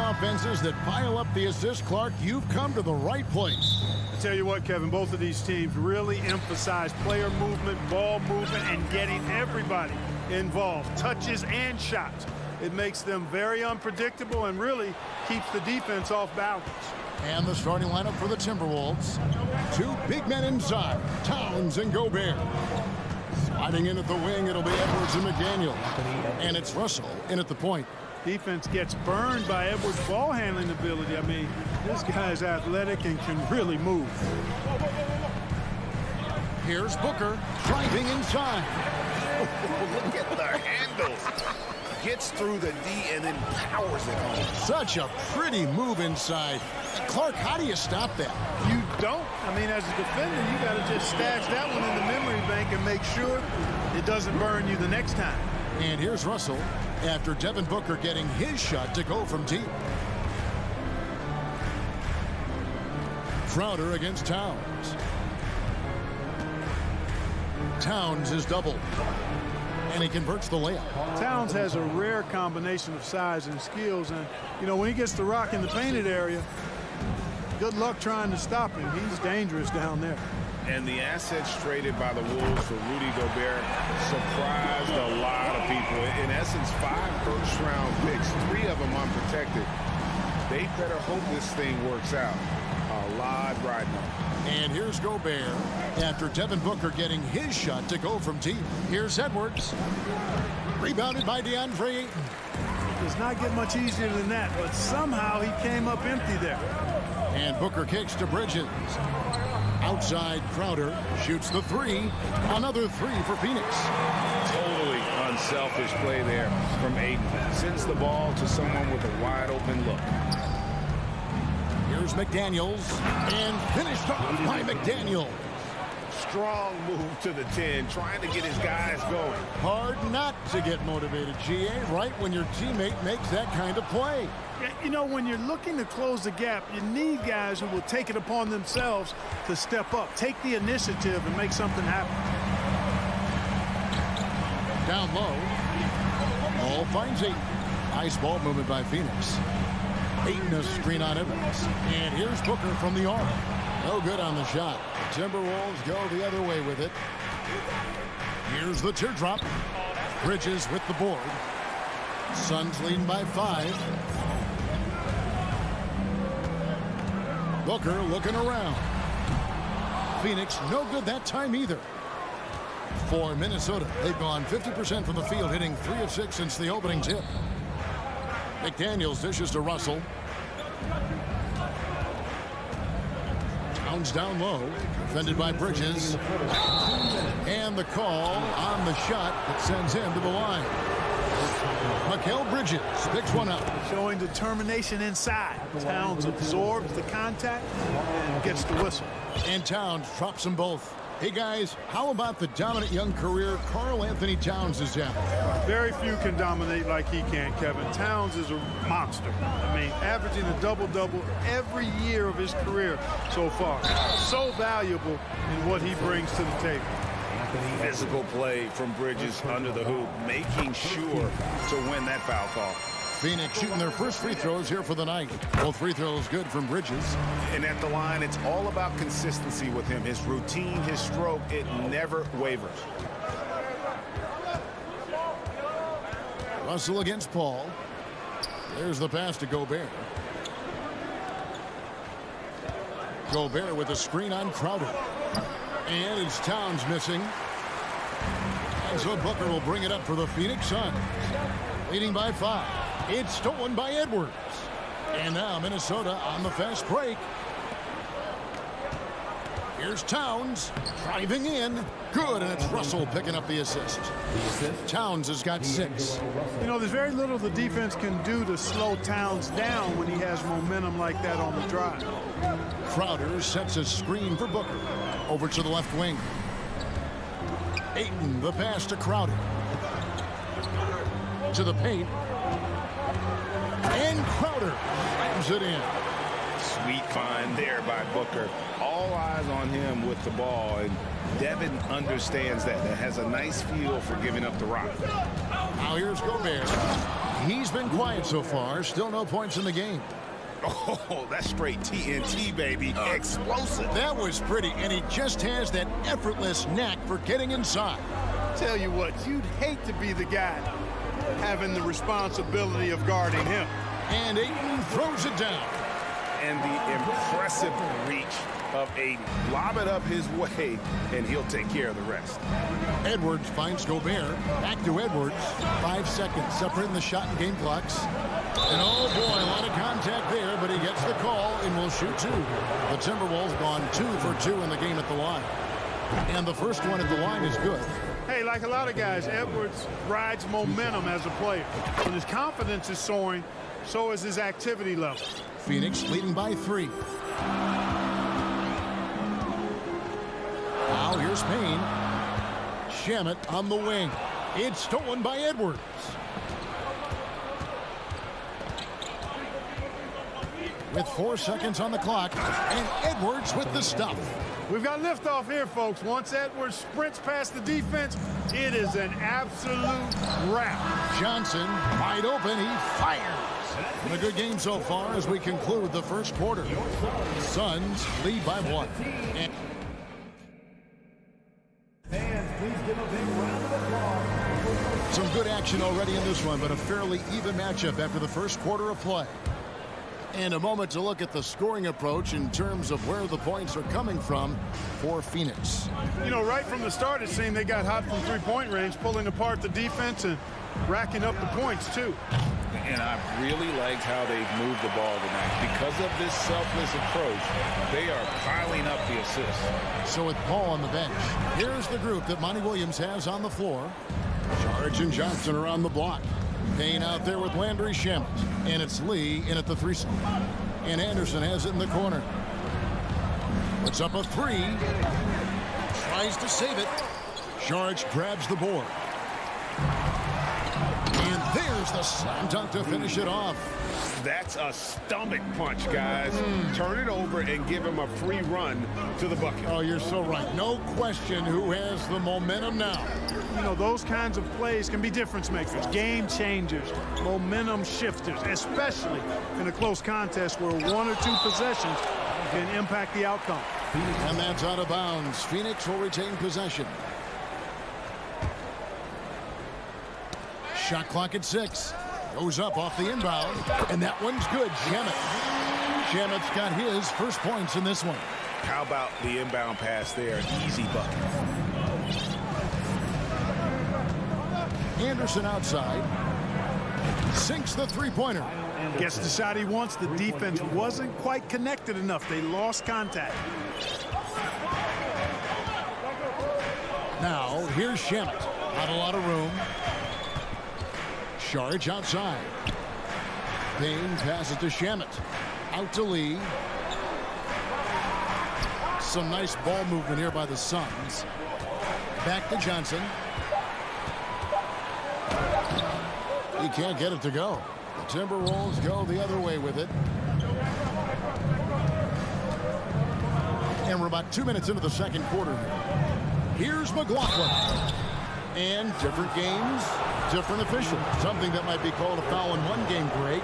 offenses that pile up the assist, Clark, you've come to the right place. I tell you what, Kevin, both of these teams really emphasize player movement, ball movement, and getting everybody involved, touches and shots. It makes them very unpredictable and really keeps the defense off balance. And the starting lineup for the Timberwolves. Two big men inside, Towns and Gobert. Sliding in at the wing, it'll be Edwards and McDaniel. And it's Russell in at the point. Defense gets burned by Edwards' ball handling ability. I mean, this guy's athletic and can really move. Here's Booker driving inside. Look at the handles. Gets through the D and then powers it home. Such a pretty move inside. Clark, how do you stop that? You don't. I mean, as a defender, you got to just stash that one in the memory bank and make sure it doesn't burn you the next time. And here's Russell after Devin Booker getting his shot to go from deep. Crowder against Towns. Towns is doubled. And he converts the layup. Towns has a rare combination of size and skills. And, you know, when he gets the rock in the painted area, good luck trying to stop him. He's dangerous down there. And the assets traded by the Wolves for Rudy Gobert surprised a lot of people. In essence, 5 first-round picks, 3 of them unprotected. They better hope this thing works out. A lot riding on. And here's Gobert after Devin Booker getting his shot to go from deep. Here's Edwards. Rebounded by DeAndre Ayton. Does not get much easier than that, but somehow he came up empty there. And Booker kicks to Bridges. Outside, Crowder shoots the 3. Another 3 for Phoenix. Totally unselfish play there from Ayton. Sends the ball to someone with a wide open look. Here's McDaniels. And finished off by McDaniel. Strong move to the 10, trying to get his guys going. Hard not to get motivated, GA, right when your teammate makes that kind of play. You know, when you're looking to close the gap, you need guys who will take it upon themselves to step up, take the initiative, and make something happen. Down low. Ball finds Ayton. Nice ball movement by Phoenix. Ayton a screen on Evans. And here's Booker from the arc. No good on the shot. Timberwolves go the other way with it. Here's the teardrop. Bridges with the board. Suns leading by 5. Booker looking around. Phoenix no good that time either. For Minnesota, they've gone 50% from the field, hitting 3 of 6 since the opening tip. McDaniels dishes to Russell. Towns down low, defended by Bridges. And the call on the shot that sends him to the line. Mikal Bridges picks one up. Showing determination inside. Towns absorbs the contact and gets the whistle. And Towns drops them both. Hey guys, how about the dominant young career Karl Anthony Towns is having? Very few can dominate like he can, Kevin. Towns is a monster. I mean, averaging a double-double every year of his career so far. So valuable in what he brings to the table. Physical play from Bridges under the hoop, making sure to win that foul call. Phoenix shooting their first free throws here for the night. Both free throws good from Bridges. And at the line, it's all about consistency with him. His routine, his stroke, it never wavers. Russell against Paul. There's the pass to Gobert. Gobert with a screen on Crowder. And it's Towns missing. And so Booker will bring it up for the Phoenix Suns. Leading by 5. It's stolen by Edwards. And now Minnesota on the fast break. Here's Towns driving in. Good, and it's Russell picking up the assist. Towns has got 6. You know, there's very little the defense can do to slow Towns down when he has momentum like that on the drive. Crowder sets a screen for Booker. Over to the left wing. Ayton, the pass to Crowder. To the paint. And Crowder slams it in. Sweet find there by Booker. All eyes on him with the ball, and Devin understands that. That has a nice feel for giving up the rock. Now here's Gobert. He's been quiet so far. Still no points in the game. Oh, that's straight TNT, baby. Explosive. That was pretty, and he just has that effortless knack for getting inside. Tell you what, you'd hate to be the guy having the responsibility of guarding him. And Ayton throws it down. And the impressive reach of Ayton. Lob it up his way, and he'll take care of the rest. Edwards finds Gobert. Back to Edwards. 5 seconds separating the shot and game clocks. And oh boy, a lot of contact there, but he gets the call and will shoot two. The Timberwolves gone 2 for 2 in the game at the line. And the first one at the line is good. Hey, like a lot of guys, Edwards rides momentum as a player. When his confidence is soaring, so is his activity level. Phoenix leading by 3. Now here's Payne. Shamet on the wing. It's stolen by Edwards. With 4 seconds on the clock, and Edwards with the stuff. We've got liftoff here, folks. Once Edwards sprints past the defense, it is an absolute wrap. Johnson wide open. He fires. And a good game so far as we conclude the first quarter. Suns lead by 1. And some good action already in this one, but a fairly even matchup after the first quarter of play. And a moment to look at the scoring approach in terms of where the points are coming from for Phoenix. You know, right from the start, it seemed they got hot from three-point range, pulling apart the defense and racking up the points, too. And I really liked how they've moved the ball tonight. Because of this selfless approach, they are piling up the assists. So with Paul on the bench, here's the group that Monty Williams has on the floor. Sarge and Johnson are on the block. Payne out there with Landry Shamet. And it's Lee in at the 3 spot. And Anderson has it in the corner. Puts up a 3. Tries to save it. Sarge grabs the board. And there's the slam dunk to finish it off. That's a stomach punch, guys. Turn it over and give him a free run to the bucket. Oh, you're so right. No question who has the momentum now. You know, those kinds of plays can be difference makers, game changers, momentum shifters, especially in a close contest where 1 or 2 possessions can impact the outcome. And that's out of bounds. Phoenix will retain possession. Shot clock at 6. Goes up off the inbound. And that one's good. Shamet's got his first points in this one. How about the inbound pass there? Easy bucket. Anderson outside. Sinks the three-pointer. Gets the shot he wants. The defense wasn't quite connected enough. They lost contact. Now, here's Shamet. Not a lot of room. Sarge outside. Payne passes to Shamet. Out to Lee. Some nice ball movement here by the Suns. Back to Johnson. He can't get it to go. The Timberwolves go the other way with it. And we're about 2 minutes into the second quarter here. Here's McLaughlin. And different games, different officials. Something that might be called a foul in one game, Greg,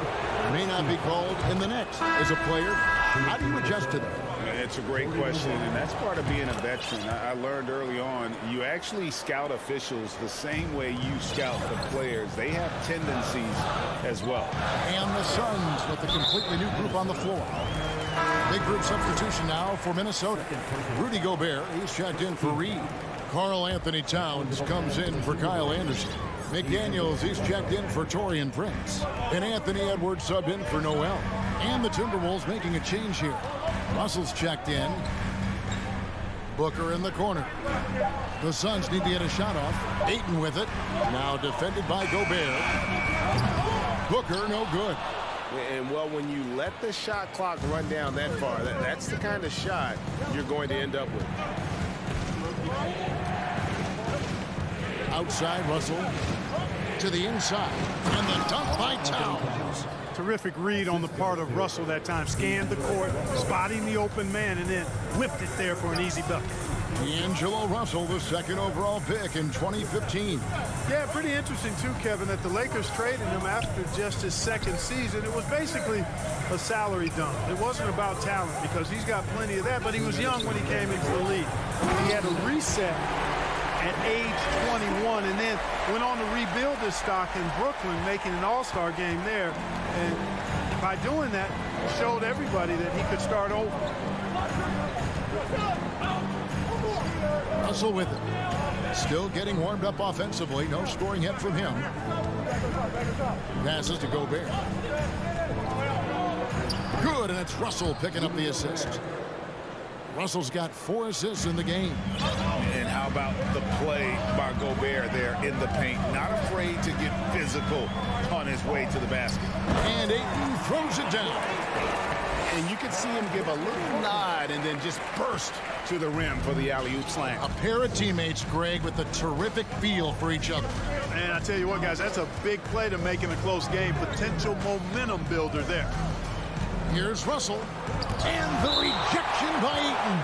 may not be called in the next. As a player, how do you adjust to that? It's a great question, and that's part of being a veteran. I learned early on, you actually scout officials the same way you scout the players. They have tendencies as well. And the Suns with a completely new group on the floor. Big group substitution now for Minnesota. Rudy Gobert, he's checked in for Reed. Karl Anthony Towns comes in for Kyle Anderson. McDaniels, he's checked in for Taurean Prince. And Anthony Edwards subbed in for Noel. And the Timberwolves making a change here. Russell's checked in. Booker in the corner. The Suns need to get a shot off. Ayton with it. Now defended by Gobert. Booker, no good. And, well, when you let the shot clock run down that far, that's the kind of shot you're going to end up with. Outside, Russell to the inside. And the dunk by Towns. Terrific read on the part of Russell that time. Scanned the court, spotting the open man, and then whipped it there for an easy bucket. D'Angelo Russell, the second overall pick in 2015. Yeah, pretty interesting, too, Kevin, that the Lakers traded him after just his second season. It was basically a salary dump. It wasn't about talent because he's got plenty of that, but he was young when he came into the league. He had a reset at age 21 and then went on to rebuild his stock in Brooklyn, making an all-star game there. And by doing that, showed everybody that he could start over. Russell with it. Still getting warmed up offensively. No scoring yet from him. Passes to Gobert. Good, and it's Russell picking up the assist. Russell's got 4 assists in the game. And how about the play by Gobert there in the paint? Not afraid to get physical on his way to the basket. And Ayton throws it down. And you can see him give a little nod and then just burst to the rim for the alley-oop slam. A pair of teammates, Greg, with a terrific feel for each other. And I tell you what, guys, that's a big play to make in a close game. Potential momentum builder there. Here's Russell. And the rejection by Ayton.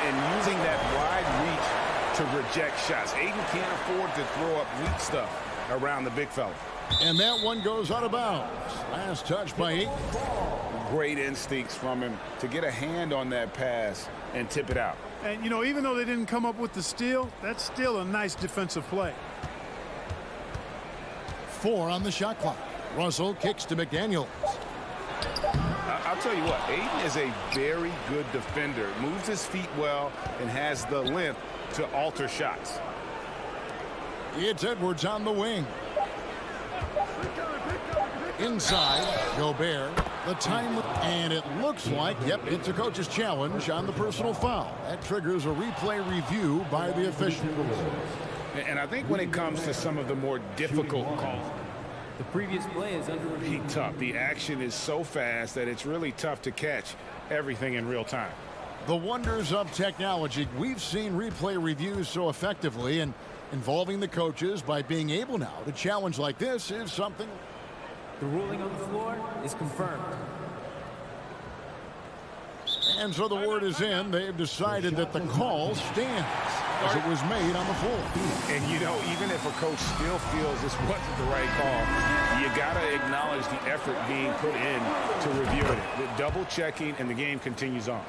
And using that wide reach to reject shots. Ayton can't afford to throw up weak stuff around the big fella. And that one goes out of bounds. Last touch by Ayton. Great instincts from him to get a hand on that pass and tip it out. And, you know, even though they didn't come up with the steal, that's still a nice defensive play. 4 on the shot clock. Russell kicks to McDaniels. I'll tell you what, Ayton is a very good defender. Moves his feet well and has the length to alter shots. It's Edwards on the wing. Inside, Gobert. The time, and it looks like, yep, it's a coach's challenge on the personal foul. That triggers a replay review by the official. And I think when it comes to some of the more difficult calls, the previous play is under review. Tough. The action is so fast that it's really tough to catch everything in real time. The wonders of technology. We've seen replay reviews so effectively, and involving the coaches by being able now to challenge like this is something. The ruling on the floor is confirmed. And so the word is in. They've decided that the call stands as it was made on the floor. And, you know, even if a coach still feels this wasn't the right call, you got to acknowledge the effort being put in to review it. The double checking, and the game continues on.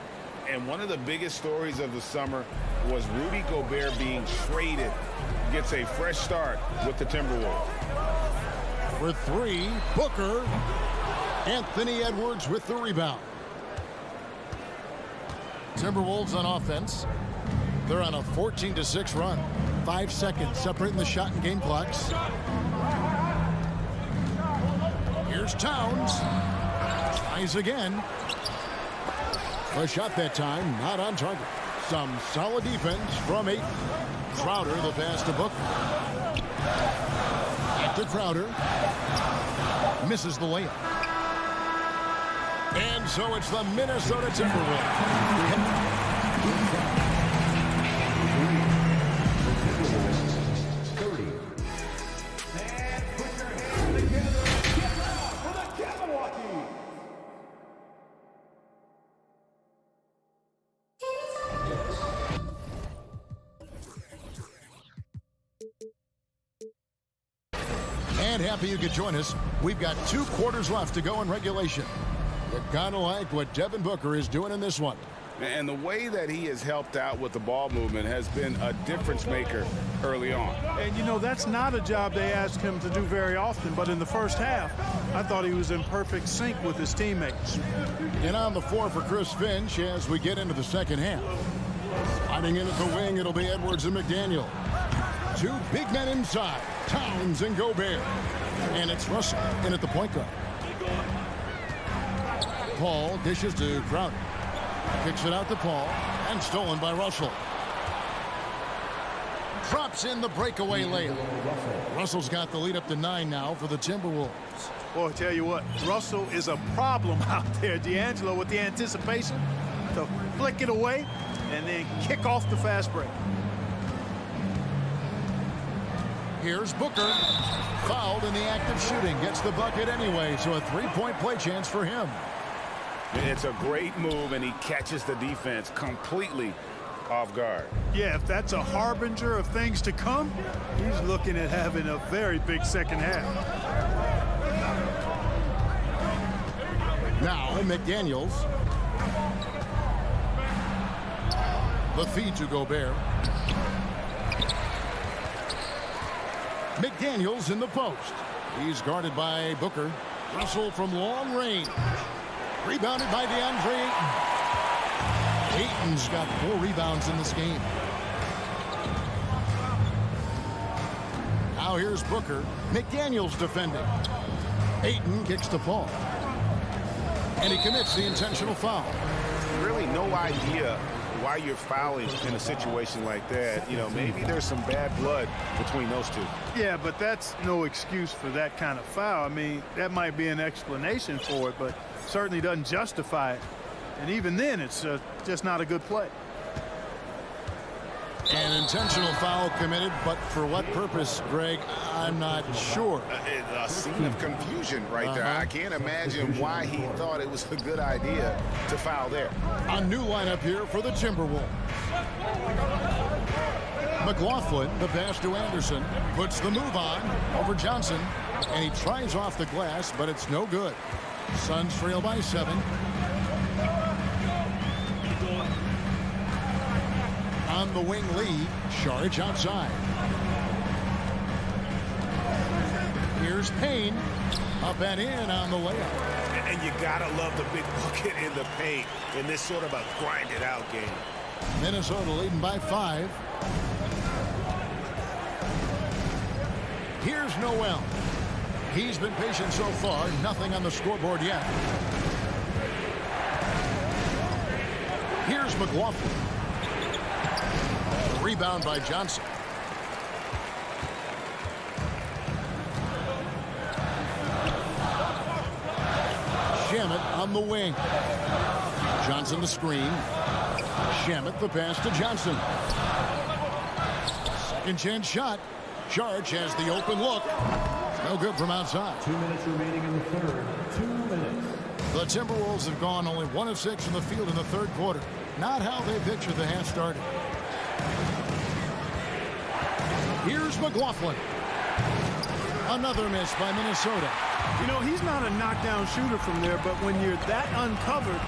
And one of the biggest stories of the summer was Rudy Gobert being traded. Gets a fresh start with the Timberwolves. For 3, Booker. Anthony Edwards with the rebound. Timberwolves on offense. They're on a 14-6 run. 5 seconds separating the shot and game clocks. Here's Towns. Tries again. A shot that time, not on target. Some solid defense from Ayton. Crowder, the pass to Booker. Back to Crowder. Misses the layup. And so it's the Minnesota Timberwolves. And happy you could join us. We've got 2 quarters left to go in regulation. You gotta like what Devin Booker is doing in this one. And the way that he has helped out with the ball movement has been a difference maker early on. And, you know, that's not a job they ask him to do very often. But in the first half, I thought he was in perfect sync with his teammates. And on the floor for Chris Finch as we get into the second half. Sliding in at the wing, it'll be Edwards and McDaniel. 2 big men inside, Towns and Gobert. And it's Russell in at the point guard. Paul dishes to Crowder. Kicks it out to Paul, and stolen by Russell. Drops in the breakaway layup. Russell's got the lead up to 9 now for the Timberwolves. Boy, I tell you what, Russell is a problem out there. D'Angelo with the anticipation to flick it away and then kick off the fast break. Here's Booker. Fouled in the act of shooting. Gets the bucket anyway, so a 3-point play chance for him. It's a great move, and he catches the defense completely off guard. Yeah, if that's a harbinger of things to come, he's looking at having a very big second half. Now McDaniels. The feed to Gobert. McDaniels in the post. He's guarded by Booker. Russell from long range. Rebounded by DeAndre Ayton. Ayton's got 4 rebounds in this game. Now here's Booker. McDaniels defending. Ayton kicks to Paul. And he commits the intentional foul. Really no idea why you're fouling in a situation like that. You know, maybe there's some bad blood between those two. Yeah, but that's no excuse for that kind of foul. I mean, that might be an explanation for it, but certainly doesn't justify it. And even then, it's just not a good play. An intentional foul committed, but for what purpose, Greg, I'm not sure. A scene of confusion right there. I can't imagine why he thought it was a good idea to foul there. A new lineup here for the Timberwolves. McLaughlin, the pass to Anderson, puts the move on over Johnson, and he tries off the glass, but it's no good. Suns trail by 7. On the wing lead, Saric outside. Here's Payne, up and in on the layup. And you gotta love the big bucket in the paint in this sort of a grinded out game. Minnesota leading by 5. Here's Noel. He's been patient so far, nothing on the scoreboard yet. Here's McLaughlin. Rebound by Johnson. Shamet on the wing. Johnson the screen. Shamet the pass to Johnson. Second chance shot. Saric has the open look. No good from outside. 2 minutes remaining in the third. 2 minutes. The Timberwolves have gone only 1 of 6 in the field in the third quarter. Not how they pictured the half started. Here's McLaughlin. Another miss by Minnesota. You know, he's not a knockdown shooter from there, but when you're that uncovered,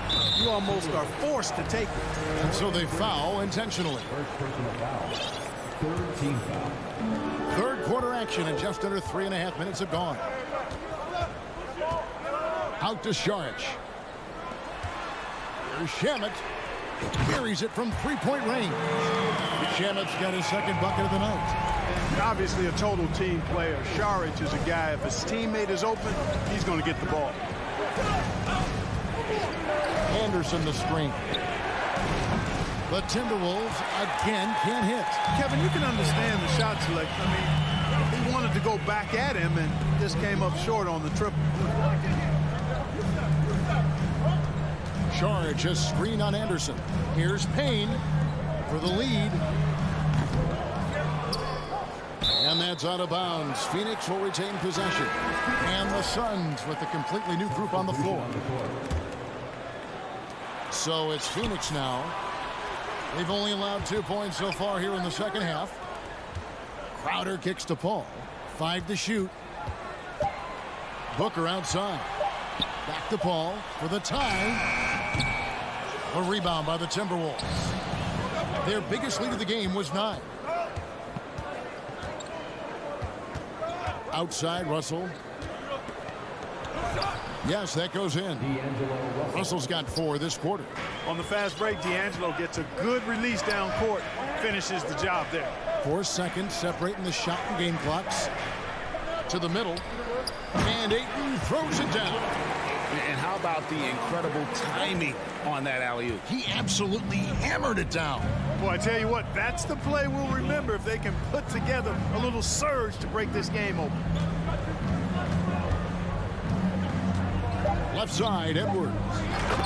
you almost are forced to take it. And so they foul intentionally. First personal foul. Third team foul. Third quarter action, and just under 3.5 minutes have gone. Out to Saric. Here's Shamet. Carries it from 3-point range. Shamet's got his second bucket of the night. And obviously a total team player. Saric is a guy, if his teammate is open, he's going to get the ball. Anderson the screen. The Timberwolves again can't hit. Kevin, you can understand the shot selection. I mean, he wanted to go back at him and just came up short on the triple. Saric just screen on Anderson. Here's Payne for the lead. And that's out of bounds. Phoenix will retain possession. And the Suns with a completely new group on the floor. So it's Phoenix now. They've only allowed 2 points so far here in the second half. Crowder kicks to Paul. 5 to shoot. Booker outside. Back to Paul for the tie. A rebound by the Timberwolves. Their biggest lead of the game was 9. Outside Russell. Yes, that goes in. Russell's got 4 this quarter. On the fast break, D'Angelo gets a good release down court, finishes the job there. 4 seconds separating the shot and game clocks. To the middle. And Ayton throws it down. And how about the incredible timing on that alley-oop? He absolutely hammered it down. Boy, I tell you what, that's the play we'll remember if they can put together a little surge to break this game open. Left side, Edwards.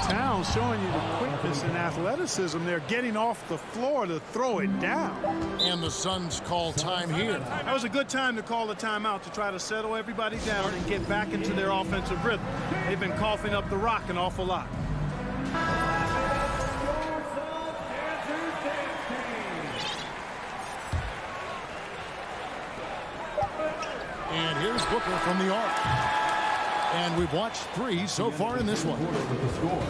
Towns showing you the quickness and athleticism there, getting off the floor to throw it down. And the Suns call time here. That was a good time to call the timeout to try to settle everybody down and get back into their offensive rhythm. They've been coughing up the rock an awful lot. And here's Booker from the arc. And we've watched 3 so far in this one.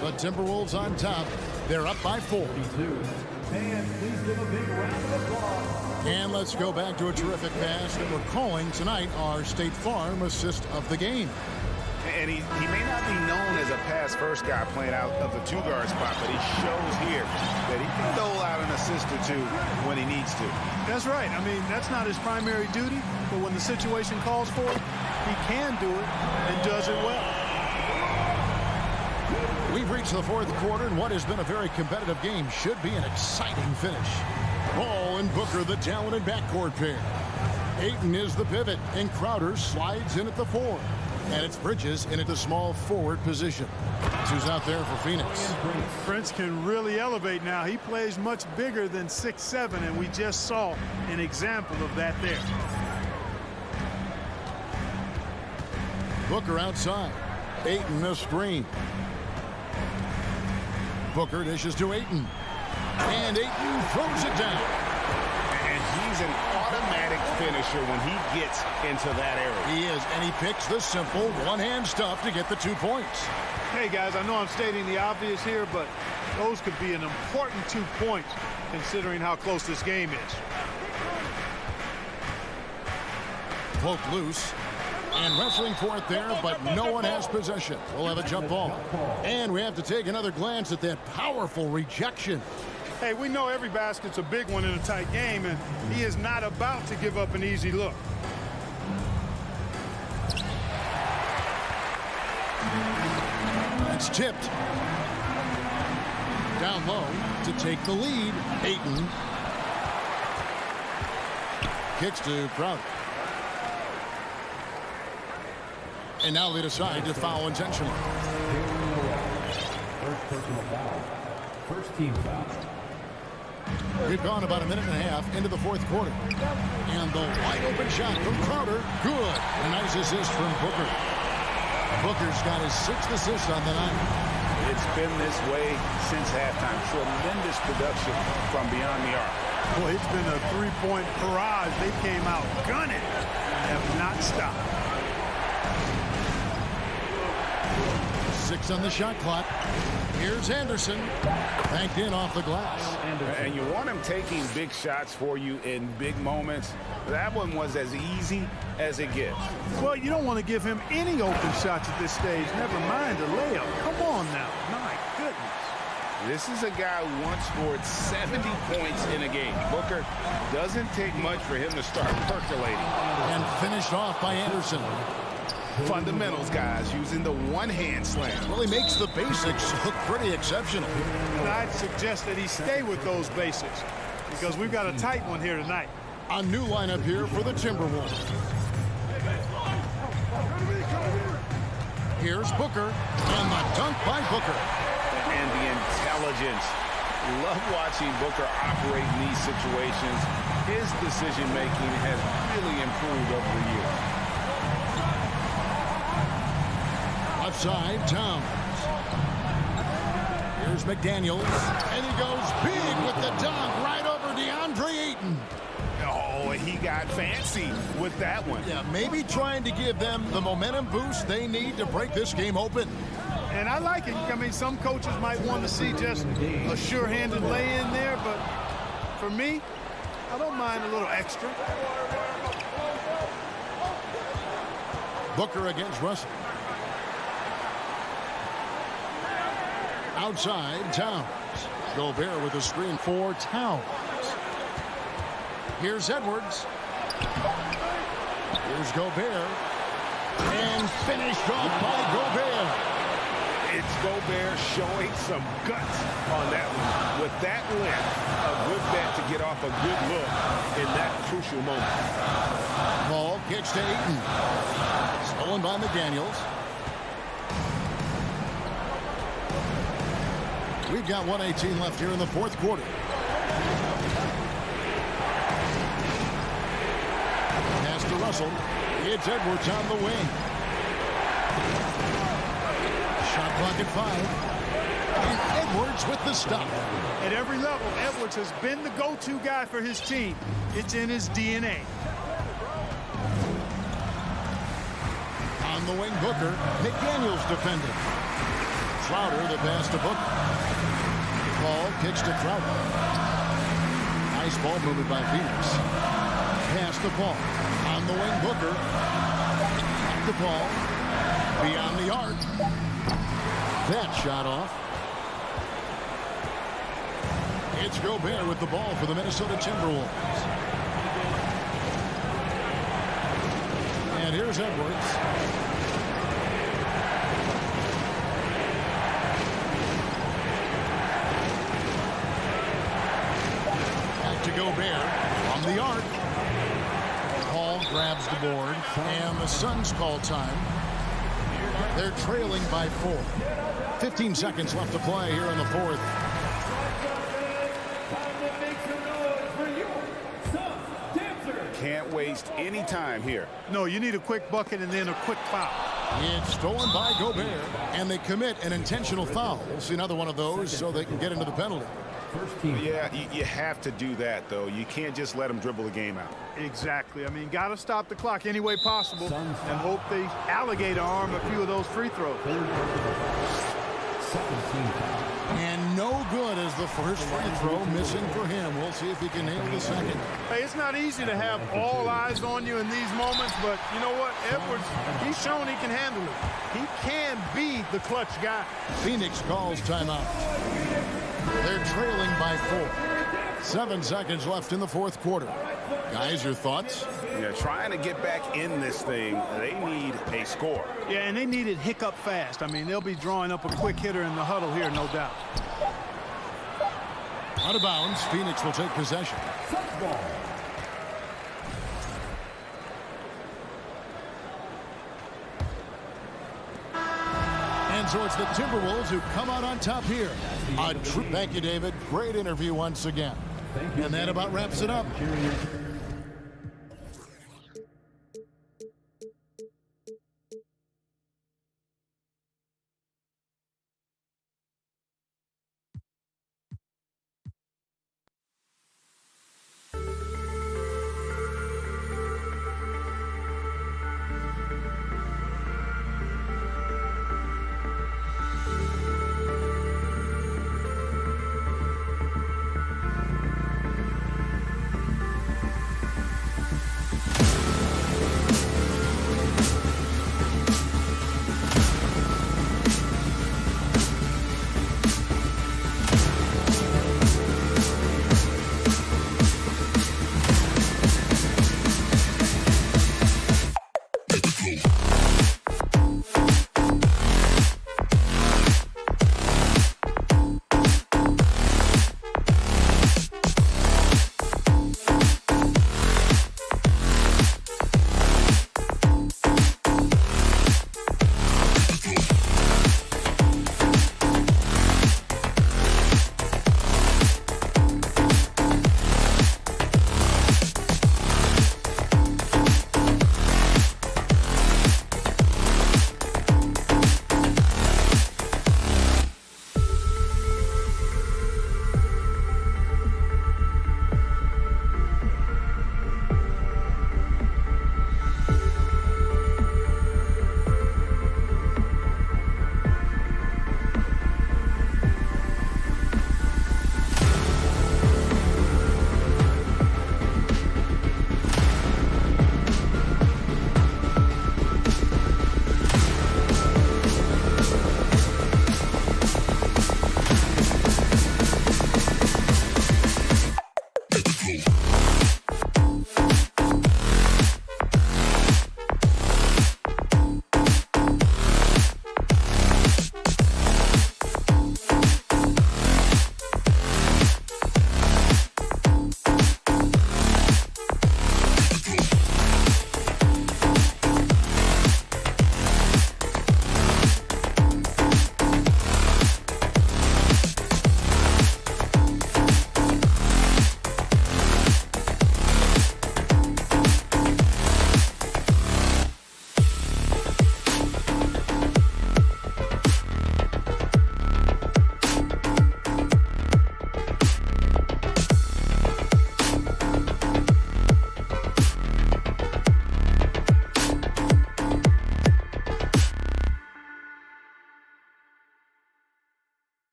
The Timberwolves on top. They're up by 4. And please give a big round of applause. And let's go back to a terrific pass that we're calling tonight our State Farm assist of the game. And he may not be known as a pass-first guy playing out of the 2-guard spot, but he shows here that he can dole out an assist or 2 when he needs to. That's right. I mean, that's not his primary duty, but when the situation calls for it, he can do it and does it well. We've reached the 4th quarter, and what has been a very competitive game should be an exciting finish. Ball and Booker, the talented backcourt pair. Ayton is the pivot, and Crowder slides in at the 4. And it's Bridges in at the small forward position. That's who's out there for Phoenix. Prince can really elevate now. He plays much bigger than 6'7", and we just saw an example of that there. Booker outside. Ayton a screen. Booker dishes to Ayton. And Ayton throws it down. And he's an automatic finisher when he gets into that area. He is, and he picks the simple one-hand stuff to get the 2 points. Hey, guys, I know I'm stating the obvious here, but those could be an important 2 points considering how close this game is. Poke loose. And wrestling for it there, but no one has possession. We'll have a jump ball. And we have to take another glance at that powerful rejection. Hey, we know every basket's a big one in a tight game, and he is not about to give up an easy look. It's tipped. Down low to take the lead. Ayton. Kicks to Crowder. And now they decide to foul intentionally. First personal foul. First team foul. We've gone about a minute and a half into the 4th quarter. And the wide open shot from Crowder. Good. A nice assist from Booker. Booker's got his 6th assist on the night. It's been this way since halftime. Tremendous production from beyond the arc. Boy, it's been a 3-point barrage. They came out gunning and have not stopped. 6 on the shot clock. Here's Anderson. Banked in off the glass. And you want him taking big shots for you in big moments. That one was as easy as it gets. Well, you don't want to give him any open shots at this stage. Never mind a layup. Come on now. My goodness. This is a guy who once scored 70 points in a game. Booker doesn't take much for him to start percolating. And finished off by Anderson. Fundamentals, guys, using the one-hand slam. Well, he makes the basics look pretty exceptional. And I'd suggest that he stay with those basics because we've got a tight one here tonight. A new lineup here for the Timberwolves. Here's Booker, and the dunk by Booker. And the intelligence. Love watching Booker operate in these situations. His decision-making has really improved over the years. Left side, Towns. Here's McDaniels, and he goes big with the dunk right over DeAndre Ayton. Oh, he got fancy with that one. Yeah, maybe trying to give them the momentum boost they need to break this game open. And I like it. I mean, some coaches might want to see just a sure-handed lay-in there, but for me, I don't mind a little extra. Booker against Russell. Outside, Towns. Gobert with a screen for Towns. Here's Edwards. Here's Gobert. And finished off by Gobert. It's Gobert showing some guts on that one. With that length, a good bet to get off a good look in that crucial moment. Ball kicks to Ayton. Stolen by McDaniels. We've got 1:18 left here in the 4th quarter. Pass to Russell. It's Edwards on the wing. Shot clock at 5. And Edwards with the stop. At every level, Edwards has been the go-to guy for his team. It's in his DNA. the wing, Booker. McDaniels defending. Crowder, the pass to Booker. Ball kicks to Crowder. Nice ball movement by Phoenix. Pass to Paul. On the wing, Booker. At the ball. Beyond the arc. That shot off. It's Gobert with the ball for the Minnesota Timberwolves. And here's Edwards. Back to Gobert on the arc. Paul grabs the board, and the Suns call time. They're trailing by 4. 15 seconds left to play here in the fourth. Can't waste any time here. No, you need a quick bucket and then a quick foul. It's stolen by Gobert, and they commit an intentional foul. We'll see another one of those so they can get into the penalty. Yeah, you have to do that, though. You can't just let them dribble the game out. Exactly. I mean, got to stop the clock any way possible and hope they alligator arm a few of those free throws. And no good as the first free throw missing for him. We'll see if he can nail the second. Hey, it's not easy to have all eyes on you in these moments, but you know what? Edwards, he's shown he can handle it. He can be the clutch guy. Phoenix calls timeout. They're trailing by 4. 7 seconds left in the fourth quarter. Guys, your thoughts? Yeah, trying to get back in this thing, they need a score. Yeah, and they need it hiccup fast. I mean, they'll be drawing up a quick hitter in the huddle here, no doubt. Out of bounds, Phoenix will take possession. And so it's the Timberwolves who come out on top here. Thank you, David. Great interview once again. And that about wraps it up.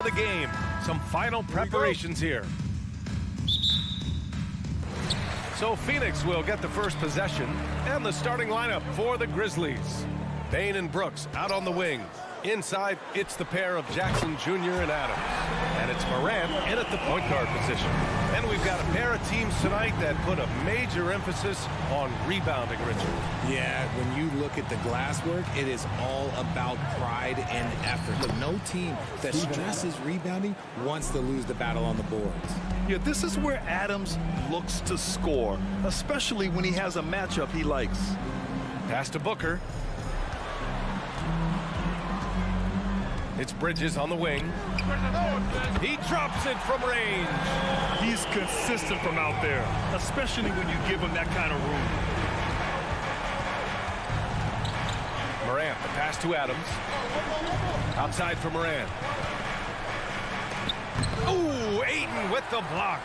the game. Some final preparations here. So Phoenix will get the first possession and the starting lineup for the Grizzlies. Bane and Brooks out on the wing. Inside, it's the pair of Jackson Jr. and Adams. And it's Morant in at the point guard position. And we've got a pair of teams tonight that put a major emphasis on rebounding, Richard. Yeah, when you look at the glass work, it is all about pride and effort. Look, no team that stresses rebounding wants to lose the battle on the boards. Yeah, this is where Adams looks to score, especially when he has a matchup he likes. Pass to Booker. It's Bridges on the wing. He drops it from range. He's consistent from out there, especially when you give him that kind of room. Morant, the pass to Adams. Outside for Morant. Ooh, Ayton with the block.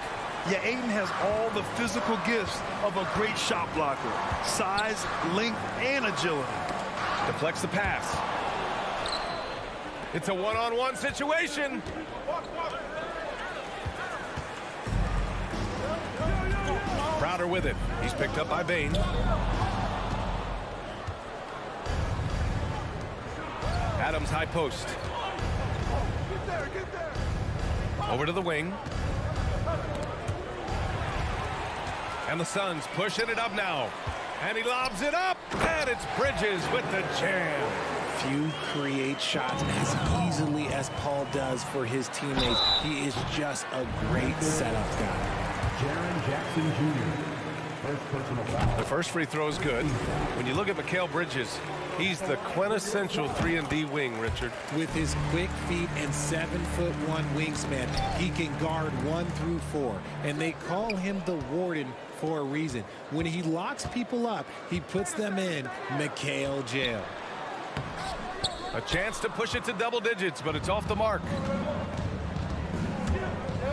Yeah, Ayton has all the physical gifts of a great shot blocker. Size, length, and agility. Deflects the pass. It's a one-on-one situation. Crowder with it. He's picked up by Bane. Adams high post. Over to the wing. And the Suns pushing it up now. And he lobs it up. And it's Bridges with the jam. Few create shots as easily as Paul does for his teammates. He is just a great setup guy. Jaren Jackson Jr. First personal foul. The first free throw is good. When you look at Mikal Bridges, he's the quintessential 3-and-D wing, Richard. With his quick feet and 7'1" wingspan, he can guard 1 through 4. And they call him the Warden for a reason. When he locks people up, he puts them in Mikal jail. A chance to push it to double digits, but it's off the mark.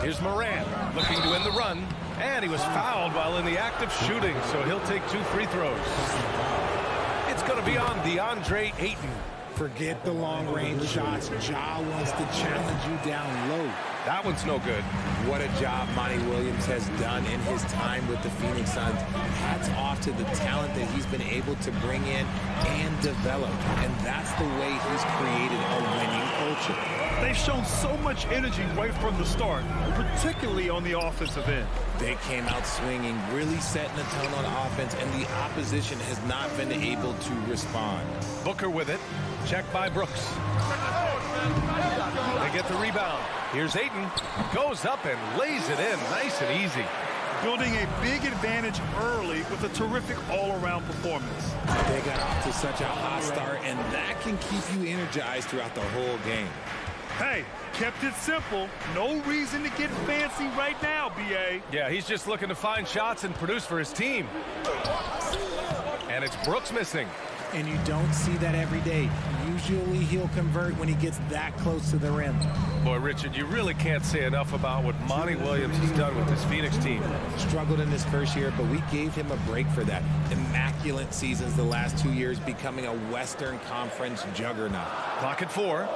Here's Morant looking to end the run, and he was fouled while in the act of shooting, so he'll take 2 free throws. It's going to be on DeAndre Ayton. Forget the long-range shots. Ja wants to challenge you down low. That one's no good. What a job Monty Williams has done in his time with the Phoenix Suns. Hats off to the talent that he's been able to bring in and develop. And that's the way he's created a winning culture. They've shown so much energy right from the start, particularly on the offensive end. They came out swinging, really setting the tone on offense, and the opposition has not been able to respond. Booker with it. Checked by Brooks. They get the rebound. Here's Ayton. Goes up and lays it in. Nice and easy. Building a big advantage early with a terrific all-around performance. They got off to such a hot start, and that can keep you energized throughout the whole game. Hey, kept it simple. No reason to get fancy right now, B.A. Yeah, he's just looking to find shots and produce for his team. And it's Brooks missing. And you don't see that every day. Usually he'll convert when he gets that close to the rim. Boy, Richard, you really can't say enough about what Monty Williams has done with this Phoenix team. Struggled in his first year, but we gave him a break for that. Immaculate seasons the last 2 years, becoming a Western Conference juggernaut. Clock at 4.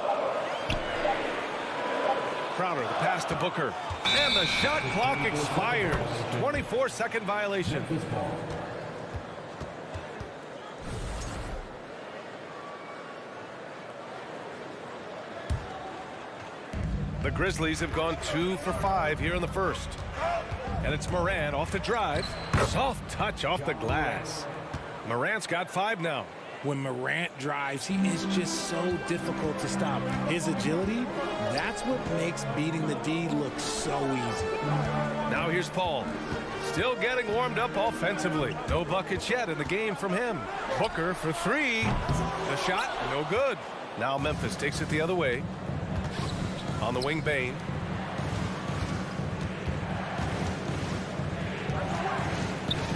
Crowder, the pass to Booker. And the shot clock expires. 24-second violation. The Grizzlies have gone 2 for 5 here in the first. And it's Morant off the drive. Soft touch off the glass. Morant's got 5 now. When Morant drives, he is just so difficult to stop. His agility, that's what makes beating the D look so easy. Now here's Paul. Still getting warmed up offensively. No buckets yet in the game from him. Booker for 3. The shot, no good. Now Memphis takes it the other way. On the wing, Bane.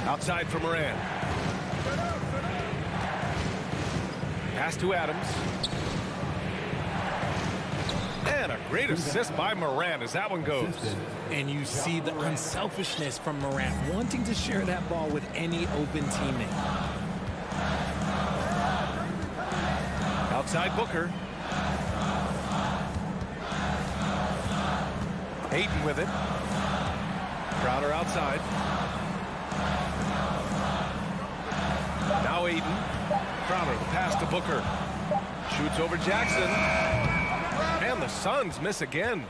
Outside for Morant. Pass to Adams. And a great assist by Morant as that one goes. And you see the unselfishness from Morant, wanting to share that ball with any open teammate. Outside Booker. Ayton with it. Crowder outside. Now Ayton. Crowder, the pass to Booker. Shoots over Jackson. And the Suns miss again.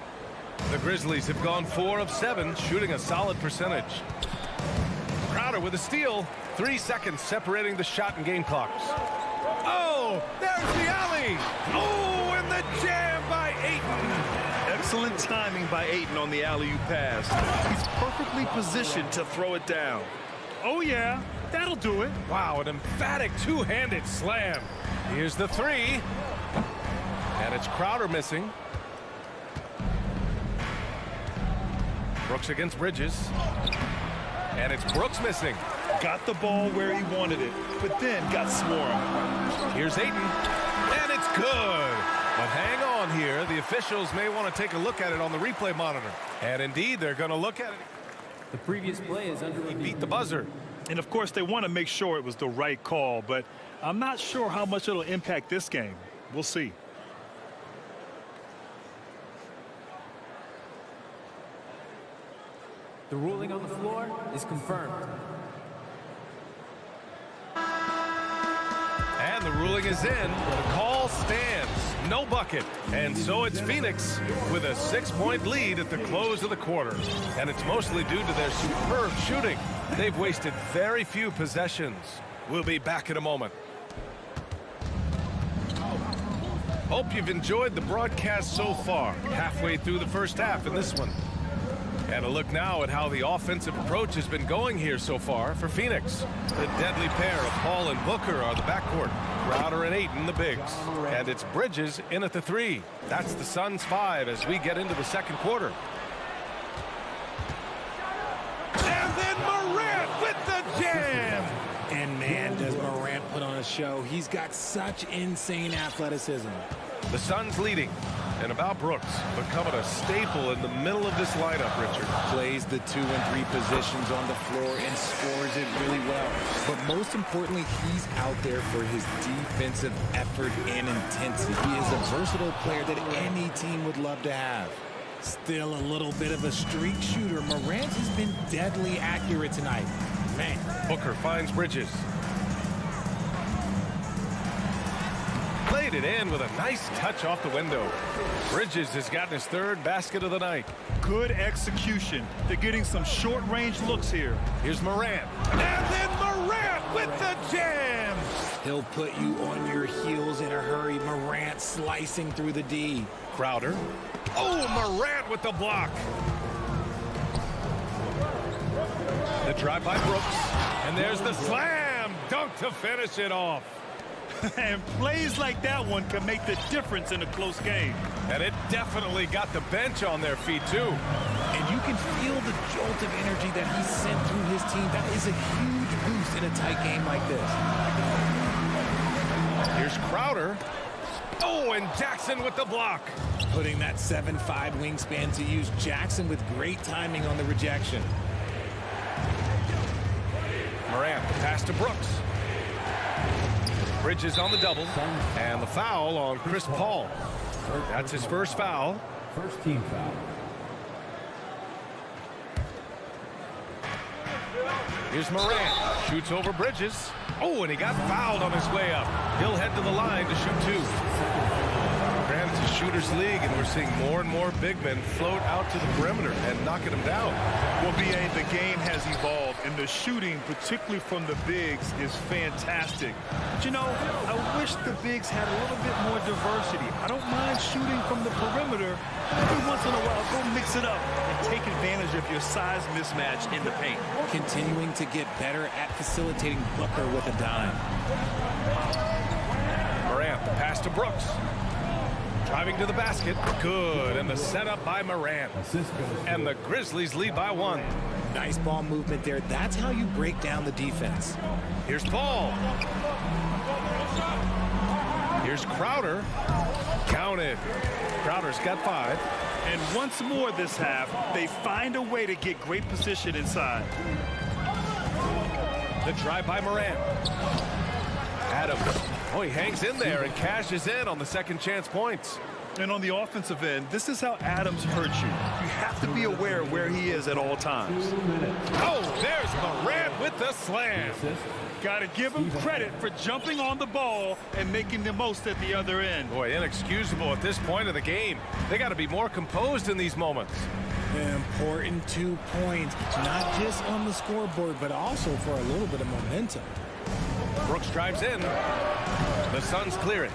The Grizzlies have gone 4 of 7, shooting a solid percentage. Crowder with a steal. 3 seconds separating the shot and game clocks. Oh, there's the alley. Oh, and the jam by Ayton. Excellent timing by Ayton on the alley-oop pass. He's perfectly positioned to throw it down. Oh, yeah. That'll do it. Wow, an emphatic two-handed slam. Here's the 3. And it's Crowder missing. Brooks against Bridges. And it's Brooks missing. Got the ball where he wanted it, but then got swarmed. Here's Ayton. And it's good. But hang on here. The officials may want to take a look at it on the replay monitor. And indeed, they're going to look at it. The previous play is under review. He beat the buzzer. And, of course, they want to make sure it was the right call, but I'm not sure how much it'll impact this game. We'll see. The ruling on the floor is confirmed. And the ruling is in. The call stands. No bucket. And so it's Phoenix with a 6-point lead at the close of the quarter. And it's mostly due to their superb shooting. They've wasted very few possessions. We'll be back in a moment. Hope you've enjoyed the broadcast so far. Halfway through the first half in this one. And a look now at how the offensive approach has been going here so far for Phoenix. The deadly pair of Paul and Booker are the backcourt. Crowder and Ayton the bigs. And it's Bridges in at the 3. That's the Suns' 5 as we get into the second quarter. And then Morant with the jam! And man, does Morant put on a show. He's got such insane athleticism. The Suns leading. And about Brooks, becoming a staple in the middle of this lineup, Richard. Plays the 2 and 3 positions on the floor and scores it really well. But most importantly, he's out there for his defensive effort and intensity. He is a versatile player that any team would love to have. Still a little bit of a streak shooter. Morant has been deadly accurate tonight. Man. Booker finds Bridges. Played it in with a nice touch off the window. Bridges has gotten his 3rd basket of the night. Good execution. They're getting some short-range looks here. Here's Morant. And then Morant with the jam! He'll put you on your heels in a hurry. Morant slicing through the D. Crowder. Oh, Morant with the block. The drive by Brooks. And there's the slam dunk to finish it off. And plays like that one can make the difference in a close game. And it definitely got the bench on their feet, too. And you can feel the jolt of energy that he sent through his team. That is a huge boost in a tight game like this. Here's Crowder. Oh, and Jackson with the block. Putting that 7'5" wingspan to use. Jackson with great timing on the rejection. Morant, pass to Brooks. Bridges on the double, and the foul on Chris Paul. That's his first foul. First team foul. Here's Morant, shoots over Bridges. Oh, and he got fouled on his way up. He'll head to the line to shoot 2. Granted, it's a shooter's league, and we're seeing more and more big men float out to the perimeter and knocking them down. Well, B.A., the game has evolved, and the shooting, particularly from the bigs, is fantastic. But, you know, I wish the bigs had a little bit more diversity. I don't mind shooting from the perimeter. Every once in a while, go mix it up and take advantage of your size mismatch in the paint. Continuing to get better at facilitating Booker with a dime. Morant, the pass to Brooks. Driving to the basket. Good. And the setup by Morant. And the Grizzlies lead by 1. Nice ball movement there. That's how you break down the defense. Here's Paul. Here's Crowder. Counted. Crowder's got 5. And once more this half, they find a way to get great position inside. The drive by Morant. Adams. Oh, he hangs in there and cashes in on the second chance points. And on the offensive end, this is how Adams hurts you. You have to be aware where he is at all times. Oh, there's Morant with the slam. Got to give him credit for jumping on the ball and making the most at the other end. Boy, inexcusable at this point of the game. They got to be more composed in these moments. Important 2 points, not just on the scoreboard, but also for a little bit of momentum. Brooks drives in. The Suns clear it.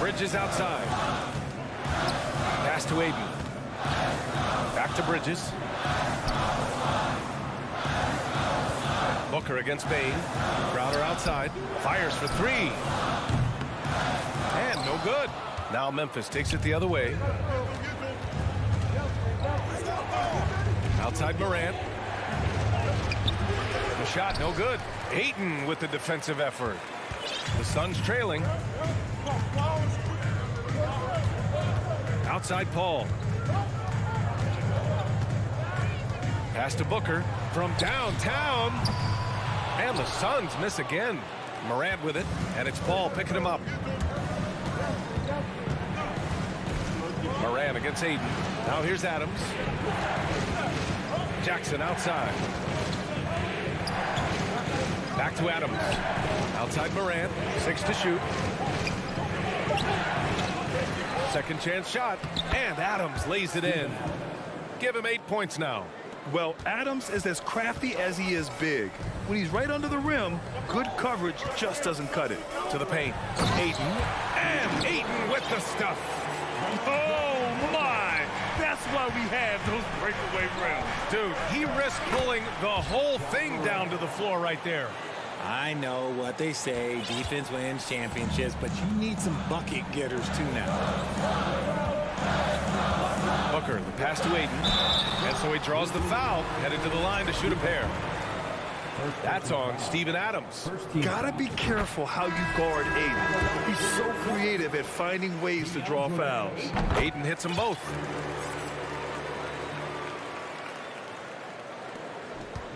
Bridges outside. Pass to Aiden. Back to Bridges. Booker against Bain. Crowder outside. Fires for three. And no good. Now Memphis takes it the other way. Outside Morant. The shot no good. Ayton with the defensive effort. The Suns trailing. Outside Paul. Pass to Booker from downtown. And the Suns miss again. Morant with it, and it's Paul picking him up. Morant against Aiden. Now here's Adams. Jackson outside. Back to Adams. Outside Morant. 6 to shoot. Second chance shot. And Adams lays it in. Give him 8 points now. Well, Adams is as crafty as he is big. When he's right under the rim, good coverage just doesn't cut it. To the paint. Ayton. And Ayton with the stuff. Oh, my! That's why we have those breakaway rims. Dude, he risked pulling the whole thing down to the floor right there. I know what they say, defense wins championships, but you need some bucket getters too now. Booker, the pass to Ayton. And so he draws the foul, headed to the line to shoot a pair. That's on Steven Adams. Gotta be careful how you guard Ayton. He's so creative at finding ways to draw fouls. Ayton hits them both.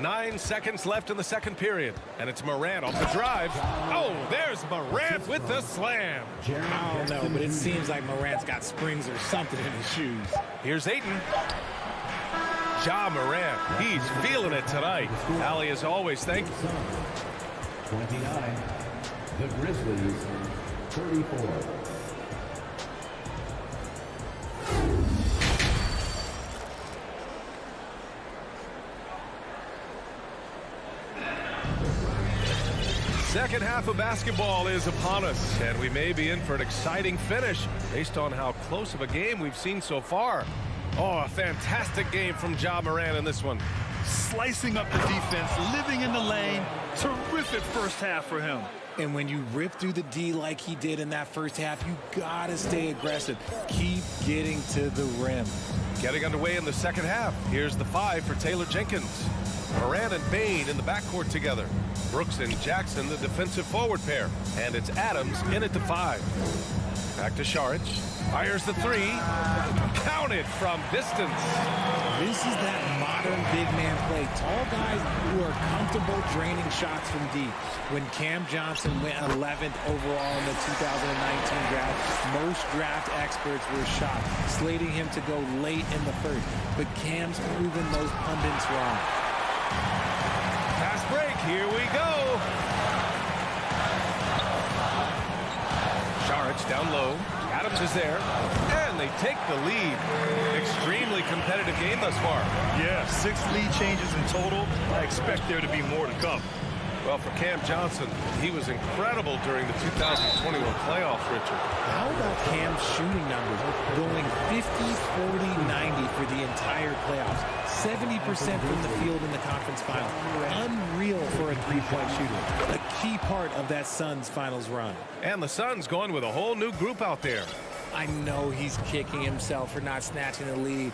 9 seconds left in the second period. And it's Morant off the drive. Oh, there's Morant with the slam. I don't know, but it seems like Morant's got springs or something in his shoes. Here's Ayton. Ja Morant, he's feeling it tonight. Ali, as always, thank you. 29. The Grizzlies, 34. Second half of basketball is upon us, and we may be in for an exciting finish based on how close of a game we've seen so far. Oh, a fantastic game from Ja Morant in this one. Slicing up the defense, living in the lane. Terrific first half for him. And when you rip through the D like he did in that first half, you gotta stay aggressive. Keep getting to the rim. Getting underway in the second half. Here's the 5 for Taylor Jenkins. Morant and Bain in the backcourt together. Brooks and Jackson, the defensive forward pair. And it's Adams in at the 5. Back to Šarić. Fires the 3. Counted from distance. This is that modern big man play. Tall guys who are comfortable draining shots from deep. When Cam Johnson went 11th overall in the 2019 draft, most draft experts were shocked, slating him to go late in the first. But Cam's proven those pundits wrong. Fast break, here we go. Šarić down low. Adams is there, and they take the lead. Extremely competitive game thus far. Yeah, 6 lead changes in total. I expect there to be more to come. Well, for Cam Johnson, he was incredible during the 2021 playoffs, Richard. How about Cam's shooting numbers? Going 50, 40, 90 for the entire playoffs. 70% from the field in the conference final. Unreal for a three-point shooter. A key part of that Suns finals run. And the Suns going with a whole new group out there. I know he's kicking himself for not snatching the lead.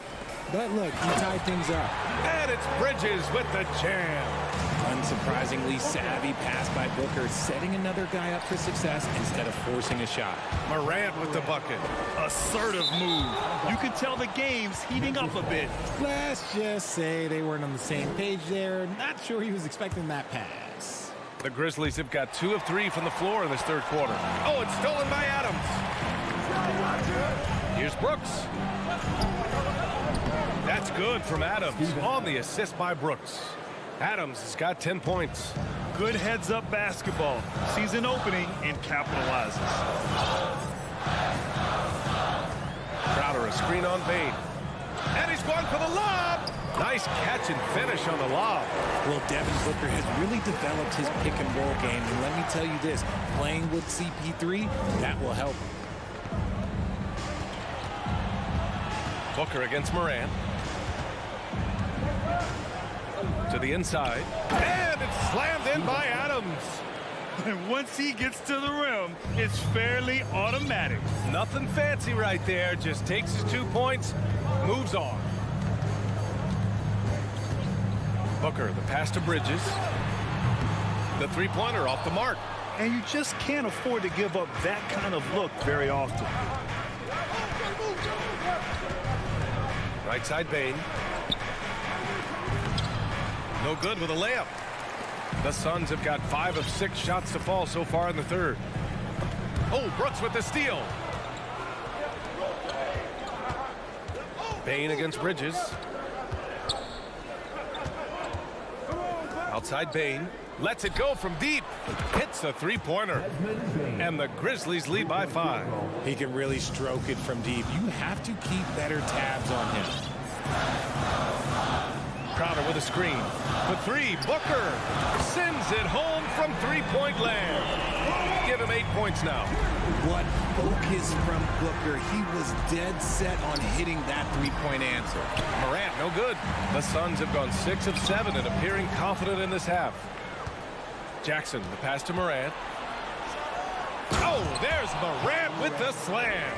But look, he tied things up. And it's Bridges with the jam. Unsurprisingly savvy pass by Booker, setting another guy up for success instead of forcing a shot. Morant with the bucket. Assertive move. You can tell the game's heating up a bit. Let's just say they weren't on the same page there. Not sure he was expecting that pass. The Grizzlies have got 2 of 3 from the floor in this third quarter. Oh, it's stolen by Adams. Here's Brooks. That's good from Adams on the assist by Brooks. Adams has got 10 points. Good heads-up basketball. Sees an opening and capitalizes. Crowder, a screen on Bane. And he's going for the lob. Nice catch and finish on the lob. Well, Devin Booker has really developed his pick-and-roll game. And let me tell you this, playing with CP3, that will help. Booker against Morant. To the inside. And it's slammed in by Adams. And once he gets to the rim, it's fairly automatic. Nothing fancy right there. Just takes his 2 points, moves on. Booker, the pass to Bridges. The three-pointer off the mark. And you just can't afford to give up that kind of look very often. Right side Bane. No good with a layup. The Suns have got 5 of 6 shots to fall so far in the third. Oh, Brooks with the steal. Bane against Bridges. Outside Bane. Lets it go from deep. Hits a three-pointer. And the Grizzlies lead by 5. He can really stroke it from deep. You have to keep better tabs on him. Crowder with a screen. For 3, Booker sends it home from three-point land. Give him 8 points now. What focus from Booker. He was dead set on hitting that three-point answer. Morant, no good. The Suns have gone 6 of 7 and appearing confident in this half. Jackson, the pass to Morant. Oh, there's Morant with the slam.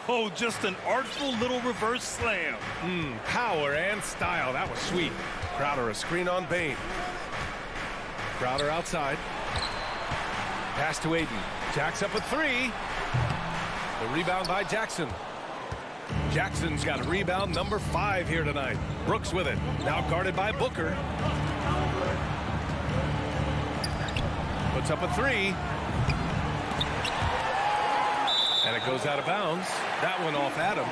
Oh, just an artful little reverse slam. Power and style. That was sweet. Crowder, a screen on Bane. Crowder outside. Pass to Aiden. Jacks up a 3. The rebound by Jackson. Jackson's got rebound number 5 here tonight. Brooks with it. Now guarded by Booker. Puts up a 3. And it goes out of bounds. That one off Adams.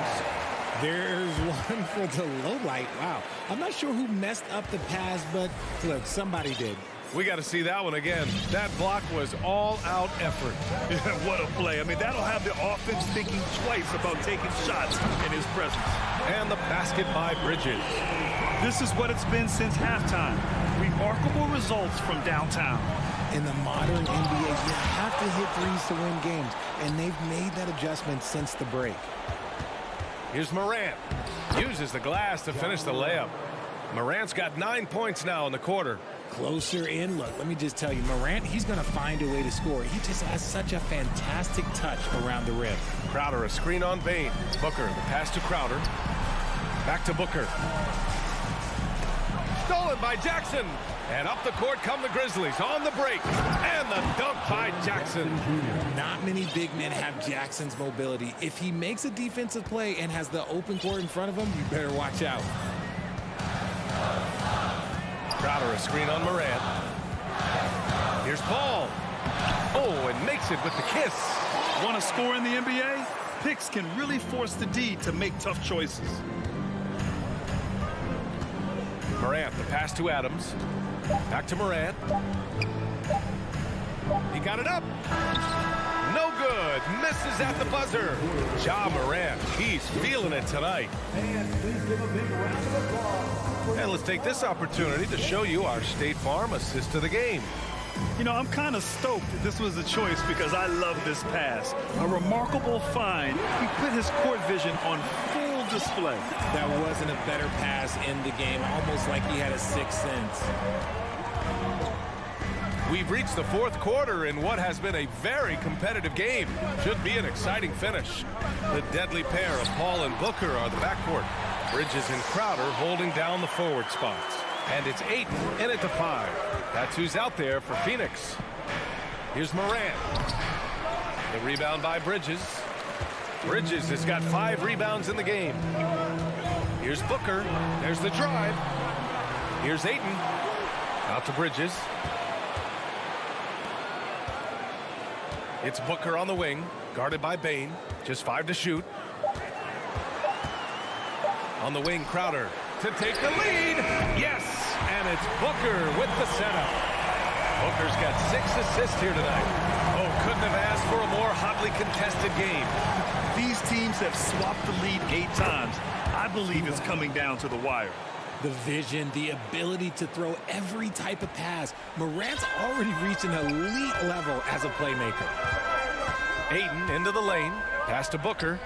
There's one for the low light. Wow. I'm not sure who messed up the pass, but look, somebody did. We got to see that one again. That block was all-out effort. Yeah, what a play. I mean, that'll have the offense thinking twice about taking shots in his presence. And the basket by Bridges. This is what it's been since halftime. Remarkable results from downtown. In the modern NBA, you have to hit threes to win games, and they've made that adjustment since the break. Here's Morant. Uses the glass to finish the layup. Morant's got 9 points now in the quarter. Closer in. Look, let me just tell you, Morant, he's going to find a way to score. He just has such a fantastic touch around the rim. Crowder, a screen on Bane. Booker, the pass to Crowder. Back to Booker. Stolen by Jackson. And up the court come the Grizzlies on the break. And the dunk by Jackson. Not many big men have Jackson's mobility. If he makes a defensive play and has the open court in front of him, you better watch out. Crowder, a screen on Morant. Here's Paul. Oh, and makes it with the kiss. Want to score in the NBA? Picks can really force the D to make tough choices. Morant, the pass to Adams. Back to Morant. He got it up. No good. Misses at the buzzer. Ja Morant, he's feeling it tonight. And please give a big round of applause. And let's take this opportunity to show you our State Farm assist to the game. You know, I'm kind of stoked this was a choice because I love this pass. A remarkable find. He put his court vision on full display. That wasn't a better pass in the game, almost like he had a sixth sense. We've reached the fourth quarter in what has been a very competitive game. Should be an exciting finish. The deadly pair of Paul and Booker are the backcourt. Bridges and Crowder holding down the forward spots. And it's 8 in it to 5. That's who's out there for Phoenix. Here's Morant. The rebound by Bridges. Bridges has got 5 rebounds in the game. Here's Booker. There's the drive. Here's Ayton. Out to Bridges. It's Booker on the wing, guarded by Bane. Just 5 to shoot. On the wing, Crowder to take the lead. Yes, and it's Booker with the setup. Booker's got 6 assists here tonight. Oh, couldn't have asked for a more hotly contested game. These teams have swapped the lead 8 times. I believe it's coming down to the wire. The vision, the ability to throw every type of pass. Morant's already reached an elite level as a playmaker. Ayton into the lane. Pass to Booker.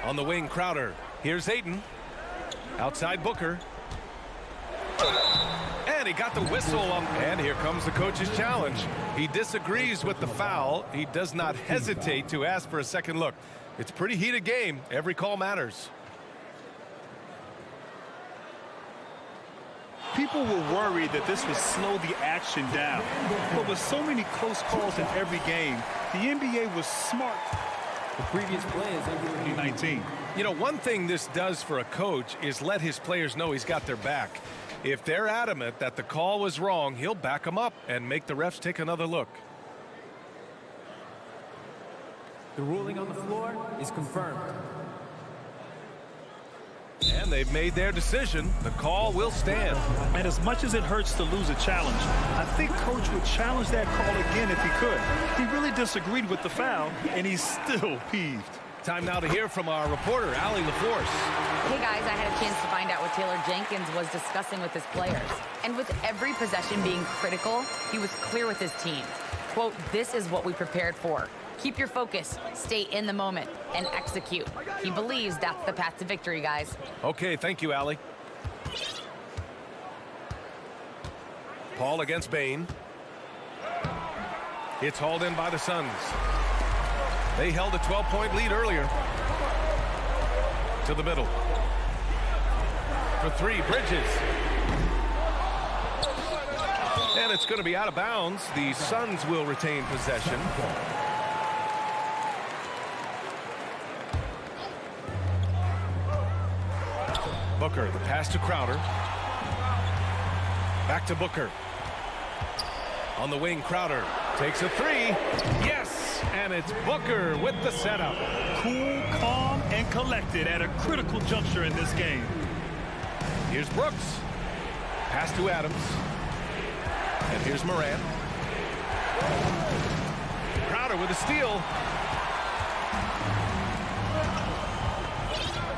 On the wing, Crowder. Here's Ayton. Outside Booker. And he got the whistle on. And here comes the coach's challenge. He disagrees with the foul. He does not hesitate to ask for a second look. It's a pretty heated game. Every call matters. People were worried that this would slow the action down. But with so many close calls in every game, the NBA was smart. The previous play is under 19. You know, one thing this does for a coach is let his players know he's got their back. If they're adamant that the call was wrong, he'll back them up and make the refs take another look. The ruling on the floor is confirmed. And they've made their decision. The call will stand. And as much as it hurts to lose a challenge, I think Coach would challenge that call again if he could. He really disagreed with the foul, and he's still peeved. Time now to hear from our reporter, Allie LaForce. Hey guys, I had a chance to find out what Taylor Jenkins was discussing with his players. And with every possession being critical, he was clear with his team. Quote, "This is what we prepared for. Keep your focus, stay in the moment, and execute." He believes that's the path to victory, guys. Okay, thank you, Allie. Paul against Bane. It's hauled in by the Suns. They held a 12-point lead earlier. To the middle. For 3, Bridges. And it's going to be out of bounds. The Suns will retain possession. Booker, the pass to Crowder. Back to Booker. On the wing, Crowder takes a 3. Yes, and it's Booker with the setup. Cool, calm, and collected at a critical juncture in this game. Here's Brooks. Pass to Adams. And here's Morant. Crowder with a steal.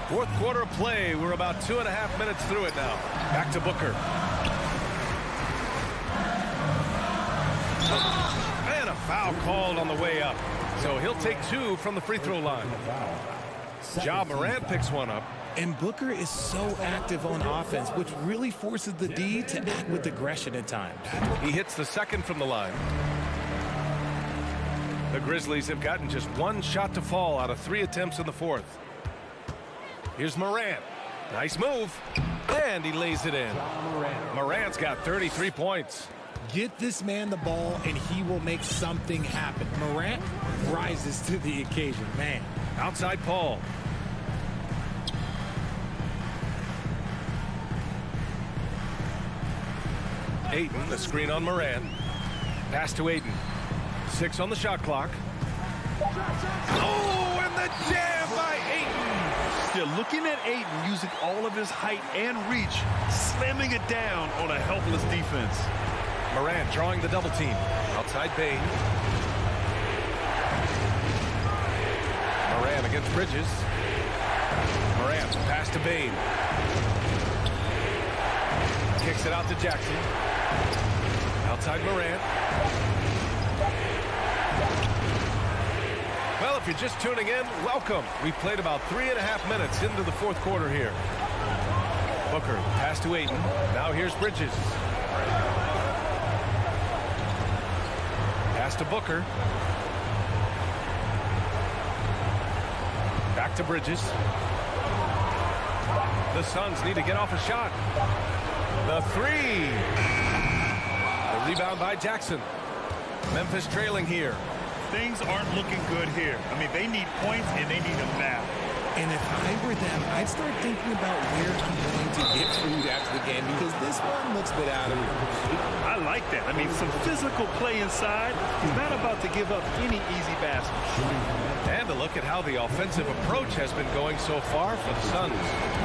Fourth quarter of play. We're about 2.5 minutes through it now. Back to Booker. And a foul called on the way up. So he'll take 2 from the free throw line. Ja Morant picks one up. And Booker is so active on offense, which really forces the D to act with aggression at times. He hits the second from the line. The Grizzlies have gotten just 1 shot to fall out of 3 attempts in the fourth. Here's Morant. Nice move. And he lays it in. Morant's got 33 points. Get this man the ball, and he will make something happen. Morant rises to the occasion, man. Outside Paul. Ayton, the screen on Morant. Pass to Ayton. 6 on the shot clock. Oh, and the jam by Ayton. You're looking at Ayton using all of his height and reach, slamming it down on a helpless defense. Morant drawing the double team. Outside Bane. Morant against Bridges. Morant, pass to Bane. Kicks it out to Jackson. Outside Morant. Well, if you're just tuning in, welcome. We've played about 3.5 minutes into the fourth quarter here. Booker, pass to Ayton. Now here's Bridges. Pass to Booker. Back to Bridges. The Suns need to get off a shot. The 3. The rebound by Jackson. Memphis trailing here. Things aren't looking good here. I mean, they need points and they need them now. And if I were them, I'd start thinking about where I'm going to get food after the game because this one looks a bit out of it. I like that. I mean, some physical play inside. He's not about to give up any easy baskets. And a look at how the offensive approach has been going so far for the Suns.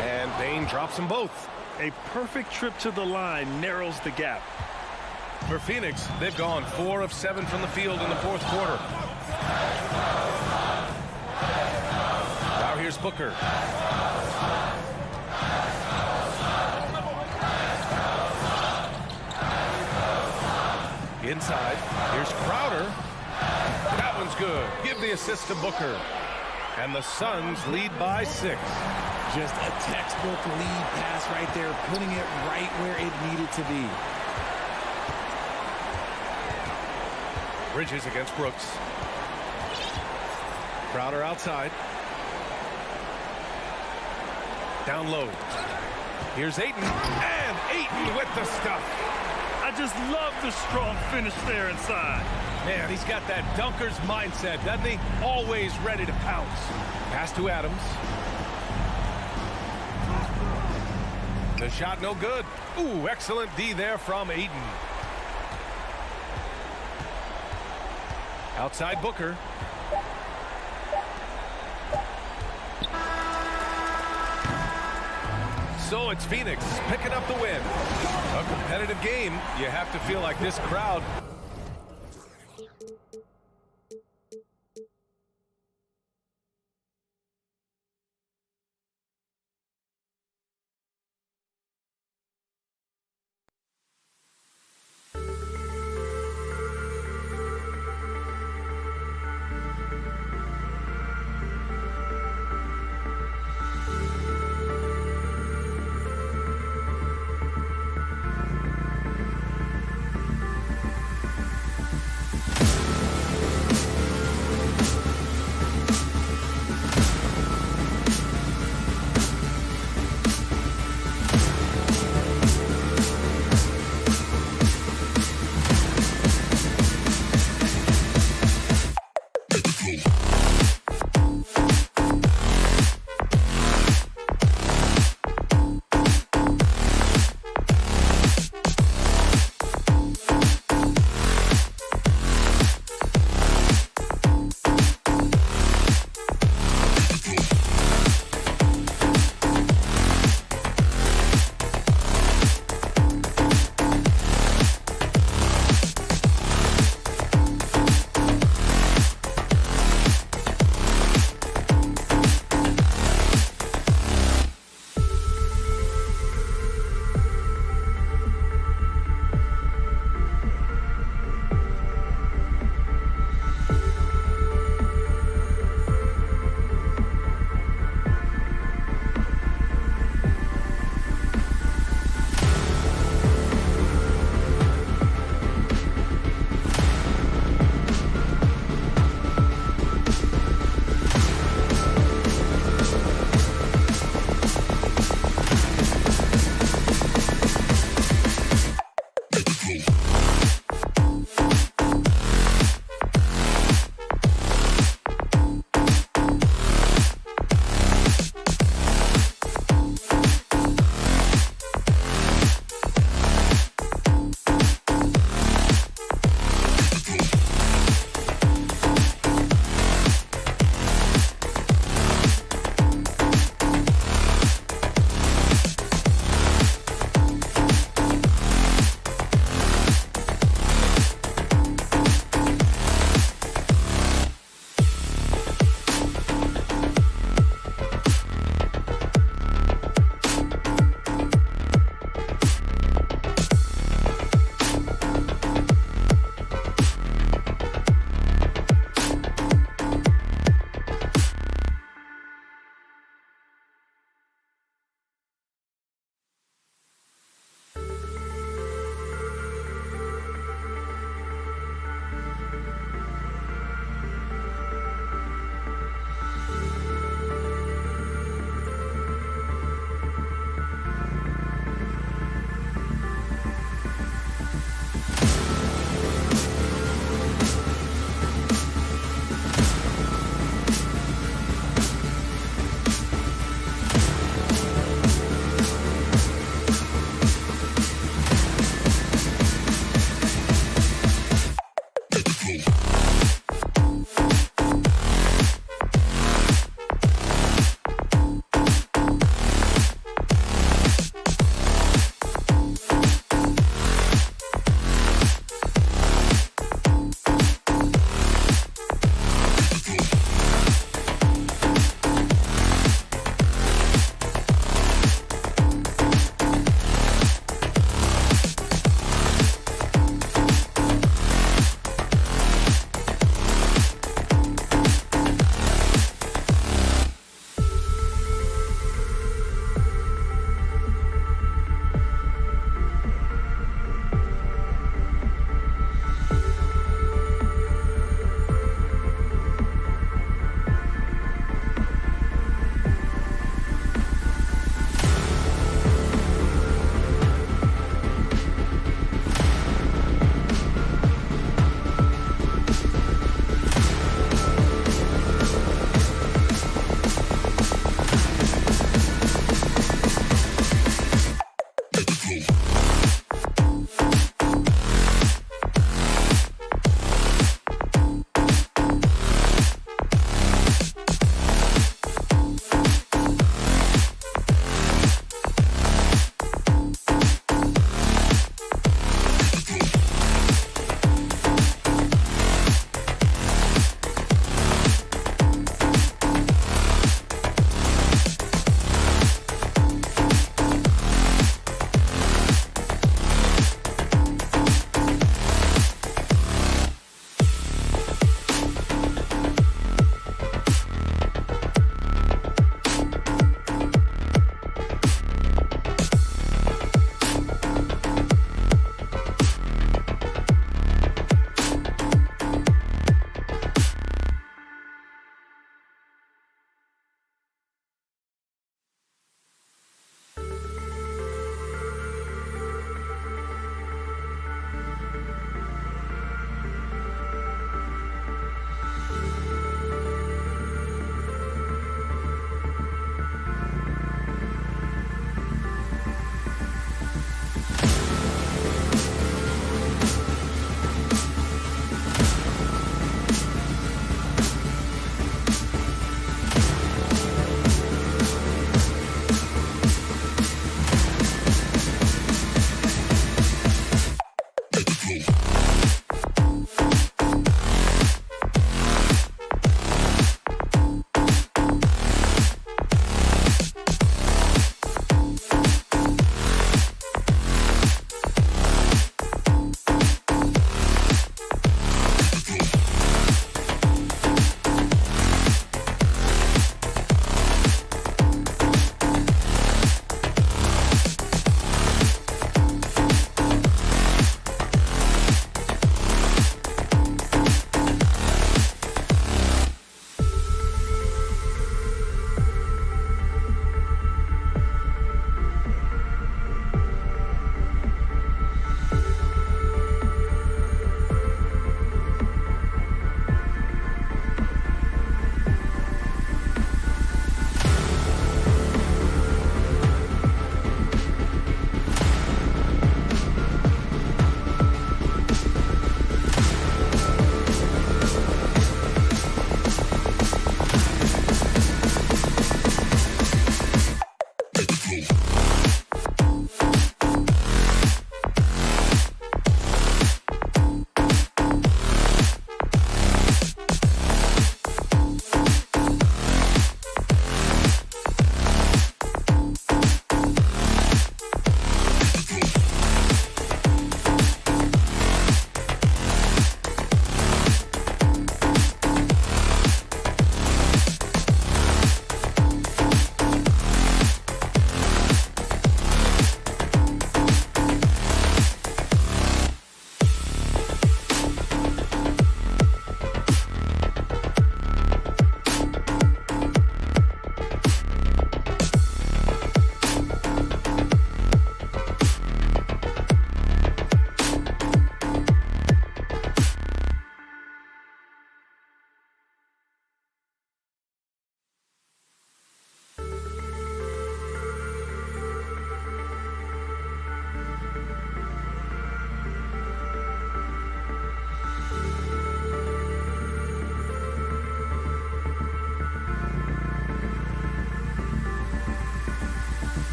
And Bane drops them both. A perfect trip to the line narrows the gap. For Phoenix, they've gone 4 of 7 from the field in the fourth quarter. Now here's Booker. Inside, here's Crowder. That one's good. Give the assist to Booker. And the Suns lead by 6. Just a textbook lead pass right there, putting it right where it needed to be. Bridges against Brooks. Crowder outside. Down low. Here's Ayton. And Ayton with the stuff. I just love the strong finish there inside. Man, he's got that dunker's mindset, doesn't he? Always ready to pounce. Pass to Adams. The shot no good. Ooh, excellent D there from Ayton. Outside Booker. So it's Phoenix picking up the win. A competitive game. You have to feel like this crowd.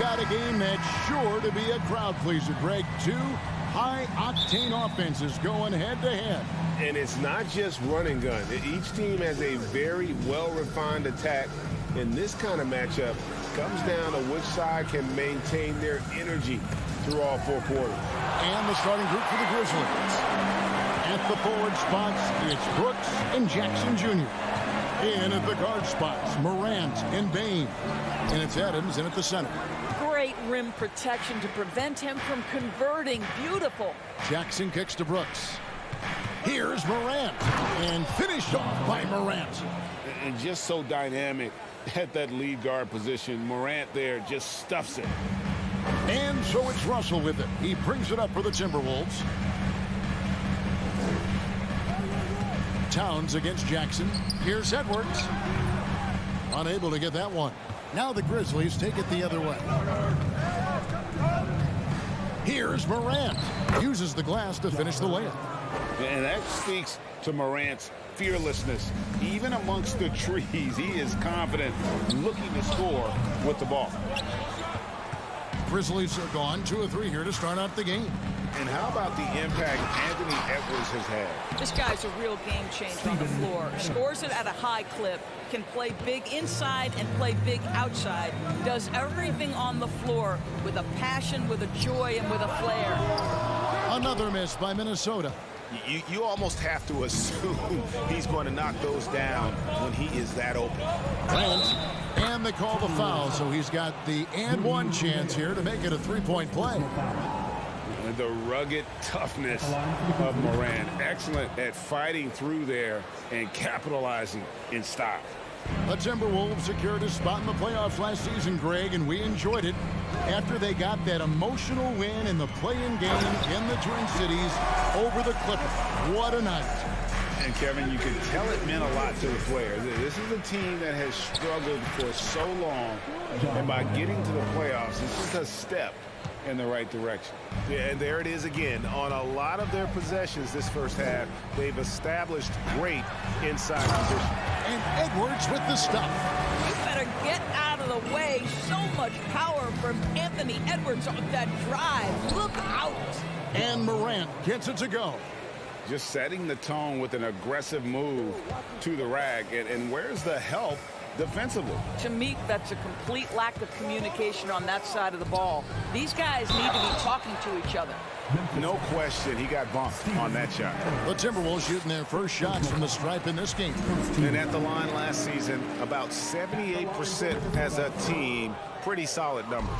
got a game that's sure to be a crowd pleaser, Greg. Two high-octane offenses going head-to-head. And it's not just run and gun. Each team has a very well-refined attack. And this kind of matchup comes down to which side can maintain their energy through all four quarters. And the starting group for the Grizzlies. At the forward spots, it's Brooks and Jackson Jr. In at the guard spots, Morant and Bane. And it's Adams in at the center. Great rim protection to prevent him from converting. Beautiful. Jackson kicks to Brooks. Here's Morant. And finished off by Morant. And just so dynamic at that lead guard position. Morant there just stuffs it. And so it's Russell with it. He brings it up for the Timberwolves. Towns against Jackson. Here's Edwards. Unable to get that one. Now the Grizzlies take it the other way. Here's Morant. Uses the glass to finish the layup. And that speaks to Morant's fearlessness. Even amongst the trees, he is confident, looking to score with the ball. Grizzlies are gone 2 of 3 here to start out the game. And how about the impact Anthony Edwards has had? This guy's a real game changer on the floor. Scores it at a high clip, can play big inside and play big outside. Does everything on the floor with a passion, with a joy, and with a flair. Another miss by Minnesota. You almost have to assume he's going to knock those down when he is that open. And they call the foul, so he's got the and one chance here to make it a three-point play. And the rugged toughness of Morant. Excellent at fighting through there and capitalizing in style. The Timberwolves secured a spot in the playoffs last season, Greg, and we enjoyed it after they got that emotional win in the play-in game in the Twin Cities over the Clippers. What a night. And, Kevin, you can tell it meant a lot to the players. This is a team that has struggled for so long, and by getting to the playoffs, this is a step in the right direction. Yeah, and there it is again. On a lot of their possessions this first half, they've established great inside position. And Edwards with the stop. You better get out of the way. So much power from Anthony Edwards on that drive. Look out. And Morant gets it to go. Just setting the tone with an aggressive move to the rack. And where's the help defensively? To me, that's a complete lack of communication on that side of the ball. These guys need to be talking to each other. No question, he got bumped on that shot. The Timberwolves shooting their first shots from the stripe in this game. And at the line last season, about 78% as a team. Pretty solid numbers.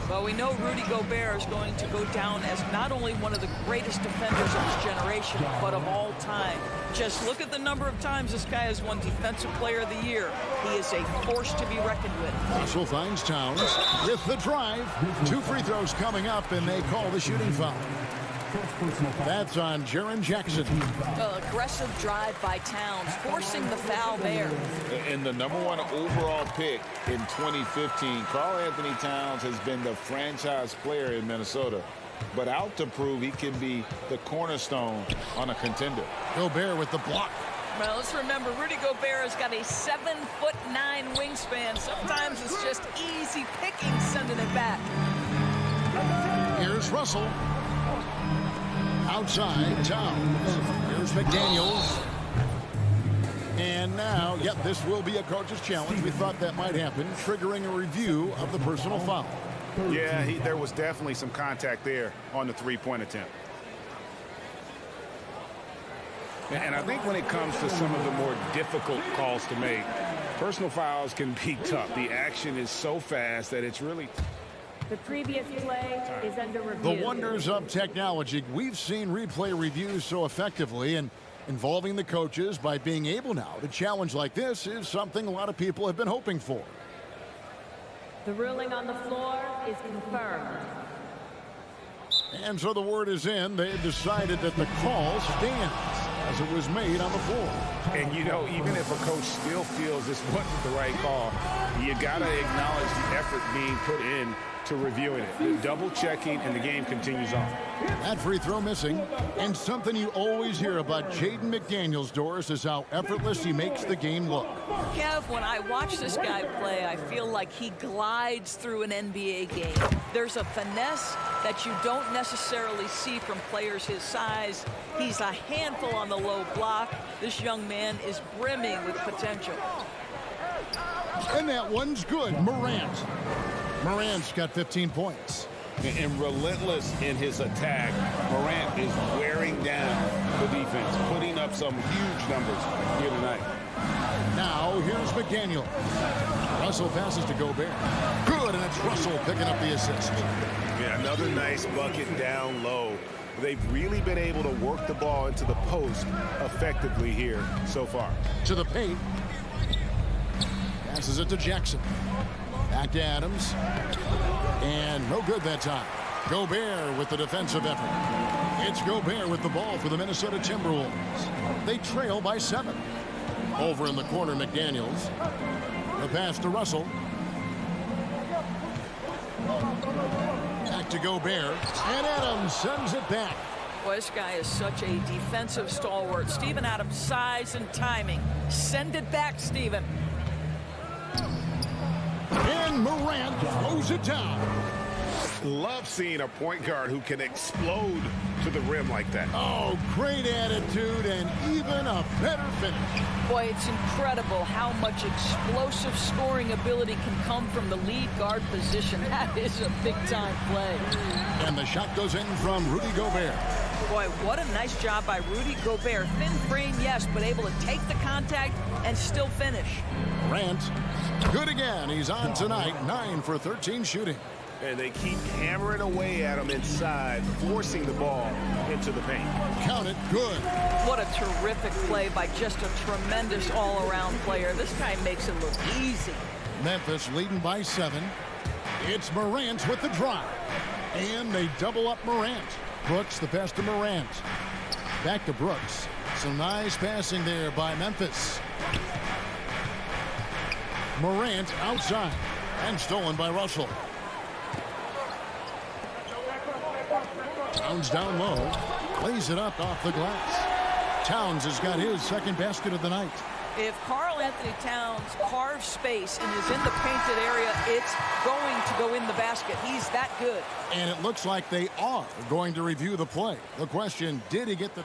Well, we know Rudy Gobert is going to go down as not only one of the greatest defenders of his generation, but of all time. Just look at the number of times this guy has won Defensive Player of the Year. He is a force to be reckoned with. Russell finds Towns with the drive. 2 free throws coming up, and they call the shooting foul. That's on Jaren Jackson. Aggressive drive by Towns, forcing the foul there. And the #1 overall pick in 2015, Karl Anthony Towns has been the franchise player in Minnesota, but out to prove he can be the cornerstone on a contender. Gobert with the block. Well, let's remember, Rudy Gobert has got a 7'9" wingspan. Sometimes it's just easy picking sending it back. Here's Russell. Outside, Towns. Here's McDaniels. And now, this will be a coach's challenge. We thought that might happen, triggering a review of the personal foul. Yeah, there was definitely some contact there on the three-point attempt. And I think when it comes to some of the more difficult calls to make, personal fouls can be tough. The action is so fast that it's really... The previous play is under review. The wonders of technology. We've seen replay reviews so effectively, and involving the coaches by being able now to challenge like this is something a lot of people have been hoping for. The ruling on the floor is confirmed. And so the word is in. They've decided that the call stands as it was made on the floor. And, you know, even if a coach still feels this wasn't the right call, you got to acknowledge the effort being put in to reviewing it, double checking, and the game continues on. That free throw missing. And something you always hear about Jaden McDaniels, Doris, is how effortless he makes the game look. Kev, when I watch this guy play, I feel like he glides through an NBA game. There's a finesse that you don't necessarily see from players his size. He's a handful on the low block. This young man is brimming with potential. And that one's good. Morant's got 15 points. And relentless in his attack, Morant is wearing down the defense, putting up some huge numbers here tonight. Now, here's McDaniel. Russell passes to Gobert. Good, and it's Russell picking up the assist. Yeah, another nice bucket down low. They've really been able to work the ball into the post effectively here so far. To the paint. Passes it to Jackson. Back to Adams. And no good that time. Gobert with the defensive effort. It's Gobert with the ball for the Minnesota Timberwolves. They trail by 7. Over in the corner, McDaniels. The pass to Russell. Back to Gobert. And Adams sends it back. Boy, this guy is such a defensive stalwart. Steven Adams' size and timing. Send it back, Steven. And Morant throws it down. Love seeing a point guard who can explode to the rim like that. Oh, great attitude and even a better finish. Boy, it's incredible how much explosive scoring ability can come from the lead guard position. That is a big-time play. And the shot goes in from Rudy Gobert. Boy, what a nice job by Rudy Gobert. Thin frame, yes, but able to take the contact and still finish. Morant, good again. He's on tonight, 9 for 13 shooting. And they keep hammering away at him inside, forcing the ball into the paint. Count it, good. What a terrific play by just a tremendous all-around player. This guy makes it look easy. Memphis leading by 7. It's Morant with the drive. And they double up Morant. Brooks, the pass to Morant. Back to Brooks. Some nice passing there by Memphis. Morant outside. And stolen by Russell. Towns down low. Lays it up off the glass. Towns has got his second basket of the night. If Karl Anthony Towns carves space and is in the painted area, it's going to go in the basket. He's that good. And it looks like they are going to review the play. The question, did he get the...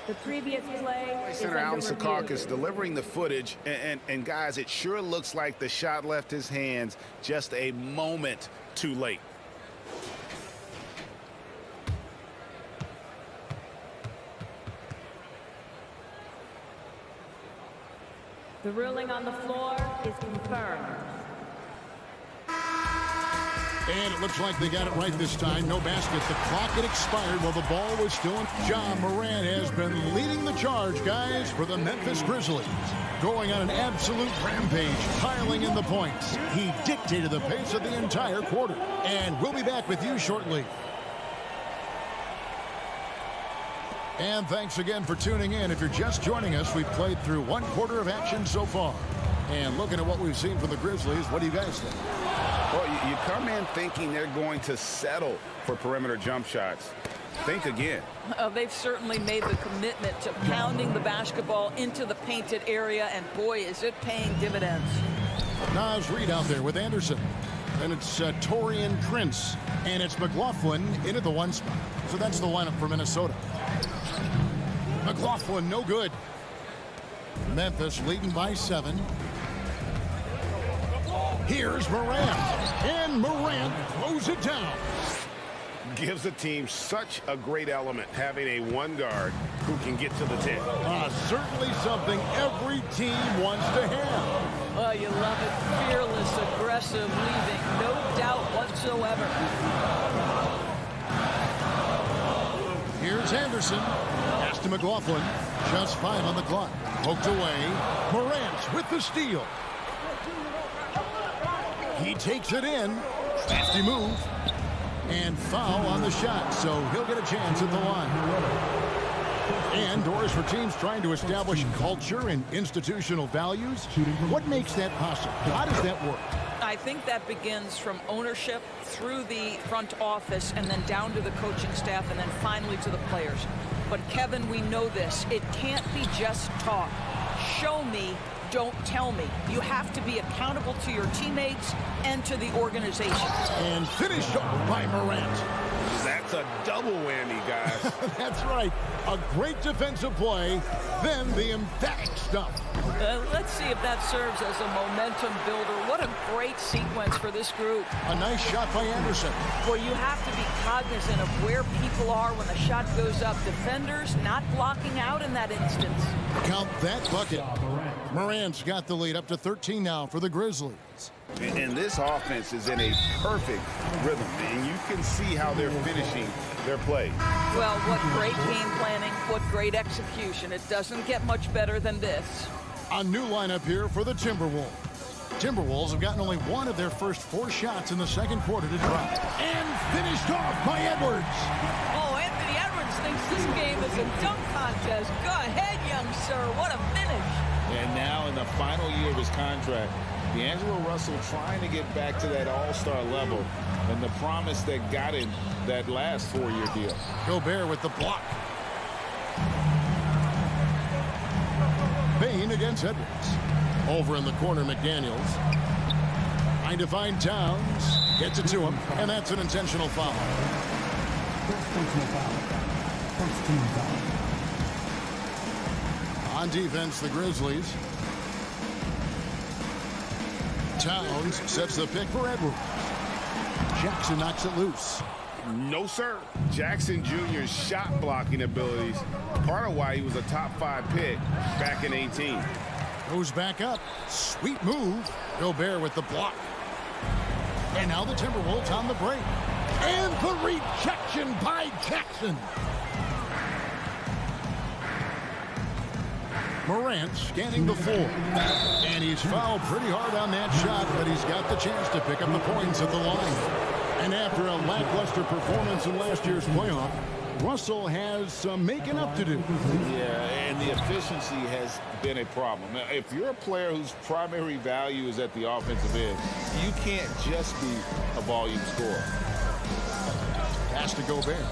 The previous play is Center under Alan review. Secaucus delivering the footage. And guys, it sure looks like the shot left his hands just a moment too late. The ruling on the floor is confirmed. And it looks like they got it right this time. No baskets. The clock had expired while the ball was still in. John Morant has been leading the charge, guys, for the Memphis Grizzlies. Going on an absolute rampage, piling in the points. He dictated the pace of the entire quarter. And we'll be back with you shortly. And thanks again for tuning in. If you're just joining us, we've played through 1 quarter of action so far. And looking at what we've seen from the Grizzlies, what do you guys think? Well, you come in thinking they're going to settle for perimeter jump shots. Think again. They've certainly made the commitment to pounding the basketball into the painted area, and boy, is it paying dividends. Nas Reed out there with Anderson. And it's Taurean Prince. And it's McLaughlin into the 1 spot. So that's the lineup for Minnesota. McLaughlin, no good. Memphis leading by 7. Here's Morant. And Morant throws it down. Gives the team such a great element having a 1 guard who can get to the 10. Certainly something every team wants to have. Oh, you love it. Fearless, aggressive, leaving. No doubt whatsoever. Here's Anderson. Pass to McLaughlin. Just 5 on the clock. Poked away. Morant with the steal. He takes it in. Nasty move. And foul on the shot, so he'll get a chance at the line. And Doris, for teams trying to establish culture and institutional values, what makes that possible? How does that work? I think that begins from ownership through the front office and then down to the coaching staff and then finally to the players. But Kevin, we know this. It can't be just talk. Show me, don't tell me. You have to be accountable to your teammates and to the organization. And finished off by Morant. That's a double whammy, guys. That's right. A great defensive play, then the emphatic stuff. Let's see if that serves as a momentum builder. What a great sequence for this group. A nice shot by Anderson. Well, you have to be cognizant of where people are when the shot goes up. Defenders not blocking out in that instance. Count that bucket. Morant's got the lead up to 13 now for the Grizzlies. And this offense is in a perfect rhythm, and you can see how they're finishing their play. Well, what great game planning, what great execution. It doesn't get much better than this. A new lineup here for the Timberwolves. Timberwolves have gotten only one of their first 4 shots in the second quarter to drop. And finished off by Edwards. Oh, Anthony Edwards thinks this game is a dunk contest. Go ahead, young sir. What a finish. And now in the final year of his contract, D'Angelo Russell trying to get back to that all-star level and the promise that got him that last 4-year deal. Gobert with the block. Bane against Edwards. Over in the corner, McDaniels. Trying to find Towns. Gets it to him, and that's an intentional foul. First team foul. On defense, the Grizzlies. Towns sets the pick for Edwards. Jackson knocks it loose. No, sir. Jackson Jr.'s shot blocking abilities, part of why he was a top 5 pick back in 18. Goes back up. Sweet move. Gobert with the block. And now the Timberwolves on the break. And the rejection by Jackson. Morant scanning the floor. And he's fouled pretty hard on that shot, but he's got the chance to pick up the points at the line. And after a lackluster performance in last year's playoff, Russell has some making up to do. Yeah, and the efficiency has been a problem. Now, if you're a player whose primary value is at the offensive end, you can't just be a volume scorer. Pass to Gobert.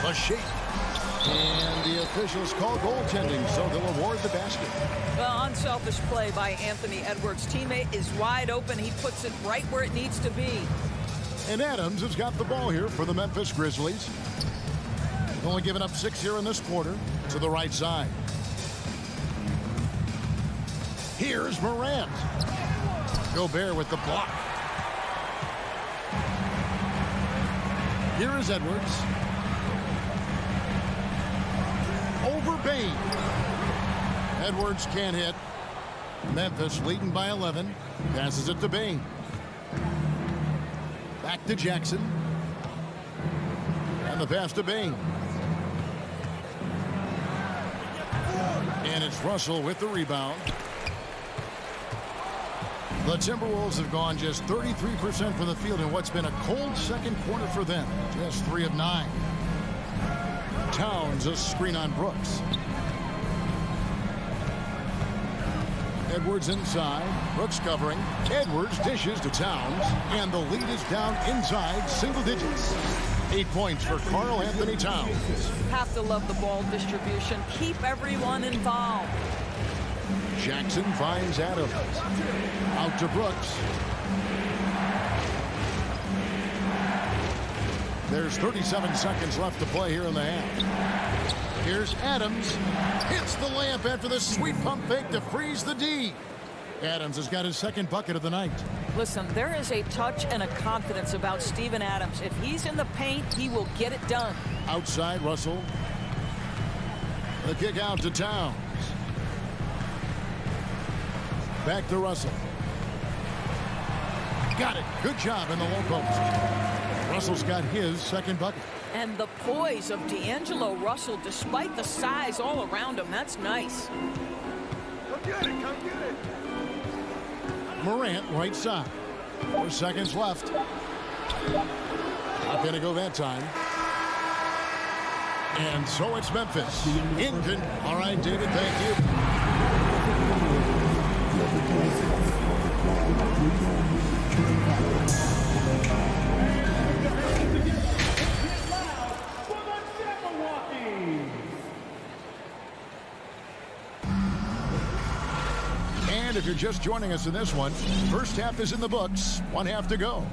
A shake. And the officials call goaltending, so they'll award the basket. Well, unselfish play by Anthony Edwards. Teammate is wide open. He puts it right where it needs to be. And Adams has got the ball here for the Memphis Grizzlies. They've only given up 6 here in this quarter. To the right side. Here's Morant. Gobert with the block. Here is Edwards. Over Bane. Edwards can't hit. Memphis leading by 11. Passes it to Bane. Back to Jackson. And the pass to Bane. And it's Russell with the rebound. The Timberwolves have gone just 33% from the field in what's been a cold second quarter for them. Just 3 of 9. Towns, a screen on Brooks. Edwards inside. Brooks covering. Edwards dishes to Towns. And the lead is down inside single digits. 8 points for Karl Anthony Towns. Have to love the ball distribution. Keep everyone involved. Jackson finds Adams. Out to Brooks. There's 37 seconds left to play here in the half. Here's Adams. Hits the layup after the sweet pump fake to freeze the D. Adams has got his second bucket of the night. Listen, there is a touch and a confidence about Steven Adams. If he's in the paint, he will get it done. Outside, Russell. The kick out to Towns. Back to Russell. Got it. Good job in the low post. Russell's got his second bucket. And the poise of D'Angelo Russell, despite the size all around him, that's nice. Come get it, come get it. Morant, right side. 4 seconds left. Not going to go that time. And so it's Memphis. Ingram. All right, David, thank you. you're just joining us in this one, first half is in the books. 1 half to go.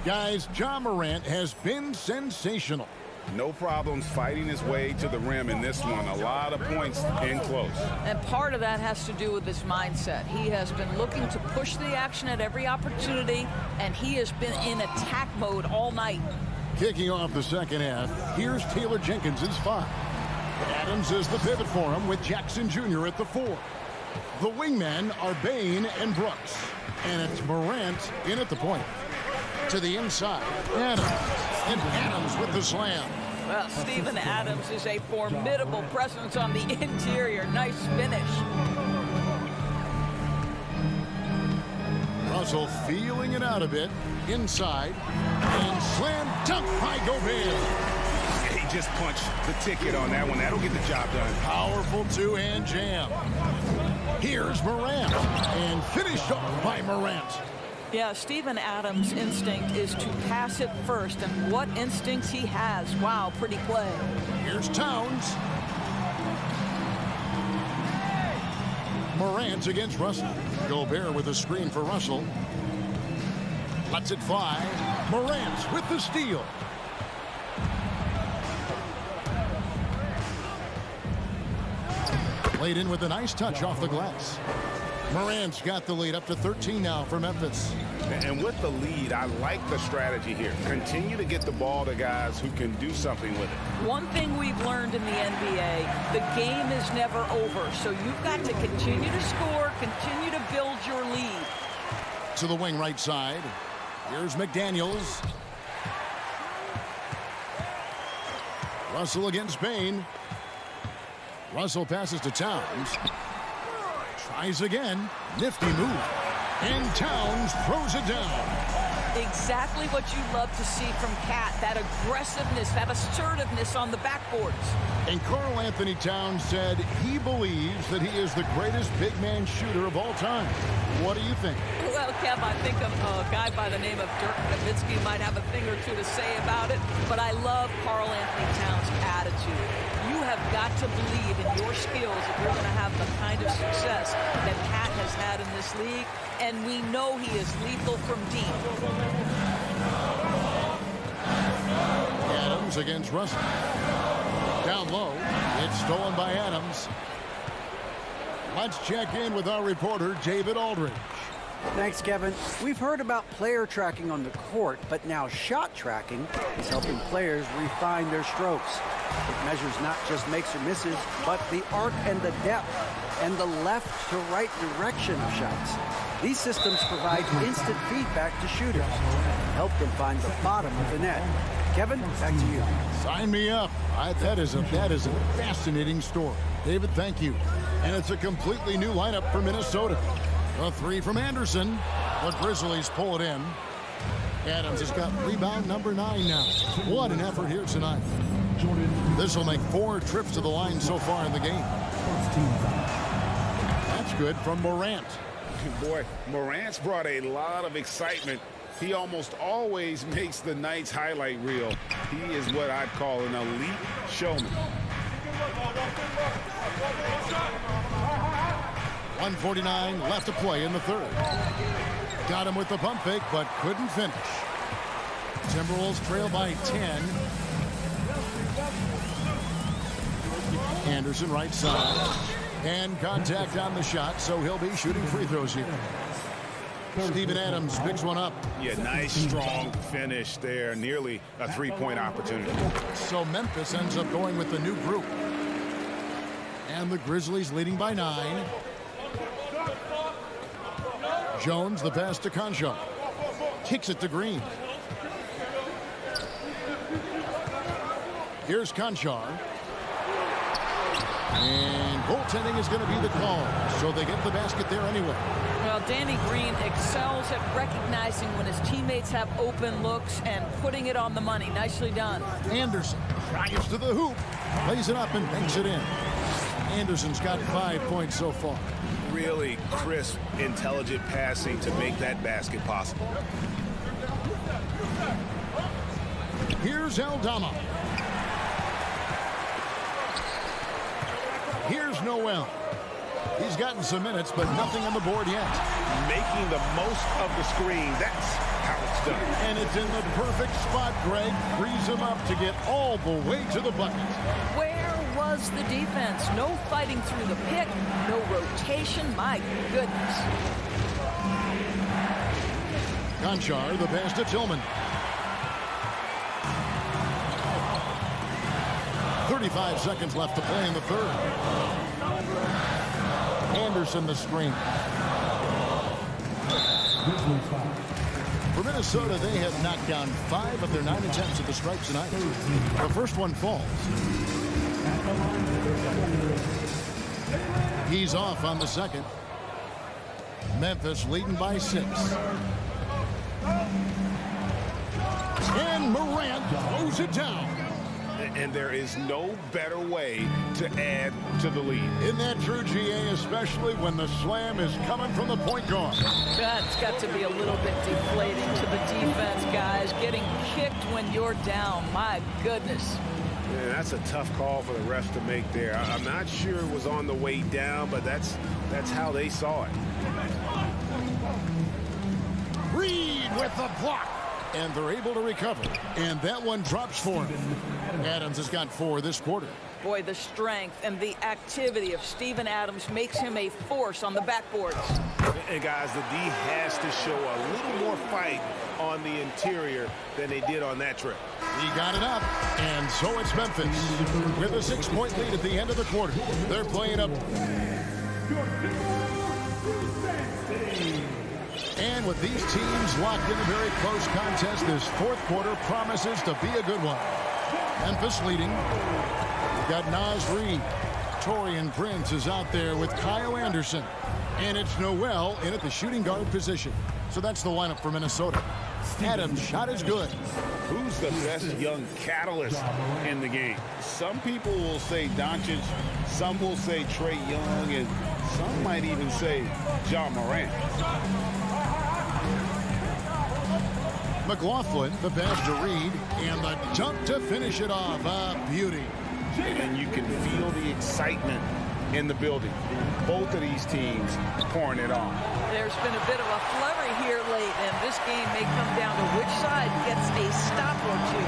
Guys, Ja Morant has been sensational. No problems fighting his way to the rim in this one. A lot of points in close. And part of that has to do with his mindset. He has been looking to push the action at every opportunity, and he has been in attack mode all night. Kicking off the second half, here's Taylor Jenkins' 5. Adams is the pivot for him with Jackson Jr. at the 4. The wingmen are Bane and Brooks. And it's Morant in at the point. To the inside, Adams. And Adams with the slam. Well, Steven Adams is a formidable presence on the interior. Nice finish. Russell feeling it out a bit. Inside. And slam dunk by Gobert. He just punched the ticket on that one. That'll get the job done. Powerful two-hand jam. Here's Morant. And finished off by Morant. Yeah, Steven Adams' instinct is to pass it first, and what instincts he has. Wow, pretty play. Here's Towns. Morant against Russell. Gobert with a screen for Russell. Lets it fly. Morant with the steal. Played in with a nice touch off the glass. Morant's got the lead up to 13 now for Memphis. And with the lead, I like the strategy here. Continue to get the ball to guys who can do something with it. One thing we've learned in the NBA, the game is never over. So you've got to continue to score, continue to build your lead. To the wing right side. Here's McDaniels. Russell against Bane. Russell passes to Towns. Tries again. Nifty move. And Towns throws it down. Exactly what you love to see from Cat. That aggressiveness, that assertiveness on the backboards. And Karl Anthony Towns said he believes that he is the greatest big man shooter of all time. What do you think? Well, Kev, I think a guy by the name of Dirk Nowitzki might have a thing or two to say about it, but I love Karl Anthony Towns' attitude. You have got to believe in your skills if you're going to have the kind of success that Cat has had in this league, and we know he is lethal from deep. Adams against Russell. Down low. It's stolen by Adams. Let's check in with our reporter, David Aldridge. Thanks, Kevin. We've heard about player tracking on the court, but now shot tracking is helping players refine their strokes. It measures not just makes or misses, but the arc and the depth and the left to right direction of shots. These systems provide instant feedback to shooters and help them find the bottom of the net. Kevin, back to you. Sign me up. That is a fascinating story. David, thank you. And it's a completely new lineup for Minnesota. A 3 from Anderson. The Grizzlies pull it in. Adams has got rebound number 9 now. What an effort here tonight. This will make 4 trips to the line so far in the game. That's good from Morant. Boy, Morant's brought a lot of excitement. He almost always makes the night's highlight reel. He is what I'd call an elite showman. 1:49 left to play in the third. Got him with the pump fake, but couldn't finish. Timberwolves trail by 10. Anderson right side. And contact on the shot, so he'll be shooting free throws here. Steven Adams picks one up. Yeah, nice, strong finish there. Nearly a 3-point opportunity. So Memphis ends up going with the new group. And the Grizzlies leading by 9. Jones, the pass to Conchar. Kicks it to Green. Here's Conchar. And goaltending is going to be the call. So they get the basket there anyway. Well, Danny Green excels at recognizing when his teammates have open looks and putting it on the money. Nicely done. Anderson drives to the hoop, lays it up and banks it in. Anderson's got 5 points so far. Really crisp, intelligent passing to make that basket possible. Here's Aldama. Here's Noel. He's gotten some minutes, but nothing on the board yet. Making the most of the screen. That's how it's done. And it's in the perfect spot, Greg. Frees him up to get all the way to the bucket. Where was the defense? No fighting through the pick, no rotation. My goodness. Conchar, the pass to Tillman. 35 seconds left to play in the third. Anderson the screen. For Minnesota, they have knocked down 5 of their 9 attempts at the stripe tonight. The first one falls. He's off on the second. Memphis leading by 6. And Morant throws it down. And there is no better way to add to the lead. Isn't that true, GA, especially when the slam is coming from the point guard? That's got to be a little bit deflating to the defense, guys. Getting kicked when you're down. My goodness. Yeah, that's a tough call for the refs to make there. I'm not sure it was on the way down, but that's how they saw it. Reed with the block. And they're able to recover. And that one drops for him. Adams has got 4 this quarter. Boy, the strength and the activity of Steven Adams makes him a force on the backboards. And guys, the D has to show a little more fight on the interior than they did on that trip. He got it up, and so it's Memphis. With a 6-point lead at the end of the quarter. They're playing up. And with these teams locked in a very close contest, this fourth quarter promises to be a good one. Memphis leading. We've got Naz Reid. Torian Prince is out there with Kyle Anderson. And it's Noel in at the shooting guard position. So that's the lineup for Minnesota. Adams' shot is good. Who's the best young catalyst in the game? Some people will say Doncic, some will say Trae Young, and some might even say John Morant. McLaughlin, the pass to Reed, and the dunk to finish it off. A beauty. And you can feel the excitement in the building. Both of these teams pouring it on. There's been a bit of a flurry here late, and this game may come down to which side gets a stop or two.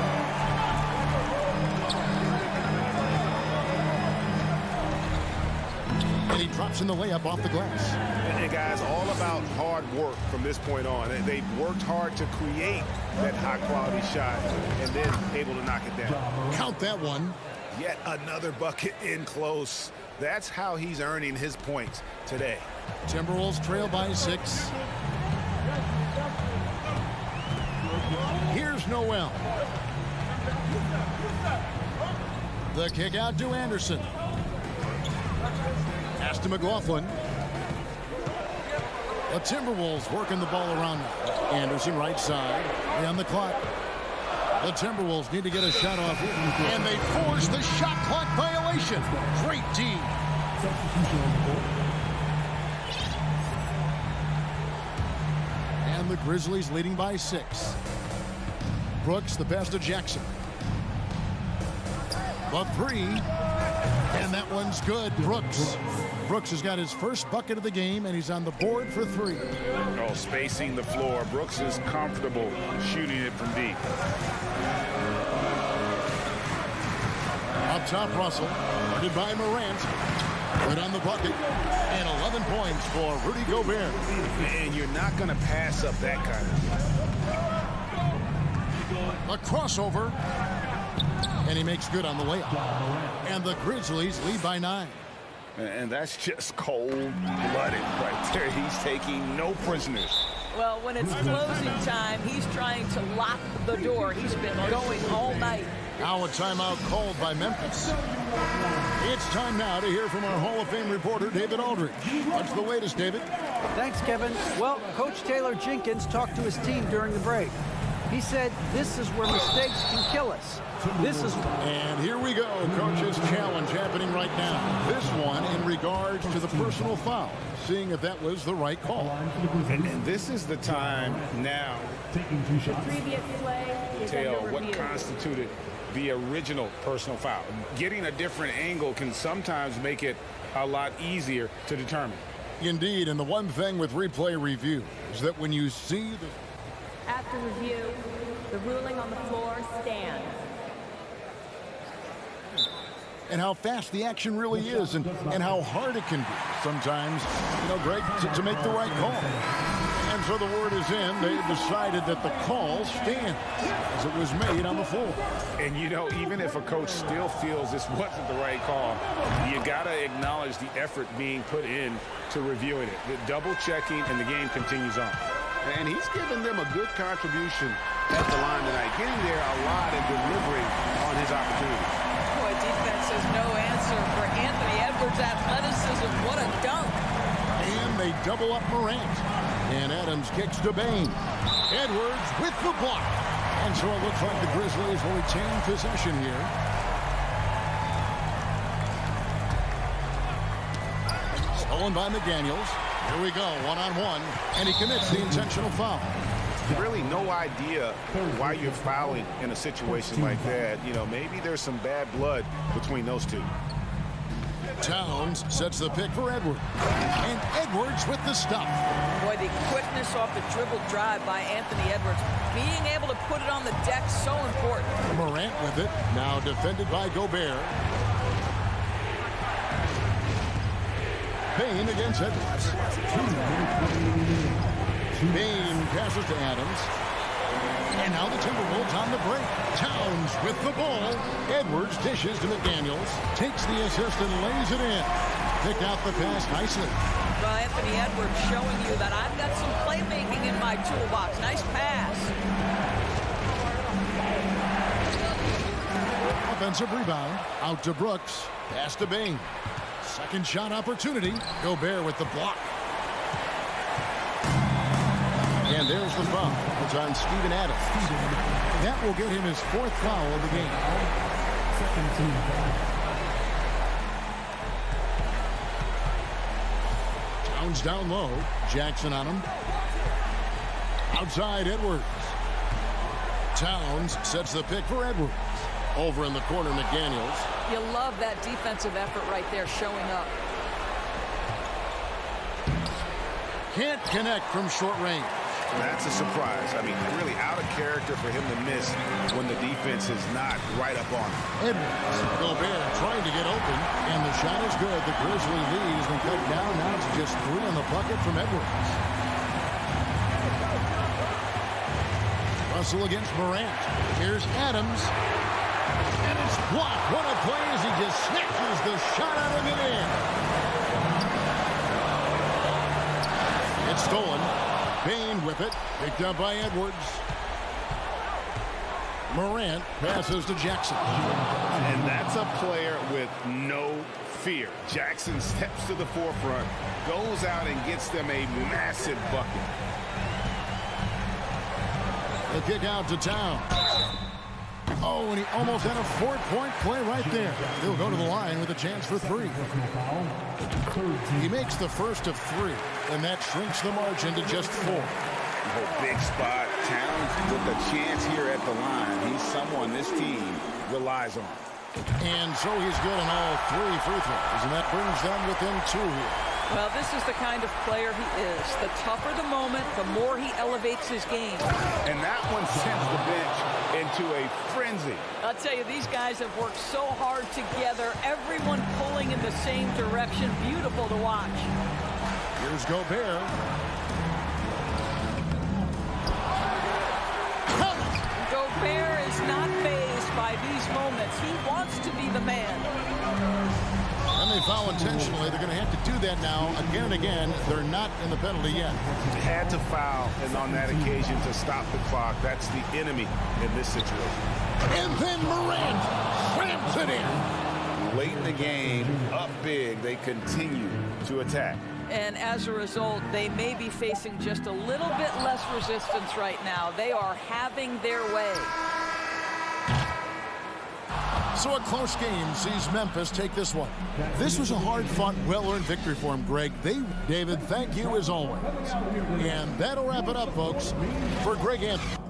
And he drops in the layup off the glass. And guys, all about hard work from this point on. They've worked hard to create that high-quality shot and then able to knock it down. Count that one. Yet another bucket in close. That's how he's earning his points today. Timberwolves trail by 6. Here's Noel. The kick out to Anderson. Pass to McLaughlin. The Timberwolves working the ball around now. Anderson right side. On the clock. The Timberwolves need to get a shot off. And they force the shot clock violation. Great D. And the Grizzlies leading by 6. Brooks, the pass to Jackson. The 3. And that one's good. Brooks has got his first bucket of the game, and he's on the board for 3. Oh, spacing the floor. Brooks is comfortable shooting it from deep. Up top, Russell. Guarded by Morant. Good on the bucket. And 11 points for Rudy Gobert. And you're not going to pass up that kind of. A crossover. And he makes good on the layup. And the Grizzlies lead by 9. And that's just cold-blooded right there. He's taking no prisoners. Well, when it's closing time, he's trying to lock the door. He's been going all night. Now a timeout called by Memphis. It's time now to hear from our Hall of Fame reporter, David Aldridge. What's the latest, David? Thanks, Kevin. Well, Coach Taylor Jenkins talked to his team during the break. He said, "This is where mistakes can kill us." And here we go. Coach's challenge happening right now. This one in regards to the personal foul. Seeing if that was the right call. And this is the time now The previous play is tell under what review. constituted the original personal foul. Getting a different angle can sometimes make it a lot easier to determine. Indeed, and the one thing with replay review is that when you see the... After review, the ruling on the floor stands. And how fast the action really is and how hard it can be sometimes, Greg, to make the right call. And so the word is in. They've decided that the call stands as it was made on the floor. And, even if a coach still feels this wasn't the right call, you got to acknowledge the effort being put in to reviewing it. The double-checking, and the game continues on. And he's given them a good contribution at the line tonight, getting there a lot and delivering on his opportunities. Boy, defense has no answer for Anthony Edwards' athleticism. What a dunk. And they double up Morant. And Adams kicks to Bane. Edwards with the block. And so it looks like the Grizzlies will retain possession here. Stolen by McDaniels. Here we go, one-on-one. And he commits the intentional foul. Really no idea why you're fouling in a situation like that. Maybe there's some bad blood between those two. Towns sets the pick for Edwards. And Edwards with the stop. Boy, the quickness off the dribble drive by Anthony Edwards. Being able to put it on the deck, so important. Morant with it. Now defended by Gobert. Bane against Edwards. Bane passes to Adams. And now the Timberwolves on the break. Towns with the ball. Edwards dishes to McDaniels. Takes the assist and lays it in. Picked out the pass nicely. Well, Anthony Edwards showing you that I've got some playmaking in my toolbox. Nice pass. Offensive rebound. Out to Brooks. Pass to Bane. Second shot opportunity. Gobert with the block. And there's the foul. It's on Steven Adams. That will get him his fourth foul of the game. Towns down low. Jackson on him. Outside Edwards. Towns sets the pick for Edwards. Over in the corner, McDaniels. You love that defensive effort right there showing up. Can't connect from short range. That's a surprise. Really out of character for him to miss when the defense is not right up on him. Edwards, Gobert trying to get open, and the shot is good. The Grizzly lead has been cut down. Now it's just 3 on the bucket from Edwards. Russell against Morant. Here's Adams. And it's blocked. What a play as he just snatches the shot out of mid-air. It's stolen. Bane with it. Picked up by Edwards. Morant passes to Jackson. And that's a player with no fear. Jackson steps to the forefront, goes out and gets them a massive bucket. The kick out to Town. Oh, and he almost had a 4-point play right there. He'll go to the line with a chance for 3. He makes the first of 3, and that shrinks the margin to just 4. Oh, big spot. Towns with a chance here at the line. He's someone this team relies on. And so he's good on all 3 free throws, and that brings them within 2 here. Well, this is the kind of player he is. The tougher the moment, the more he elevates his game. And that one sends the bench into a frenzy. I'll tell you, these guys have worked so hard together. Everyone pulling in the same direction. Beautiful to watch. Here's Gobert. Gobert is not fazed by these moments. He wants to be the man. And they foul intentionally. They're going to have to do that now again and again. They're not in the penalty yet. Had to foul, and on that occasion to stop the clock. That's the enemy in this situation. And then Morant slams it in. Late in the game, up big, they continue to attack. And as a result, they may be facing just a little bit less resistance right now. They are having their way. So a close game sees Memphis take this one. This was a hard-fought, well-earned victory for him, Greg. David, thank you as always. And that'll wrap it up, folks, for Greg Anthony.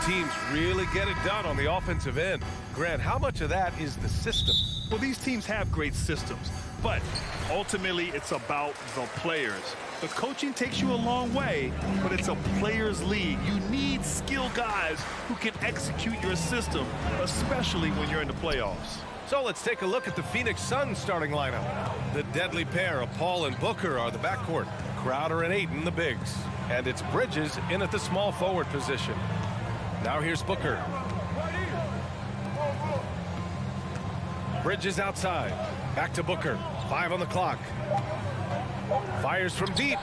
teams really get it done on the offensive end. Grant, how much of that is the system? Well, these teams have great systems, but ultimately it's about the players. The coaching takes you a long way, but it's a players' league. You need skilled guys who can execute your system, especially when you're in the playoffs. So let's take a look at the Phoenix Suns starting lineup. The deadly pair of Paul and Booker are the backcourt. Crowder and Ayton the bigs. And it's Bridges in at the small forward position. Now here's Booker. Bridges outside. Back to Booker. 5 on the clock. Fires from deep.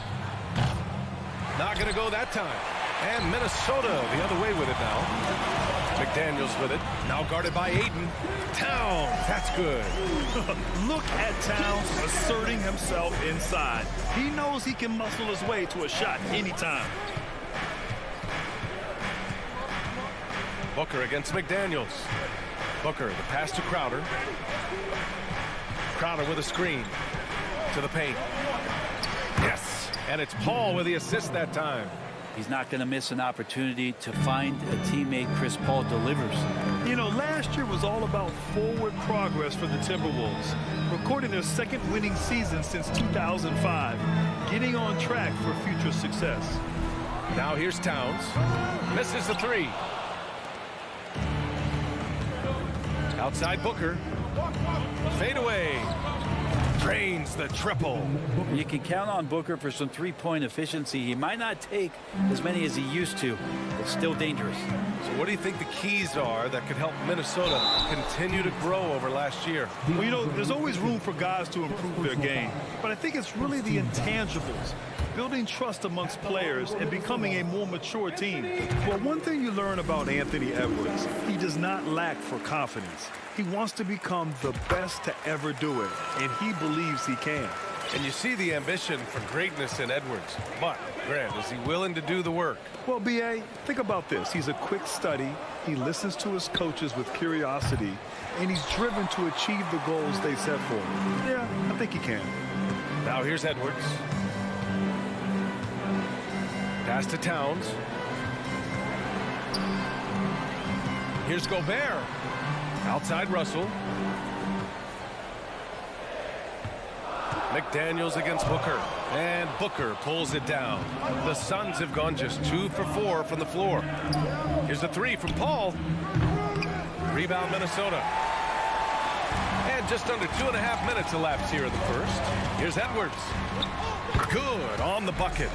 Not going to go that time. And Minnesota the other way with it now. McDaniels with it. Now guarded by Ayton. Towns. That's good. Look at Towns asserting himself inside. He knows he can muscle his way to a shot anytime. Booker against McDaniels. Booker, the pass to Crowder. Crowder with a screen. To the paint. Yes. And it's Paul with the assist that time. He's not going to miss an opportunity to find a teammate Chris Paul delivers. You know, last year was all about forward progress for the Timberwolves, recording their second winning season since 2005, getting on track for future success. Now here's Towns. Misses the three. Outside Booker. Fade away. Drains the triple. You can count on Booker for some three-point efficiency. He might not take as many as he used to, but still dangerous. So what do you think the keys are that could help Minnesota continue to grow over last year? Well, you know, there's always room for guys to improve their game, but I think it's really the intangibles. Building trust amongst players and becoming a more mature team. Well, one thing you learn about Anthony Edwards, he does not lack for confidence. He wants to become the best to ever do it, and he believes he can. And you see the ambition for greatness in Edwards. But, Grant, is he willing to do the work? Well, B.A., think about this. He's a quick study. He listens to his coaches with curiosity, and he's driven to achieve the goals they set for him. Yeah, I think he can. Now here's Edwards. Pass to Towns. Here's Gobert. Outside Russell. McDaniels against Booker. And Booker pulls it down. The Suns have gone just 2 for 4 from the floor. Here's a three from Paul. Rebound Minnesota. And just under 2.5 minutes elapsed here in the first. Here's Edwards. Good on the bucket.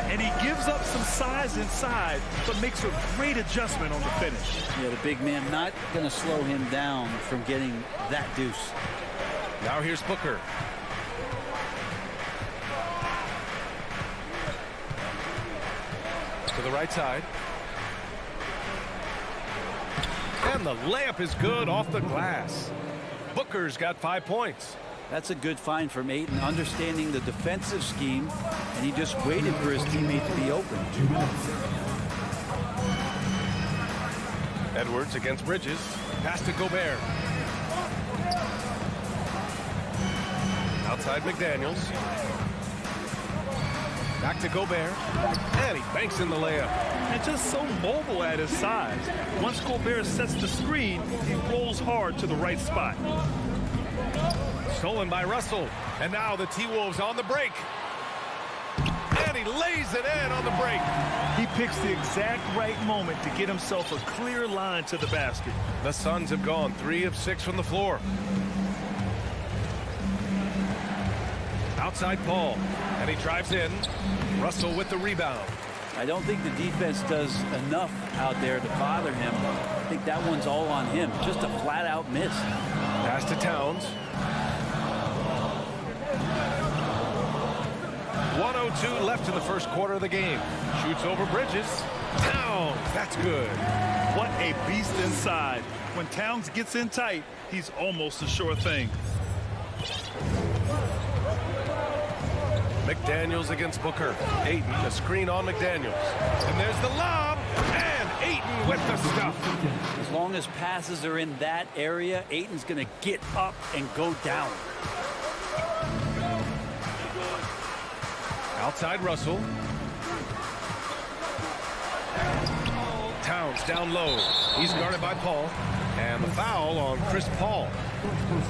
And he gives up some size inside, but makes a great adjustment on the finish. Yeah, the big man not going to slow him down from getting that deuce. Now here's Booker. To the right side. And the layup is good off the glass. Booker's got 5 points. That's a good find from Ayton, understanding the defensive scheme, and he just waited for his teammate to be open. Edwards against Bridges. Pass to Gobert. Outside McDaniels. Back to Gobert. And he banks in the layup. And just so mobile at his size. Once Gobert sets the screen, he rolls hard to the right spot. Stolen by Russell. And now the T-Wolves on the break. And he lays it in on the break. He picks the exact right moment to get himself a clear line to the basket. The Suns have gone 3 of 6 from the floor. Outside Paul. And he drives in. Russell with the rebound. I don't think the defense does enough out there to bother him. I think that one's all on him. Just a flat-out miss. Pass to Towns. 1:02 left in the first quarter of the game. Shoots over Bridges. Towns, that's good. What a beast inside. When Towns gets in tight, he's almost a sure thing. McDaniels against Booker. Ayton, a screen on McDaniels. And there's the lob. And Ayton with the stuff. As long as passes are in that area, Ayton's going to get up and go down. Outside Russell. Towns down low. He's guarded by Paul. And the foul on Chris Paul.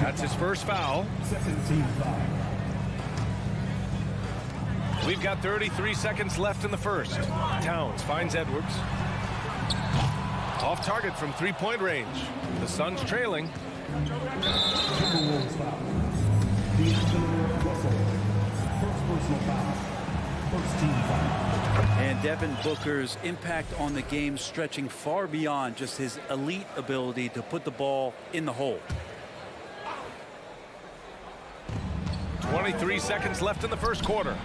That's his first foul. We've got 33 seconds left in the first. Towns finds Edwards. Off target from three-point range. The Suns trailing. Timberwolves foul. D'Angelo Russell. First personal foul. First team foul. And Devin Booker's impact on the game stretching far beyond just his elite ability to put the ball in the hole. 23 seconds left in the first quarter.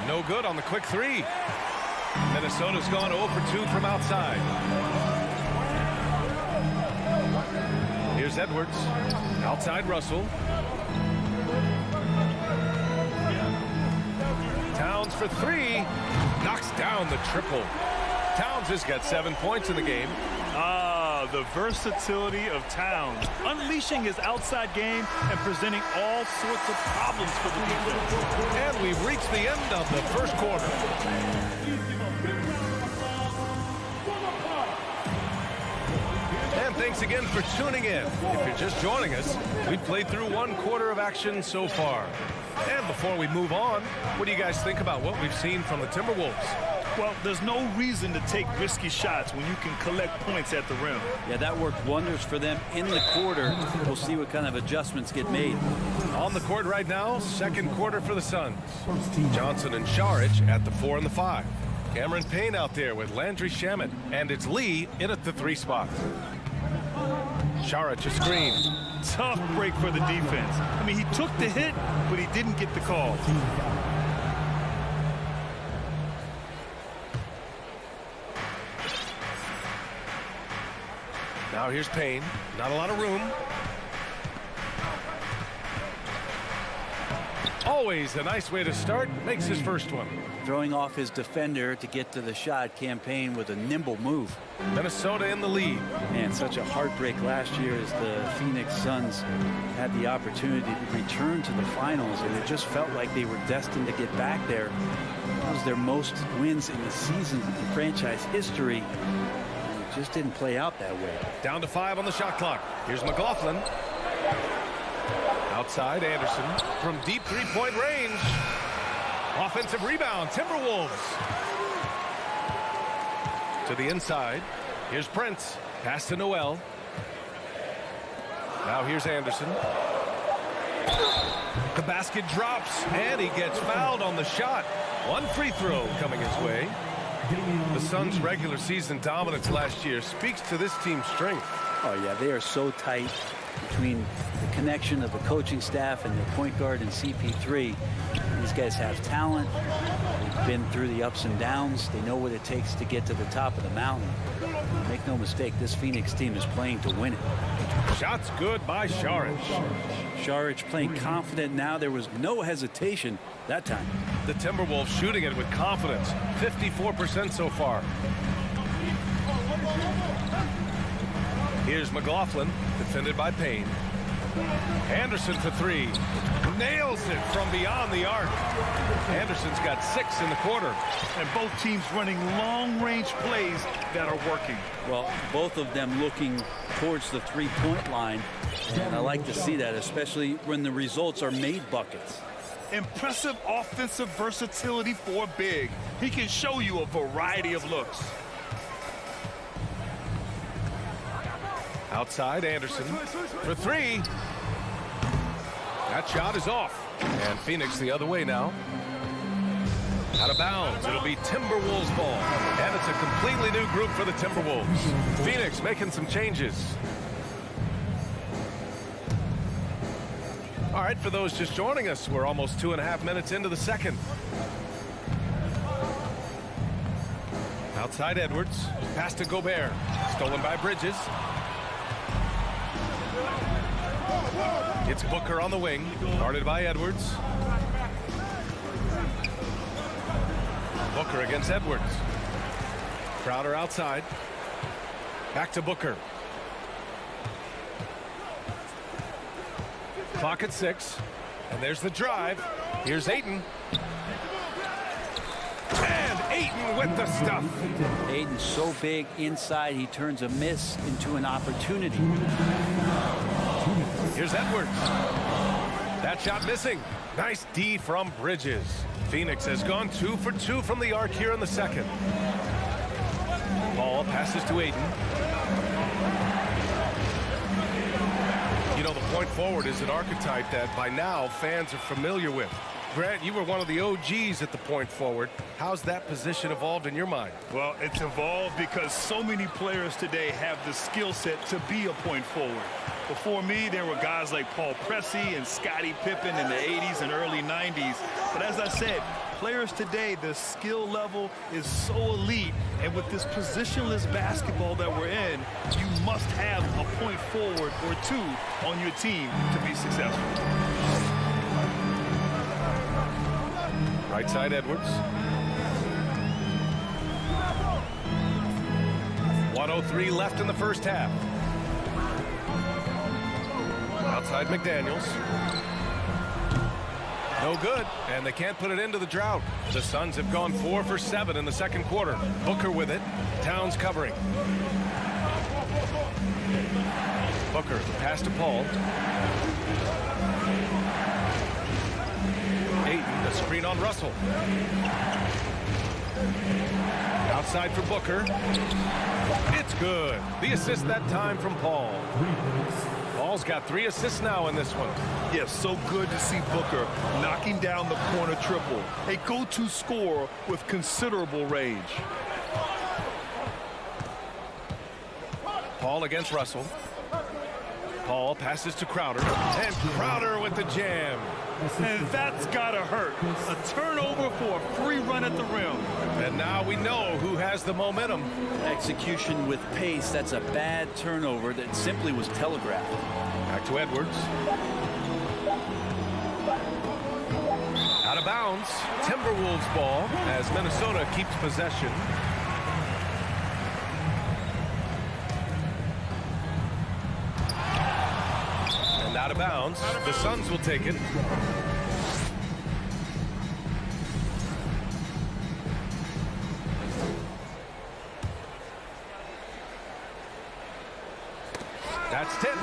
No good on the quick three. Minnesota's gone 0 for 2 from outside. Here's Edwards. Outside Russell. Towns for three. Knocks down the triple. Towns has got 7 points in the game. The versatility of Towns, unleashing his outside game and presenting all sorts of problems for the defense. And we've reached the end of the first quarter. And thanks again for tuning in. If you're just joining us, we've played through 1 quarter of action so far. And before we move on, what do you guys think about what we've seen from the Timberwolves? Well, there's no reason to take risky shots when you can collect points at the rim. Yeah, that worked wonders for them in the quarter. We'll see what kind of adjustments get made. On the court right now, second quarter for the Suns. Johnson and Šarić at the 4 and the 5. Cameron Payne out there with Landry Shamet. And it's Lee in at the 3 spot. Šarić a screen. Tough break for the defense. I mean, he took the hit, but he didn't get the call. Now here's Payne. Not a lot of room. Always a nice way to start. Makes his first one. Throwing off his defender to get to the shot. Campaign with a nimble move. Minnesota in the lead. Man, such a heartbreak last year as the Phoenix Suns had the opportunity to return to the finals, and it just felt like they were destined to get back there. That was their most wins in the season in franchise history. It just didn't play out that way. Down to 5 on the shot clock. Here's McLaughlin. Outside Anderson from deep three-point range. Offensive rebound, Timberwolves. To the inside. Here's Prince. Pass to Noel. Now here's Anderson. The basket drops, and he gets fouled on the shot. 1 free throw coming his way. The Suns' regular season dominance last year speaks to this team's strength. Oh, yeah, they are so tight between the connection of the coaching staff and the point guard and CP3. These guys have talent. They've been through the ups and downs. They know what it takes to get to the top of the mountain. Make no mistake, this Phoenix team is playing to win it. Shots good by Šarić. Šarić playing confident now. There was no hesitation that time. The Timberwolves shooting it with confidence. 54% so far. Here's McLaughlin, defended by Payne. Anderson for 3. Nails it from beyond the arc. Anderson's got 6 in the quarter. And both teams running long-range plays that are working. Well, both of them looking towards the three-point line. And I like to see that, especially when the results are made buckets. Impressive offensive versatility for big. He can show you a variety of looks. Outside Anderson for 3. That shot is off. And Phoenix the other way now. Out of bounds. It'll be Timberwolves ball. And it's a completely new group for the Timberwolves. Phoenix making some changes. All right, for those just joining us, we're almost 2.5 minutes into the second. Outside Edwards. Pass to Gobert. Stolen by Bridges. It's Booker on the wing, guarded by Edwards. Booker against Edwards. Crowder outside. Back to Booker. Clock at 6. And there's the drive. Here's Ayton. And Ayton with the stuff. Ayton's so big inside, he turns a miss into an opportunity. Here's Edwards. That shot missing. Nice D from Bridges. Phoenix has gone 2 for 2 from the arc here in the second. Paul passes to Ayton. You know, the point forward is an archetype that by now fans are familiar with. Grant, you were one of the OGs at the point forward. How's that position evolved in your mind? Well, it's evolved because so many players today have the skill set to be a point forward. Before me, there were guys like Paul Pressey and Scottie Pippen in the 80s and early 90s. But as I said, players today, the skill level is so elite. And with this positionless basketball that we're in, you must have a point forward or two on your team to be successful. Right side, Edwards. 1:03 left in the first half. Outside McDaniels. No good, and they can't put it into the drought. The Suns have gone 4 for 7 in the second quarter. Booker with it. Towns covering. Booker, the pass to Paul. Ayton, the screen on Russell. Outside for Booker. It's good. The assist that time from Paul. Paul's got 3 assists now in this one. Yes, so good to see Booker knocking down the corner triple. A go-to scorer with considerable range. Paul against Russell. Paul passes to Crowder. And Crowder with the jam. And that's gotta hurt. A turnover for a free run at the rim. And now we know who has the momentum. Execution with pace. That's a bad turnover that simply was telegraphed. Back to Edwards. Out of bounds. Timberwolves ball as Minnesota keeps possession. And out of bounds. The Suns will take it. That's tipped.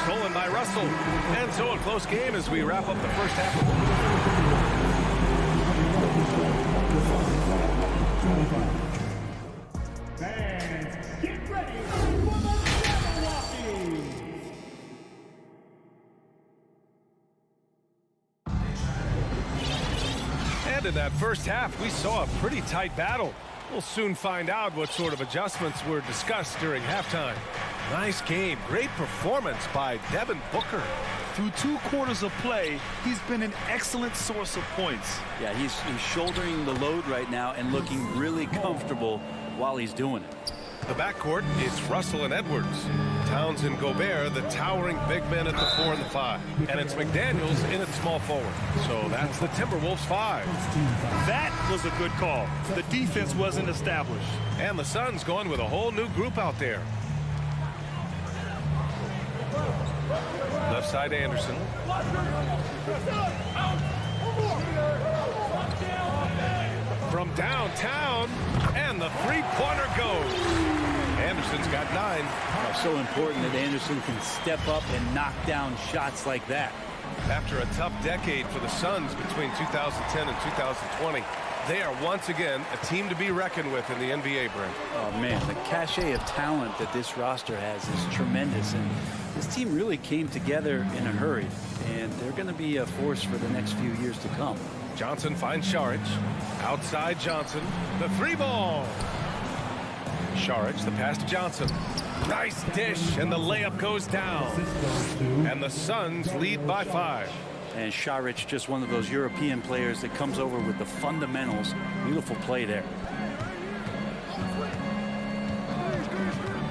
Stolen by Russell. And so a close game as we wrap up the first half. Fans, get ready for the Jabberwockies! And in that first half, we saw a pretty tight battle. We'll soon find out what sort of adjustments were discussed during halftime. Nice game. Great performance by Devin Booker. Through 2 quarters of play, he's been an excellent source of points. Yeah, he's shouldering the load right now and looking really comfortable while he's doing it. The backcourt, it's Russell and Edwards. Towns and Gobert, the towering big men at the 4 and the 5. And it's McDaniels in at small forward. So that's the Timberwolves 5. That was a good call. The defense wasn't established. And the Suns going with a whole new group out there. Left side, Anderson. From downtown, and the three-pointer goes. Anderson's got 9. So important that Anderson can step up and knock down shots like that. After a tough decade for the Suns between 2010 and 2020, they are once again a team to be reckoned with in the NBA, Brent. Oh, man, the cachet of talent that this roster has is tremendous, and this team really came together in a hurry, and they're going to be a force for the next few years to come. Johnson finds Šarić. Outside Johnson. The 3-ball. Šarić, the pass to Johnson. Nice dish, and the layup goes down. And the Suns lead by 5. And Šarić, just one of those European players that comes over with the fundamentals. Beautiful play there.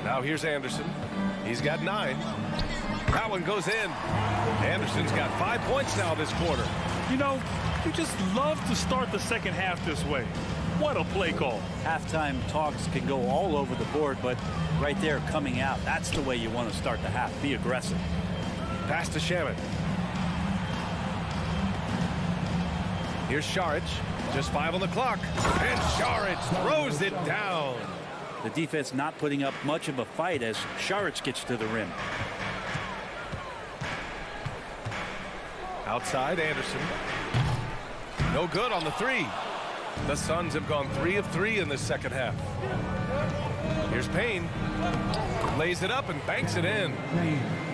Now here's Anderson. He's got 9. That one goes in. Anderson's got 5 points now this quarter. You know, you just love to start the second half this way. What a play call. Halftime talks can go all over the board, but right there coming out, that's the way you want to start the half. Be aggressive. Pass to Shamet. Here's Šarić. Just 5 on the clock. And Šarić throws it down. The defense not putting up much of a fight as Šarić gets to the rim. Outside, Anderson. No good on the 3. The Suns have gone 3 of 3 in this second half. Here's Payne. Lays it up and banks it in.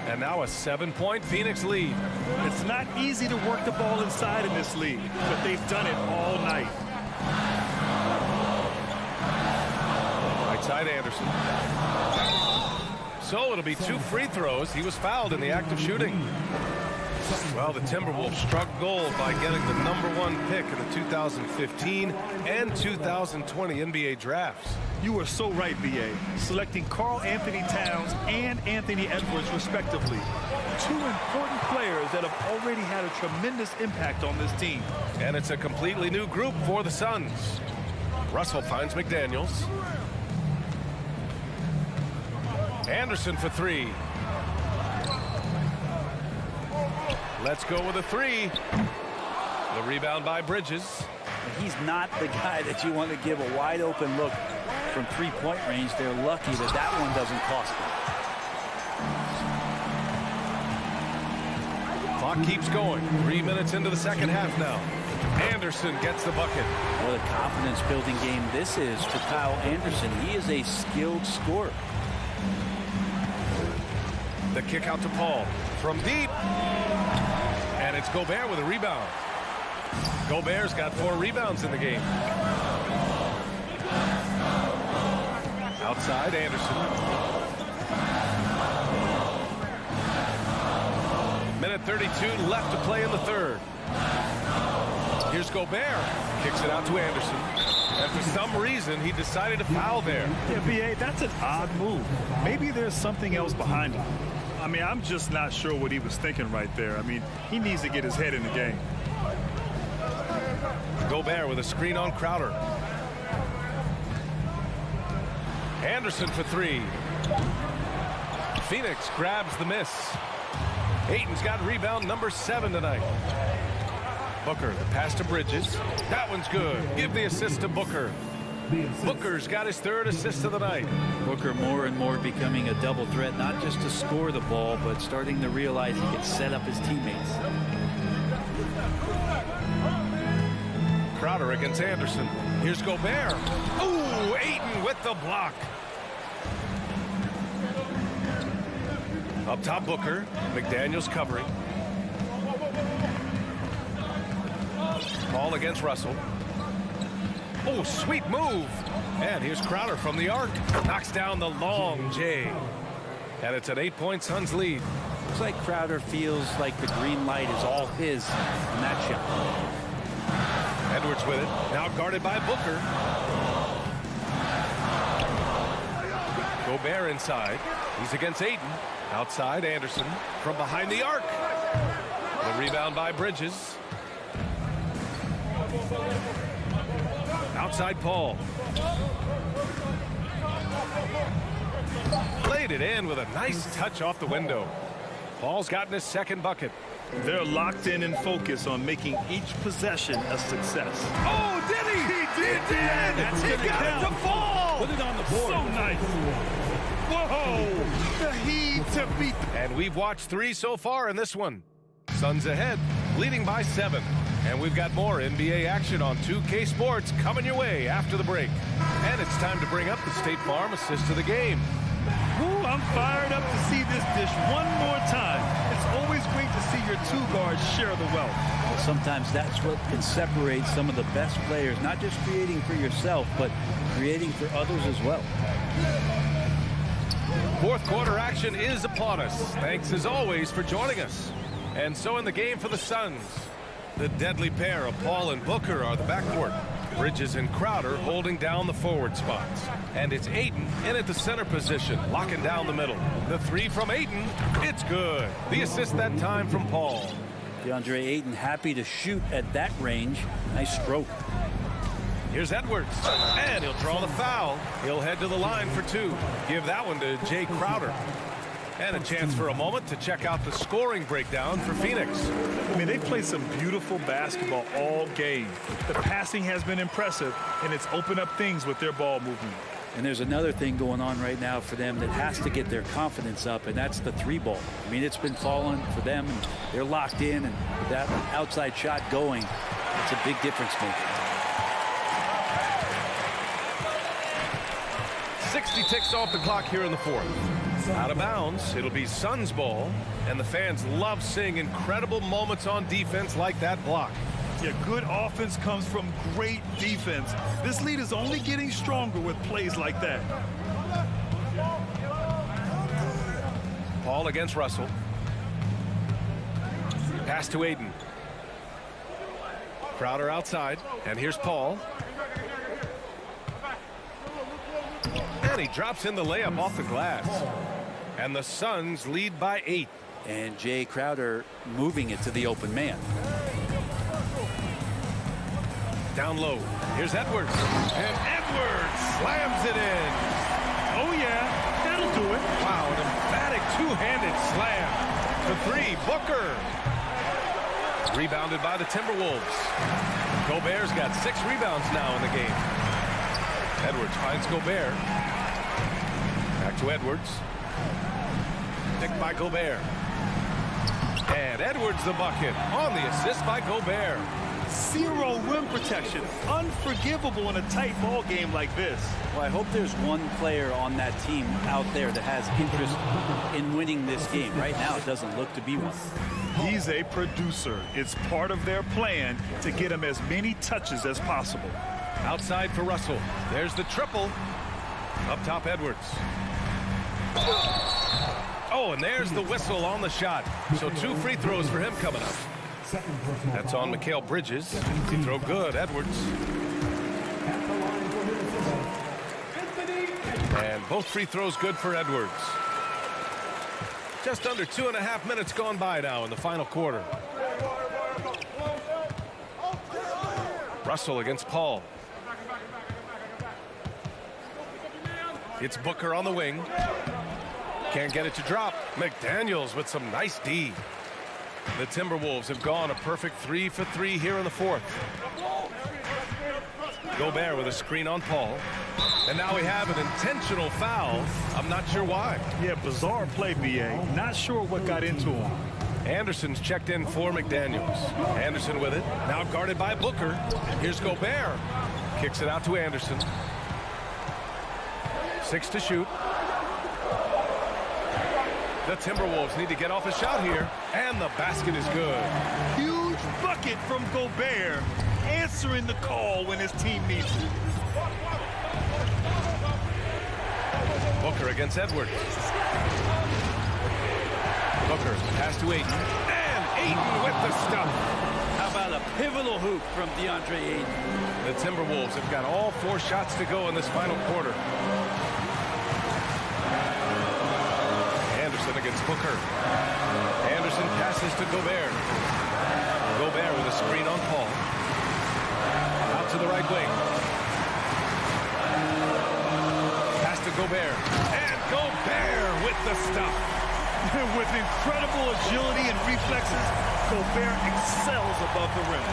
And now a 7-point Phoenix lead. It's not easy to work the ball inside in this league, but they've done it all night. Right side, Anderson. So it'll be 2 free throws. He was fouled in the act of shooting. Well, the Timberwolves struck gold by getting the #1 pick in the 2015 and 2020 NBA drafts. You are so right, B.A. Selecting Karl Anthony Towns and Anthony Edwards, respectively. 2 important players that have already had a tremendous impact on this team. And it's a completely new group for the Suns. Russell finds McDaniels. Anderson for 3. Let's go with a 3. The rebound by Bridges. He's not the guy that you want to give a wide open look from 3-point range. They're lucky that that one doesn't cost them. Clock keeps going. 3 minutes into the second half now. Anderson gets the bucket. What a confidence building game this is for Kyle Anderson. He is a skilled scorer. The kick out to Paul from deep. And it's Gobert with a rebound. Gobert's got 4 rebounds in the game. Outside, Anderson. Minute 32 left to play in the third. Here's Gobert. Kicks it out to Anderson. And for some reason, he decided to foul there. Yeah, B.A., that's an odd move. Maybe there's something else behind it. I mean, I'm just not sure what he was thinking right there. I mean, he needs to get his head in the game. Gobert with a screen on Crowder. Anderson for 3. Phoenix grabs the miss. Ayton's got rebound #7 tonight. Booker, the pass to Bridges. That one's good. Give the assist to Booker. Booker's got his 3rd assist of the night. Booker more and more becoming a double threat, not just to score the ball, but starting to realize he can set up his teammates. Crowder against Anderson. Here's Gobert. Ooh, Ayton with the block. Up top, Booker. McDaniels covering. Ball against Russell. Oh, sweet move. And here's Crowder from the arc. Knocks down the long J. And it's an 8-point Suns lead. Looks like Crowder feels like the green light is all his in that shot. Edwards with it. Now guarded by Booker. Gobert inside. He's against Ayton. Outside, Anderson. From behind the arc. The rebound by Bridges. Outside Paul. Played it in with a nice touch off the window. Paul's gotten his 2nd bucket. They're locked in and focused on making each possession a success. Oh, did he? He did! He got it to fall! Put it on the board. So nice. Whoa! The heat to beat. And we've watched 3 so far in this one. Suns ahead, leading by 7. And we've got more NBA action on 2K Sports coming your way after the break. And it's time to bring up the State Farm assist of the game. Ooh, I'm fired up to see this dish one more time. It's always great to see your 2 guards share the wealth. Well, sometimes that's what can separate some of the best players, not just creating for yourself, but creating for others as well. 4th quarter action is upon us. Thanks as always for joining us. And so in the game for the Suns, the deadly pair of Paul and Booker are the backcourt. Bridges and Crowder holding down the forward spots. And it's Ayton in at the center position, locking down the middle. The 3 from Ayton, it's good. The assist that time from Paul. DeAndre Ayton happy to shoot at that range. Nice stroke. Here's Edwards, and he'll draw the foul. He'll head to the line for 2. Give that one to Jay Crowder. And a chance for a moment to check out the scoring breakdown for Phoenix. I mean, they played some beautiful basketball all game. The passing has been impressive, and it's opened up things with their ball movement. And there's another thing going on right now for them that has to get their confidence up, and that's the three ball. I mean, it's been falling for them, and they're locked in, and that outside shot going, it's a big difference maker. 60 ticks off the clock here in the fourth. Out of bounds, it'll be Suns ball, and the fans love seeing incredible moments on defense like that block. Yeah, good offense comes from great defense. This lead is only getting stronger with plays like that. Paul against Russell. Pass to Aiden. Crowder outside, and here's Paul. And he drops in the layup off the glass. And the Suns lead by 8. And Jay Crowder moving it to the open man. Down low. Here's Edwards. And Edwards slams it in. Oh, yeah. That'll do it. Wow, an emphatic two-handed slam. For 3, Booker. Rebounded by the Timberwolves. Gobert's got 6 rebounds now in the game. Edwards finds Gobert. Back to Edwards. Picked by Gobert. And Edwards the bucket on the assist by Gobert. 0 rim protection. Unforgivable in a tight ball game like this. Well, I hope there's one player on that team out there that has interest in winning this game. Right now, it doesn't look to be one. He's a producer. It's part of their plan to get him as many touches as possible. Outside for Russell. There's the triple. Up top, Edwards. Oh, and there's the whistle on the shot. So 2 free throws for him coming up. That's on Mikal Bridges. He throw good, Edwards. And both free throws good for Edwards. Just under 2.5 minutes gone by now in the final quarter. Russell against Paul. It's Booker on the wing. Can't get it to drop. McDaniels with some nice D. The Timberwolves have gone a perfect 3 for 3 here in the fourth. Gobert with a screen on Paul. And now we have an intentional foul. I'm not sure why. Yeah, bizarre play, BA. Not sure what got into him. Anderson's checked in for McDaniels. Anderson with it. Now guarded by Booker. Here's Gobert. Kicks it out to Anderson. 6 to shoot. The Timberwolves need to get off a shot here. And the basket is good. Huge bucket from Gobert. Answering the call when his team needs it. Booker against Edwards. Booker pass to Ayton. And Ayton with the stuff. How about a pivotal hoop from DeAndre Ayton? The Timberwolves have got all 4 shots to go in this final quarter. Anderson against Booker. Anderson passes to Gobert. Gobert with a screen on Paul. Out to the right wing. Pass to Gobert. And Gobert with the stuff. With incredible agility and reflexes, Gobert excels above the rim.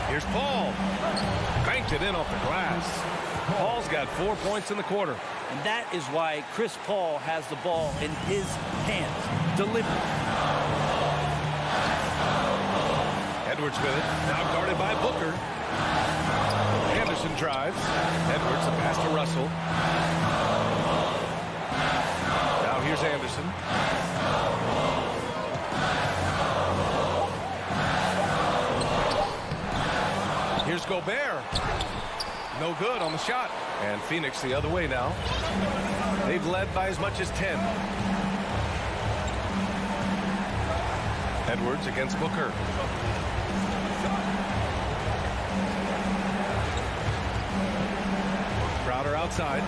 Here's Paul. Banked it in off the glass. Paul's got 4 points in the quarter. And that is why Chris Paul has the ball in his hands. Delivered. Edwards with it. Now guarded by Booker. Anderson drives. Edwards a pass to Russell. Now here's Anderson. Here's Gobert. No good on the shot. And Phoenix the other way now. They've led by as much as 10. Edwards against Booker. Crowder outside.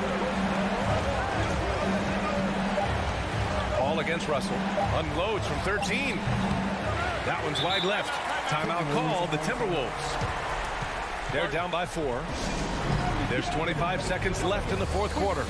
Paul against Russell. Unloads from 13. That one's wide left. Timeout called the Timberwolves. They're down by 4. There's 25 seconds left in the fourth quarter.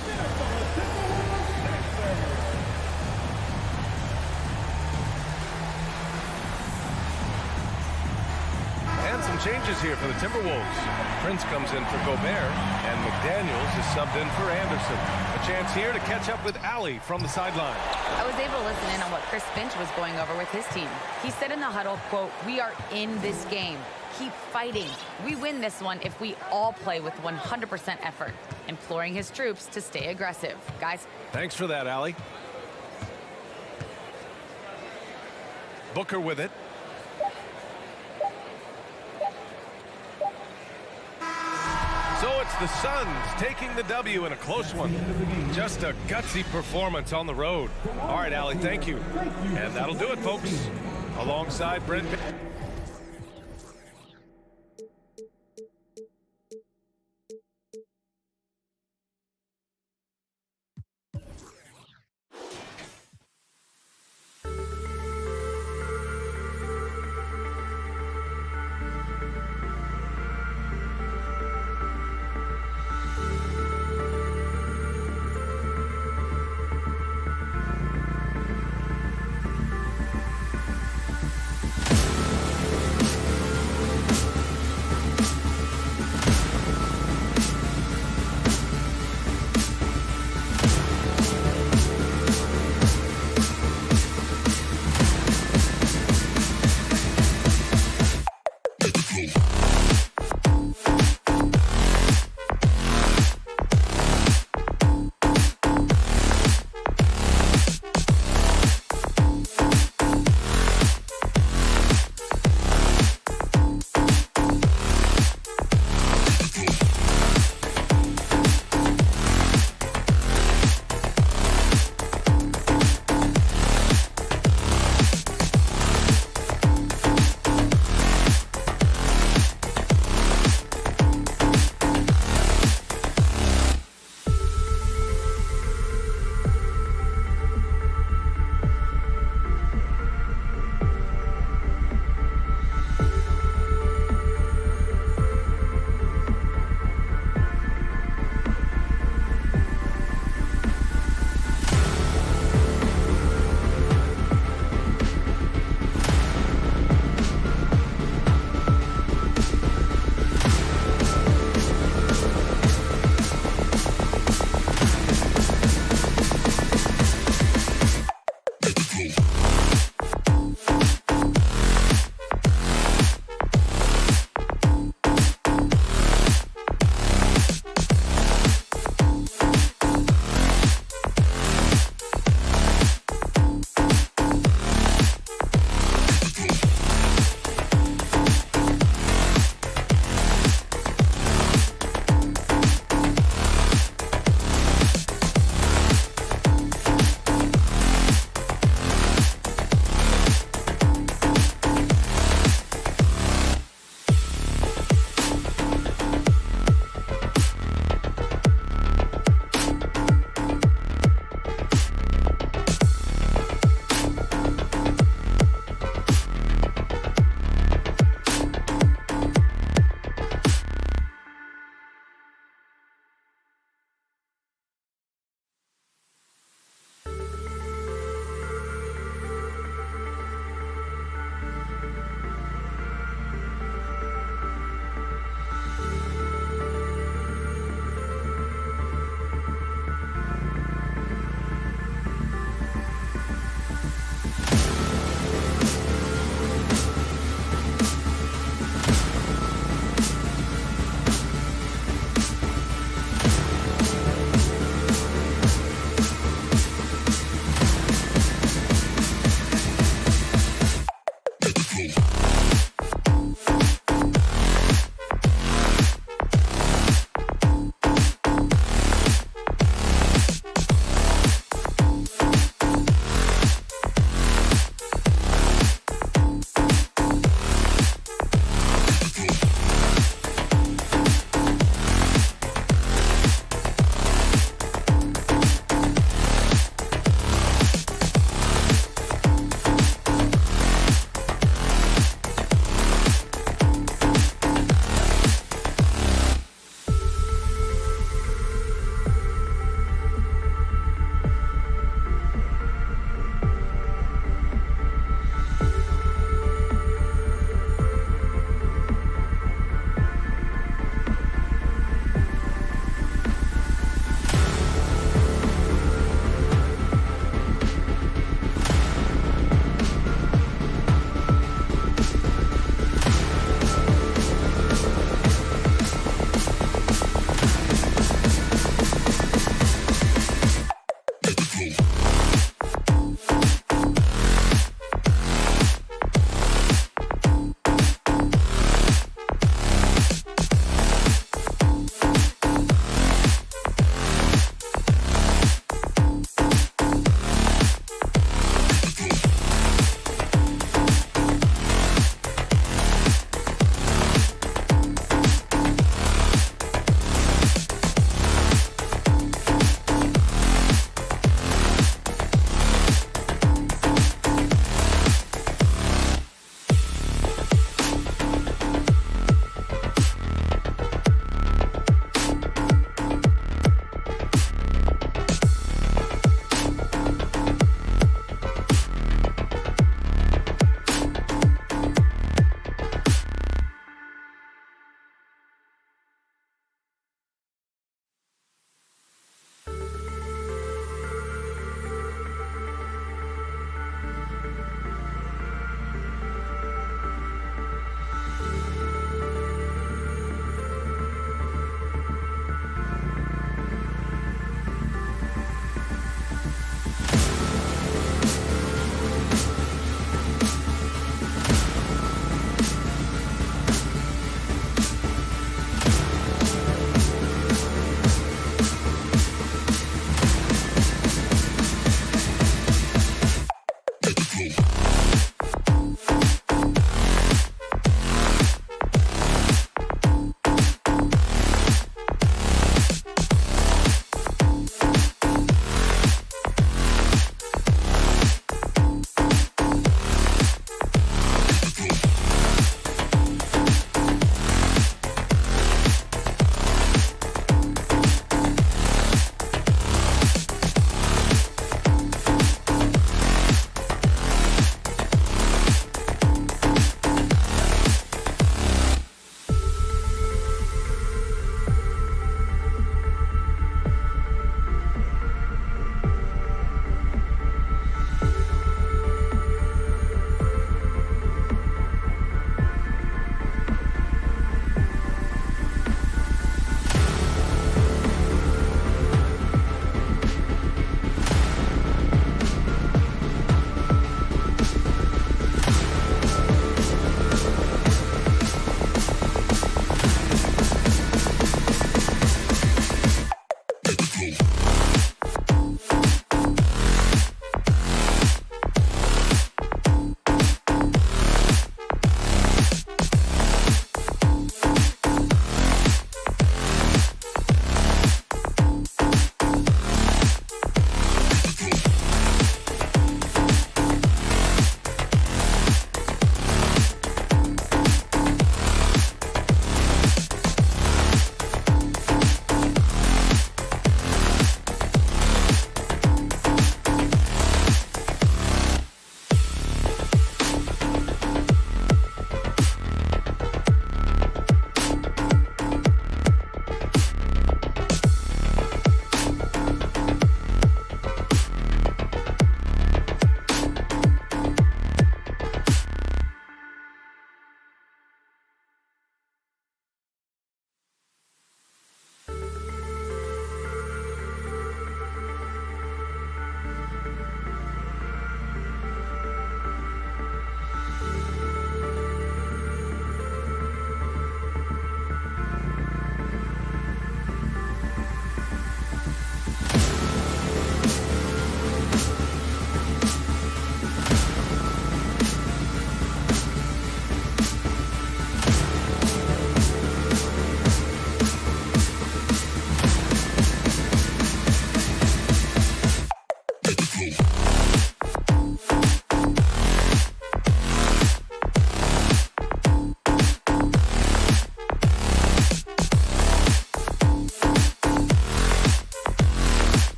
And some changes here for the Timberwolves. Prince comes in for Gobert, and McDaniels is subbed in for Anderson. A chance here to catch up with Allie from the sideline. I was able to listen in on what Chris Finch was going over with his team. He said in the huddle, quote, "We are in this game. Keep fighting. We win this one if we all play with 100% effort," imploring his troops to stay aggressive. Guys. Thanks for that, Allie. Booker with it. So it's the Suns taking the W in a close one. Just a gutsy performance on the road. All right, Allie, thank you. And that'll do it, folks. Alongside Brent.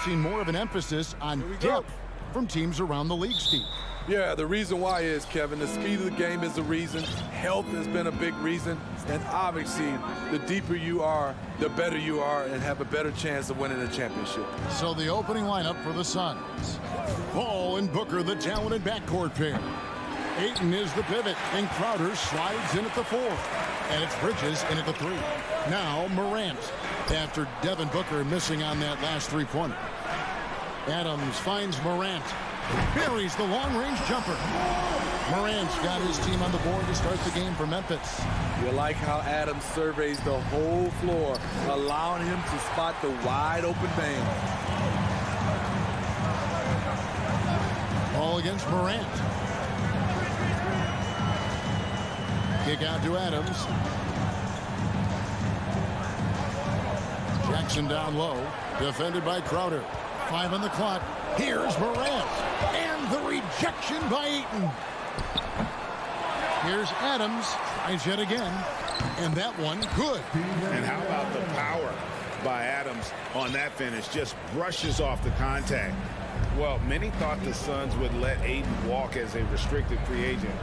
seen more of an emphasis on depth from teams around the league, Steve. Yeah, the reason why is, Kevin, the speed of the game is the reason. Health has been a big reason. And obviously, the deeper you are, the better you are and have a better chance of winning a championship. So the opening lineup for the Suns. Ball and Booker, the talented backcourt pair. Ayton is the pivot, and Crowder slides in at the 4. And it's Bridges in at the 3. Now Morant, after Devin Booker missing on that last three-pointer. Adams finds Morant. Buries the long-range jumper. Morant's got his team on the board to start the game for Memphis. You like how Adams surveys the whole floor, allowing him to spot the wide-open man. Ball against Morant. Kick out to Adams. Jackson down low. Defended by Crowder. 5 on the clock. Here's Morant. And the rejection by Ayton. Here's Adams. Tries yet again. And that one good. And how about the power by Adams on that finish? Just brushes off the contact. Well, many thought the Suns would let Ayton walk as a restricted free agent,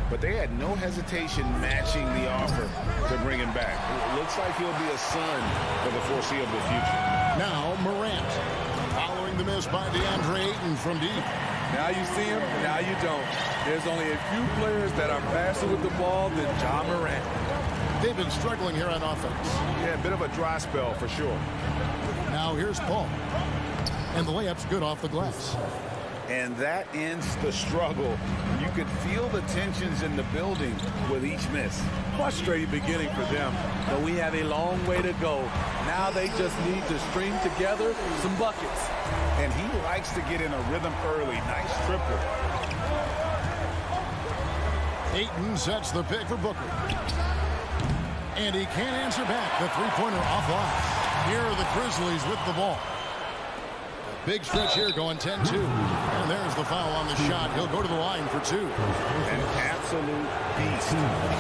but they had no hesitation matching the offer to bring him back. It looks like he'll be a Sun for the foreseeable future. Now Morant. Following the miss by DeAndre Ayton from deep. Now you see him, now you don't. There's only a few players that are faster with the ball than John Morant. They've been struggling here on offense. Yeah, a bit of a dry spell for sure. Now here's Paul. And the layup's good off the glass. And that ends the struggle. You could feel the tensions in the building with each miss. Frustrating beginning for them, but we have a long way to go. Now they just need to string together some buckets. And he likes to get in a rhythm early. Nice triple. Ayton sets the pick for Booker. And he can't answer back. The three-pointer offline. Here are the Grizzlies with the ball. Big stretch here going 10-2. And there's the foul on the shot. He'll go to the line for 2. An absolute beast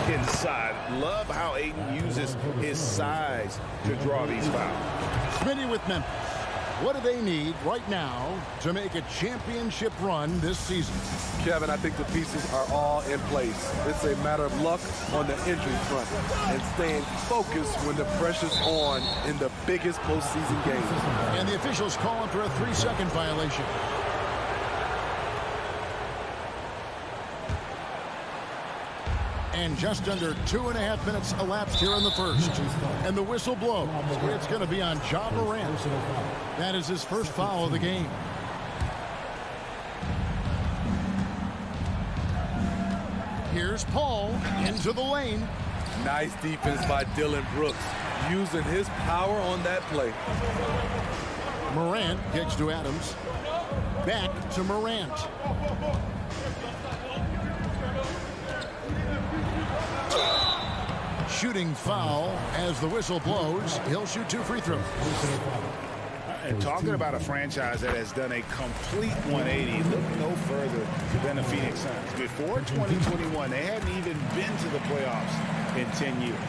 inside. Love how Ayton uses his size to draw these fouls. Smitty with Memphis. What do they need right now to make a championship run this season? Kevin, I think the pieces are all in place. It's a matter of luck on the injury front and staying focused when the pressure's on in the biggest postseason games. And the officials calling for a 3-second violation. And just under 2.5 minutes elapsed here in the first. And the whistle blows. It's going to be on Ja Morant. That is his first foul of the game. Here's Paul into the lane. Nice defense by Dillon Brooks, using his power on that play. Morant kicks to Adams. Back to Morant. Shooting foul as the whistle blows. He'll shoot 2 free throws. And talking about a franchise that has done a complete 180, look no further than the Phoenix Suns. Before 2021, they hadn't even been to the playoffs in 10 years.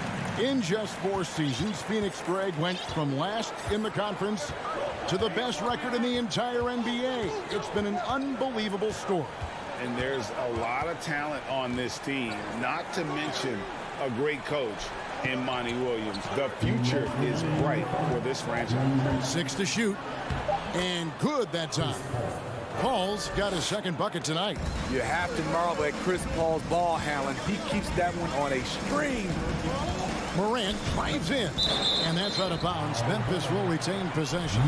In just 4 seasons, Phoenix Greg went from last in the conference to the best record in the entire NBA. It's been an unbelievable story. And there's a lot of talent on this team, not to mention a great coach in Monty Williams. The future is bright for this franchise. 6 to shoot. And good that time. Paul's got his second bucket tonight. You have to marvel at Chris Paul's ball handling. He keeps that one on a string. Morant drives in. And that's out of bounds. Memphis will retain possession.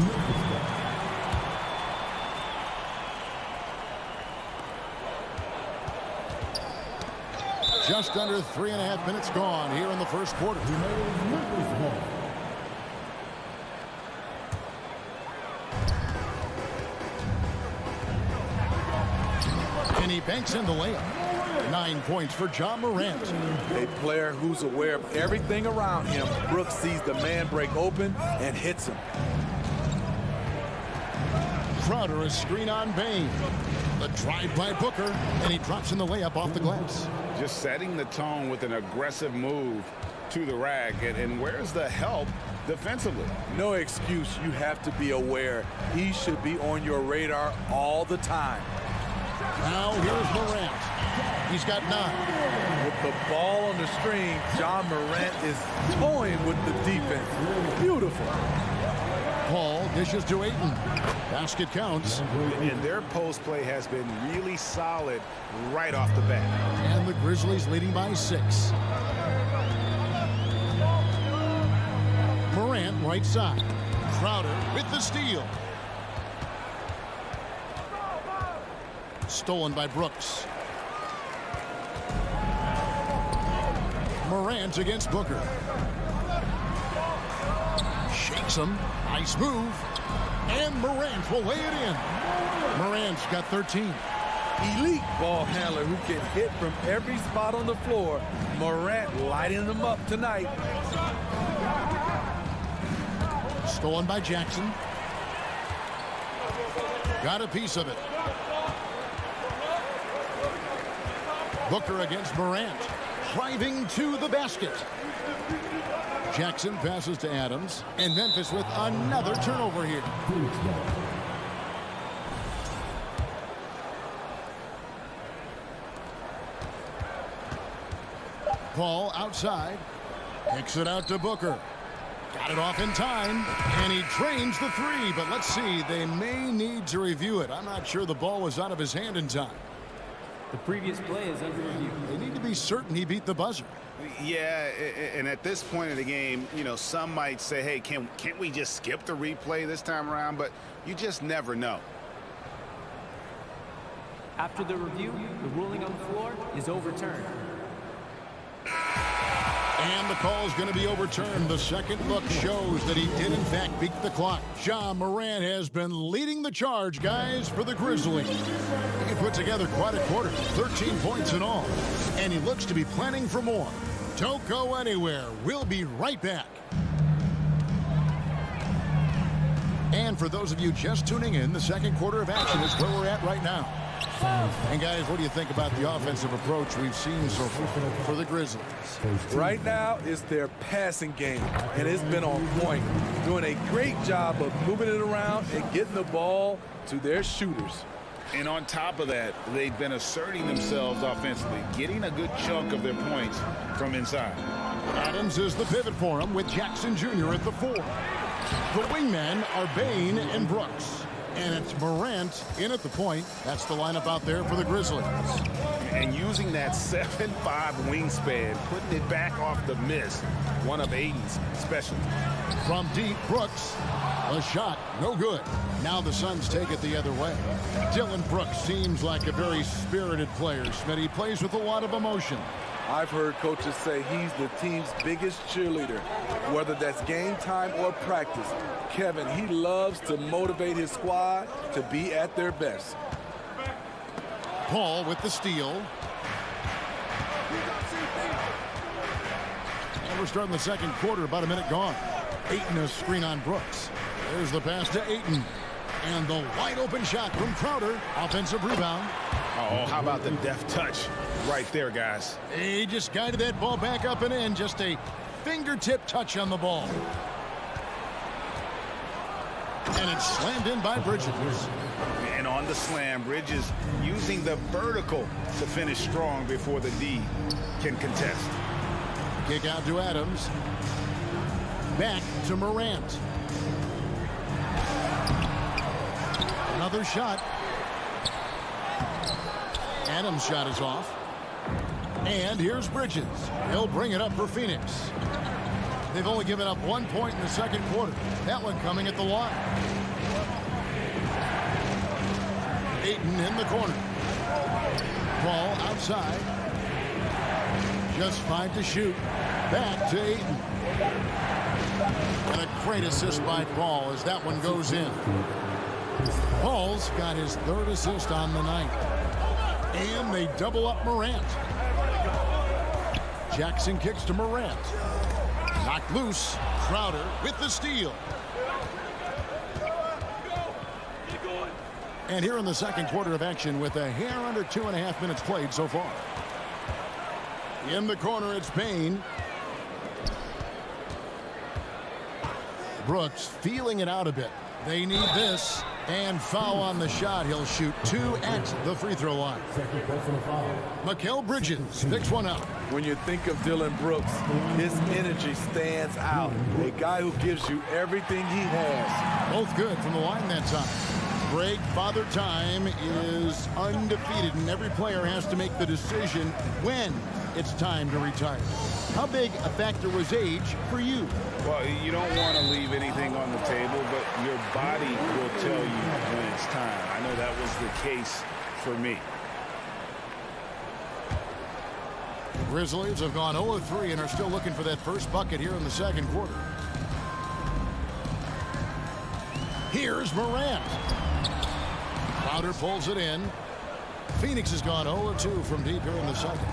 Just under 3.5 minutes gone here in the first quarter. And he banks in the layup. 9 points for Ja Morant. A player who's aware of everything around him. Brooks sees the man break open and hits him. Crowder, a screen on Bain. The drive by Booker, and he drops in the layup off the glass. Just setting the tone with an aggressive move to the rack. And where's the help defensively. No excuse. You have to be aware. He should be on your radar all the time. Now here's Morant. He's got 9. With the ball on the string, John Morant is toying with the defense. Beautiful. Paul dishes to Ayton. Basket counts. And their post play has been really solid right off the bat. And the Grizzlies leading by 6. Morant right side. Crowder with the steal. Stolen by Brooks. Morant against Booker. Shakes him. Nice move. And Morant will lay it in. Morant's got 13. Elite ball handler who can hit from every spot on the floor. Morant lighting them up tonight. Stolen by Jackson. Got a piece of it. Booker against Morant. Driving to the basket. Jackson passes to Adams. And Memphis with another turnover here. Paul outside. Kicks it out to Booker. Got it off in time. And he drains the 3. But let's see. They may need to review it. I'm not sure the ball was out of his hand in time. The previous play is under review. They need to be certain he beat the buzzer. Yeah, and at this point in the game, you know, some might say, hey, can't we just skip the replay this time around? But you just never know. After the review, the ruling on the floor is overturned. And the call is going to be overturned. The second look shows that he did, in fact, beat the clock. Ja Morant has been leading the charge, guys, for the Grizzlies. He put together quite a quarter, 13 points in all. And he looks to be planning for more. Don't go anywhere. We'll be right back. And for those of you just tuning in, the second quarter of action is where we're at right now. And guys, what do you think about the offensive approach we've seen so far for the Grizzlies? Right now is their passing game, and it's been on point. Doing a great job of moving it around and getting the ball to their shooters. And on top of that, they've been asserting themselves offensively, getting a good chunk of their points from inside. Adams is the pivot for him with Jackson Jr. at the 4. The wingmen are Bane and Brooks. And it's Morant in at the point. That's the lineup out there for the Grizzlies. And using that 7'5" wingspan, putting it back off the miss, one of Ayton's specialties. From deep, Brooks. A shot, no good. Now the Suns take it the other way. Dylan Brooks seems like a very spirited player. Schmidt, he plays with a lot of emotion. I've heard coaches say he's the team's biggest cheerleader, whether that's game time or practice. Kevin, he loves to motivate his squad to be at their best. Paul with the steal. And we're starting the second quarter, about a minute gone. Ayton a screen on Brooks. There's the pass to Ayton. And the wide open shot from Crowder. Offensive rebound. Oh, how about the deft touch right there, guys? He just guided that ball back up and in. Just a fingertip touch on the ball. And it's slammed in by Bridges. And on the slam, Bridges using the vertical to finish strong before the D can contest. Kick out to Adams. Back to Morant. Another shot. Adams' shot is off. And here's Bridges. He'll bring it up for Phoenix. They've only given up 1 point in the second quarter. That one coming at the line. Ayton in the corner. Ball outside. Just 5 to shoot. Back to Ayton. And a great assist by Paul as that one goes in. Paul's got his 3rd assist on the night. And they double up Morant. Jackson kicks to Morant. Knocked loose. Crowder with the steal. And here in the second quarter of action with a hair under 2.5 minutes played so far. In the corner, it's Bane. Brooks feeling it out a bit. They need this. And foul on the shot. He'll shoot 2 at the free throw line. Mikal Bridges picks one up. When you think of Dylan Brooks, his energy stands out. A guy who gives you everything he has. Both good from the line that time. Greg Father Time is undefeated, and every player has to make the decision when it's time to retire. How big a factor was age for you? Well, you don't want to leave anything on the table, but your body will tell you when it's time. I know that was the case for me. The Grizzlies have gone 0-3 and are still looking for that first bucket here in the second quarter. Here's Morant. Crowder pulls it in. Phoenix has gone 0-2 from deep here in the second.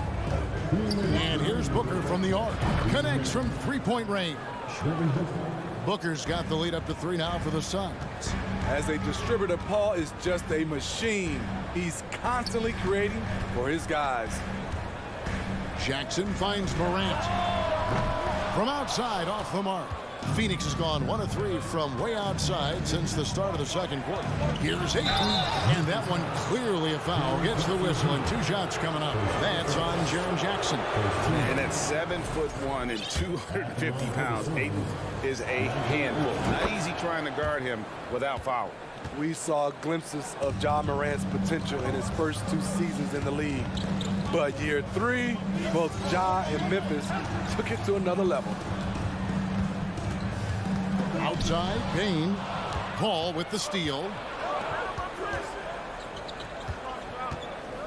And here's Booker from the arc. Connects from three-point range. Booker's got the lead up to 3 now for the Suns. As a distributor, Paul is just a machine. He's constantly creating for his guys. Jackson finds Morant. From outside, off the mark. Phoenix has gone 1-3 from way outside since the start of the second quarter. Here's Ayton, and that one clearly a foul. Gets the whistle, and 2 shots coming up. That's on Jaren Jackson. And at 7'1" and 250 pounds, Ayton is a handful. Not easy trying to guard him without fouling. We saw glimpses of Ja Morant's potential in his first 2 seasons in the league. But year 3, both Ja and Memphis took it to another level. Outside, Payne. Paul with the steal.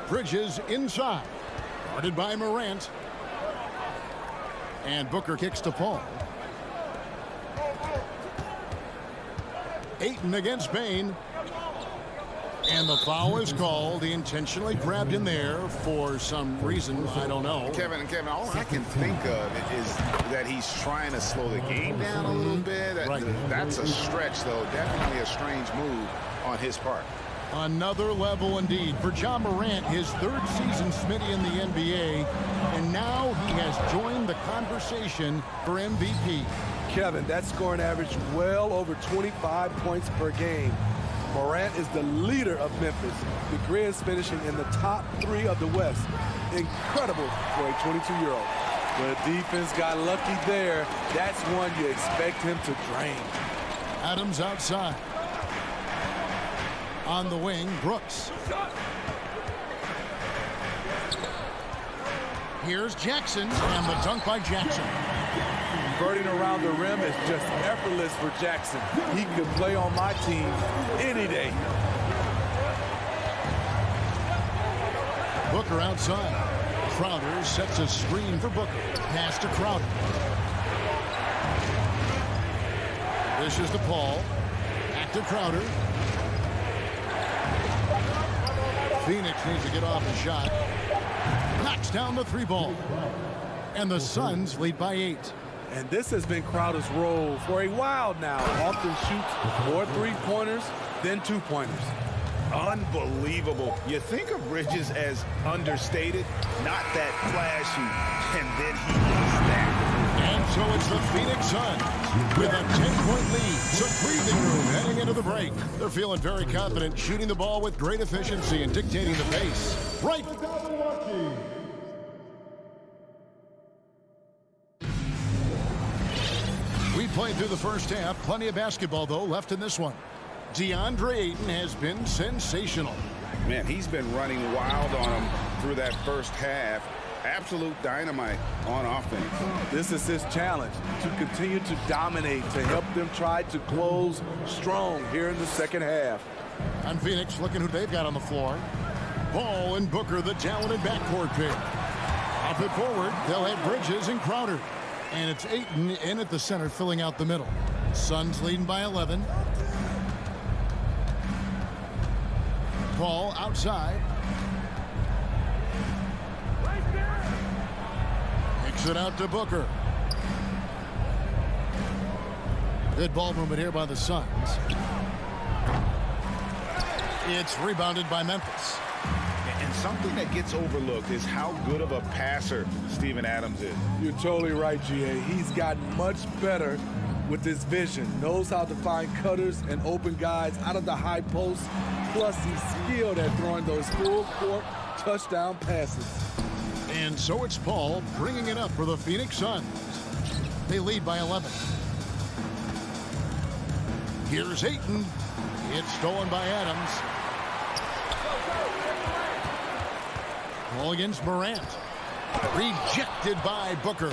Bridges inside. Guarded by Morant. And Booker kicks to Paul. Ayton against Payne. And the foul is called. He intentionally grabbed him there for some reason. I don't know. Kevin, all I can think of is that he's trying to slow the game down a little bit. That's a stretch, though. Definitely a strange move on his part. Another level indeed for Ja Morant, his 3rd season Smitty in the NBA. And now he has joined the conversation for MVP. Kevin, that scoring average well over 25 points per game. Morant is the leader of Memphis. The Grizz finishing in the top 3 of the West. Incredible for a 22-year-old. The defense got lucky there. That's one you expect him to drain. Adams outside. On the wing, Brooks. Here's Jackson, and the dunk by Jackson. Converting around the rim is just effortless for Jackson. He could play on my team any day. Booker outside. Crowder sets a screen for Booker. Pass to Crowder. This is to Paul. Back to Crowder. Phoenix needs to get off the shot. Knocks down the 3 ball. And the Suns lead by 8. And this has been Crowder's role for a while now. Often shoots more 3-pointers than 2-pointers. Unbelievable. You think of Bridges as understated, not that flashy, and then he is that. And so it's the Phoenix Suns with a 10-point lead. Some breathing room heading into the break. They're feeling very confident, shooting the ball with great efficiency and dictating the pace. Right. We played through the first half. Plenty of basketball, though, left in this one. DeAndre Ayton has been sensational. Man, he's been running wild on him through that first half. Absolute dynamite on offense. This is his challenge, to continue to dominate, to help them try to close strong here in the second half. On Phoenix, looking who they've got on the floor. Ball and Booker, the talented backcourt pair. Up it forward, they'll have Bridges and Crowder. And it's Ayton in at the center, filling out the middle. Suns leading by 11. Paul outside. Kicks it out to Booker. Good ball movement here by the Suns. It's rebounded by Memphis. And something that gets overlooked is how good of a passer Steven Adams is. You're totally right, G.A. He's gotten much better with his vision, knows how to find cutters and open guys out of the high post, plus he's skilled at throwing those full-court touchdown passes. And so it's Paul bringing it up for the Phoenix Suns. They lead by 11. Here's Ayton. It's stolen by Adams. Ball against Morant. Rejected by Booker.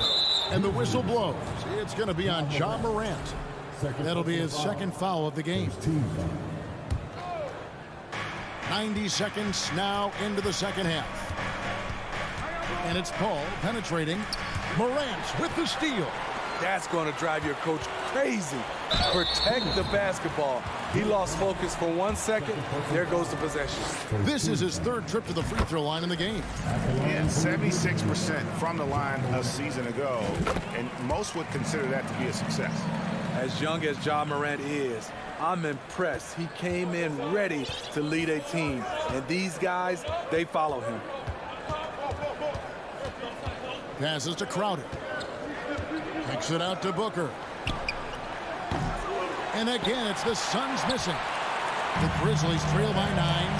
And the whistle blows. It's going to be on Ja Morant. That'll be his second foul of the game. 90 seconds now into the second half. And it's Paul penetrating. Morant with the steal. That's going to drive your coach crazy. Protect the basketball. He lost focus for 1 second. There goes the possession. This is his third trip to the free throw line in the game. And 76% from the line a season ago. And most would consider that to be a success. As young as Ja Morant is, I'm impressed. He came in ready to lead a team. And these guys, they follow him. Passes to Crowder. Kicks it out to Booker. And again, it's the Suns missing. The Grizzlies trail by 9.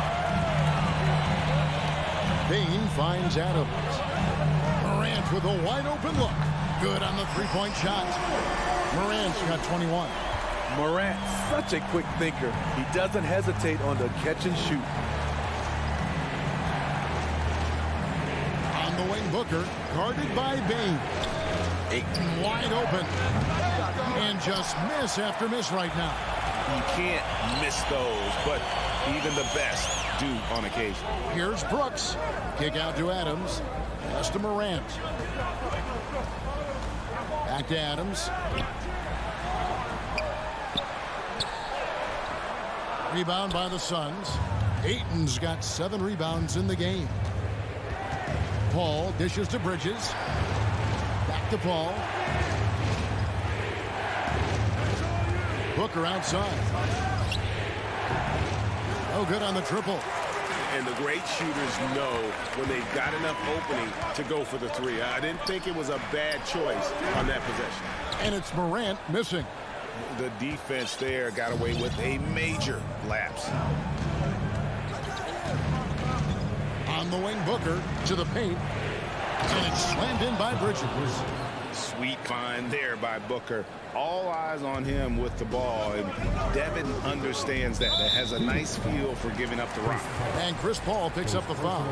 Bain finds Adams. Morant with a wide open look. Good on the three-point shot. Morant's got 21. Morant, such a quick thinker. He doesn't hesitate on the catch and shoot. On the wing, Booker, guarded by Bain. Ayton wide open. And just miss after miss right now. You can't miss those, but even the best do on occasion. Here's Brooks. Kick out to Adams. Pass to Morant. Back to Adams. Rebound by the Suns. Ayton's got 7 rebounds in the game. Paul dishes to Bridges. Back to Paul. Booker outside. Oh, good on the triple. And the great shooters know when they've got enough opening to go for the three. I didn't think it was a bad choice on that possession. And it's Morant missing. The defense there got away with a major lapse. On the wing, Booker to the paint. And it's slammed in by Bridges. Sweet find there by Booker. All eyes on him with the ball, and Devin understands that. That has a nice feel for giving up the rock. And Chris Paul picks up the foul.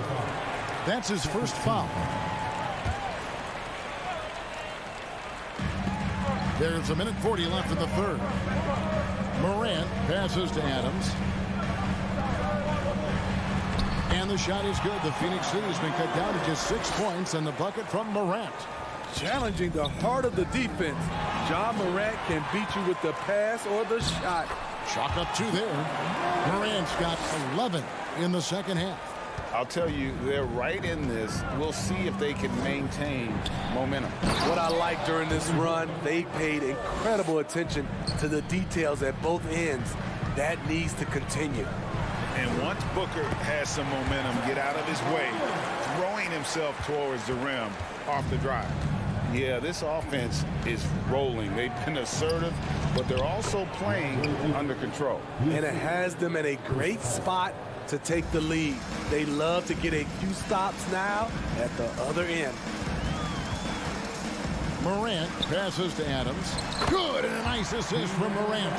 That's his first foul. There's 1:40 left in the third. Morant passes to Adams. And the shot is good. The Phoenix City has been cut down to just 6 points, and the bucket from Morant. Challenging the heart of the defense. Ja Morant can beat you with the pass or the shot. Chalk up 2 there. Morant's got 11 in the second half. I'll tell you, they're right in this. We'll see if they can maintain momentum. What I like during this run, they paid incredible attention to the details at both ends. That needs to continue. And once Booker has some momentum, get out of his way, throwing himself towards the rim off the drive. Yeah, this offense is rolling. They've been assertive, but they're also playing under control. And it has them in a great spot to take the lead. They love to get a few stops now at the other end. Morant passes to Adams. Good, and a nice assist from Morant.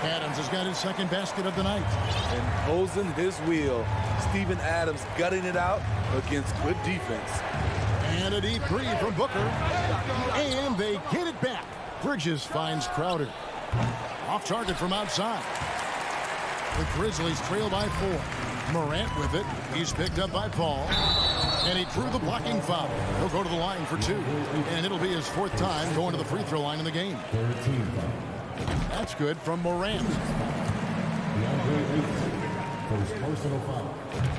Adams has got his second basket of the night. Imposing his will. Steven Adams gutting it out against good defense. And a deep three from Booker. And they get it back. Bridges finds Crowder. Off target from outside. The Grizzlies trail by 4. Morant with it. He's picked up by Paul. And he drew the blocking foul. He'll go to the line for 2. And it'll be his 4th time going to the free throw line in the game. That's good from Morant.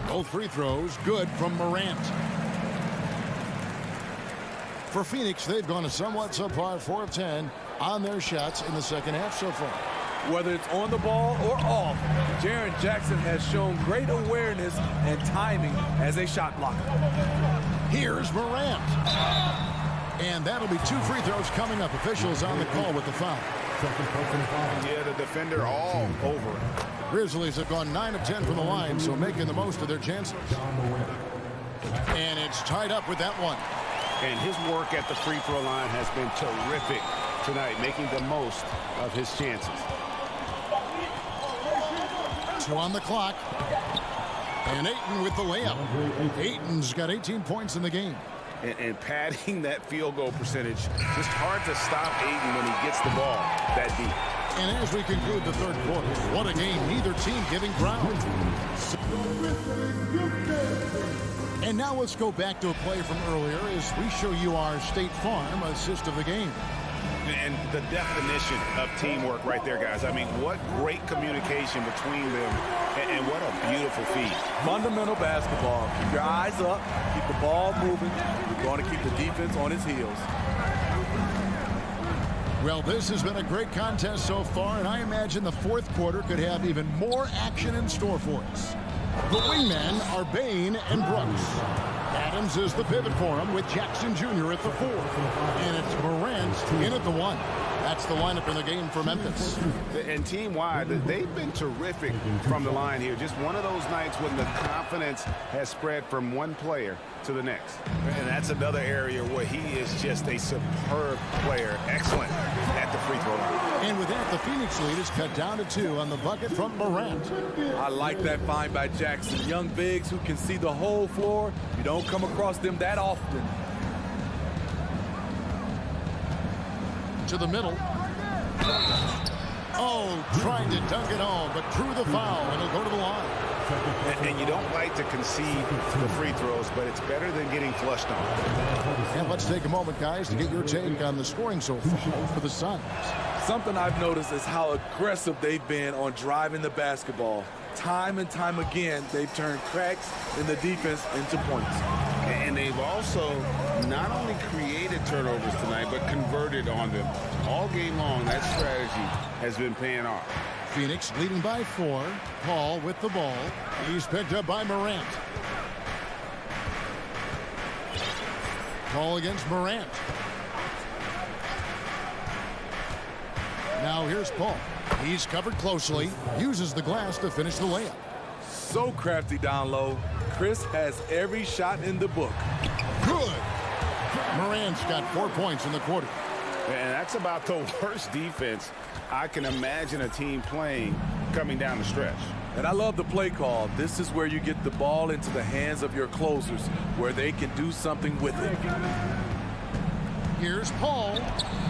Both free throws good from Morant. For Phoenix, they've gone a somewhat subpar 4 of 10 on their shots in the second half so far. Whether it's on the ball or off, Jaren Jackson has shown great awareness and timing as a shot blocker. Here's Morant. And that'll be 2 free throws coming up. Officials on the call with the foul. Yeah, the defender all over it. Grizzlies have gone 9 of 10 from the line, so making the most of their chances. And it's tied up with that one. And his work at the free throw line has been terrific tonight, making the most of his chances. 2 on the clock. And Ayton with the layup. Ayton's got 18 points in the game. And padding that field goal percentage, just hard to stop Ayton when he gets the ball that deep. And as we conclude the third quarter, what a game, neither team giving ground. And now let's go back to a play from earlier as we show you our State Farm assist of the game. And the definition of teamwork right there, guys. I mean, what great communication between them, and what a beautiful feed. Fundamental basketball. Keep your eyes up, keep the ball moving. You're going to keep the defense on its heels. Well, this has been a great contest so far, and I imagine the fourth quarter could have even more action in store for us. The wingmen are Bain and Brooks. Adams is the pivot for him with Jackson Jr. at the 4. And it's Morant in at the 1. That's the lineup in the game for Memphis. And team-wide, they've been terrific from the line here. Just one of those nights when the confidence has spread from one player to the next. And that's another area where he is just a superb player. Excellent at the free throw line. And with that, the Phoenix lead is cut down to 2 on the bucket from Morant. I like that find by Jackson. Young bigs who can see the whole floor. You don't come across them that often. To the middle. Oh, trying to dunk it home, but drew the foul, and he'll go to the line. And you don't like to concede the free throws, but it's better than getting flushed on. And let's take a moment, guys, to get your take on the scoring so far for the Suns. Something I've noticed is how aggressive they've been on driving the basketball. Time and time again, they've turned cracks in the defense into points. And they've also not only created turnovers tonight, but converted on them. All game long, that strategy has been paying off. Phoenix leading by 4. Paul with the ball. He's picked up by Morant. Paul against Morant. Now here's Paul. He's covered closely. Uses the glass to finish the layup. So crafty down low. Chris has every shot in the book. Good. Morant's got 4 points in the quarter. And that's about the worst defense I can imagine a team playing coming down the stretch. And I love the play call. This is where you get the ball into the hands of your closers, where they can do something with it. Here's Paul.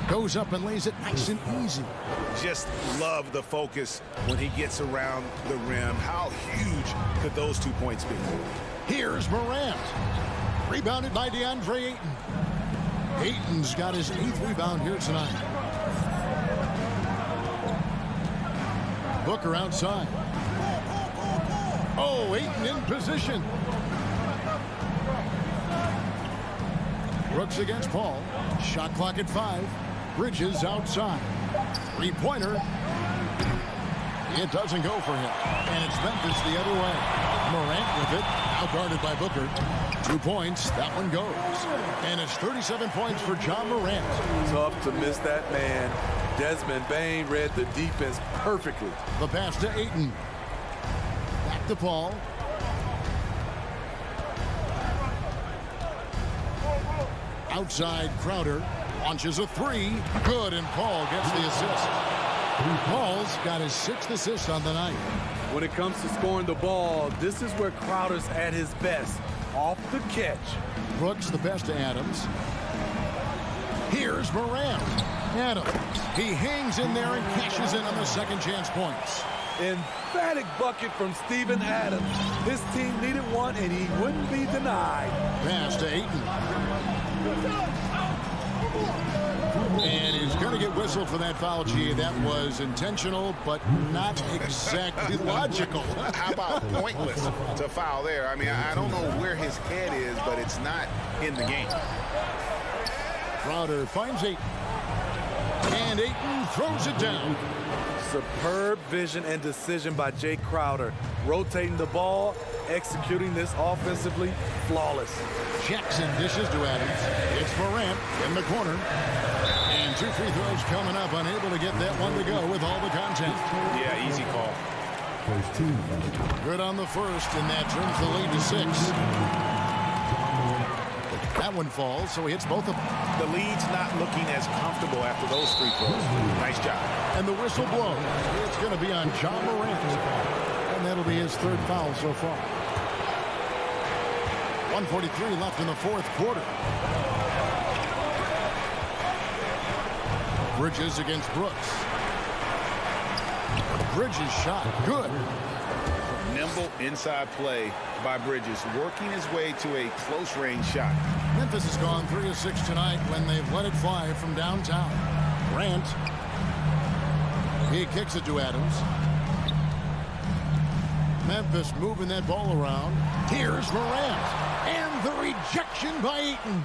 Goes up and lays it nice and easy. Just love the focus when he gets around the rim. How huge could those 2 points be? Here's Morant. Rebounded by DeAndre Ayton. Ayton's got his 8th rebound here tonight. Booker outside. Oh, Ayton in position. Brooks against Paul. Shot clock at 5. Bridges outside. 3-pointer. It doesn't go for him. And it's Memphis the other way. Morant with it. Now guarded by Booker. 2 points. That one goes. And it's 37 points for John Morant. Tough to miss that man. Desmond Bain read the defense perfectly. The pass to Ayton. Back to Paul. Outside Crowder. Launches a 3. Good, and Paul gets the assist. Paul's got his 6th assist on the night. When it comes to scoring the ball, this is where Crowder's at his best. Off the catch. Brooks the best to Adams. Here's Morant. Adams. He hangs in there and cashes in on the second chance points. Emphatic bucket from Steven Adams. His team needed one, and he wouldn't be denied. Pass to Ayton. And he's going to get whistled for that foul, G. That was intentional, but not exactly logical. How about pointless to foul there? I mean, I don't know where his head is, but it's not in the game. Crowder finds Ayton. And Ayton throws it down. Superb vision and decision by Jay Crowder. Rotating the ball, executing this offensively, flawless. Jackson dishes to Adams. It's Morant in the corner. And 2 free throws coming up. Unable to get that one to go with all the content. Yeah, easy call. Good on the first, and that turns the lead to 6. That one falls, so he hits both of them. The lead's not looking as comfortable after those free throws. Nice job. And the whistle blows. It's going to be on John Morant. And that'll be his 3rd foul so far. 1:43 left in the 4th quarter. Bridges against Brooks. Bridges shot. Good. Nimble inside play by Bridges, working his way to a close-range shot. Memphis has gone 3 of 6 tonight when they've let it fly from downtown. Grant. He kicks it to Adams. Memphis moving that ball around. Here's Morant. And the rejection by Eaton.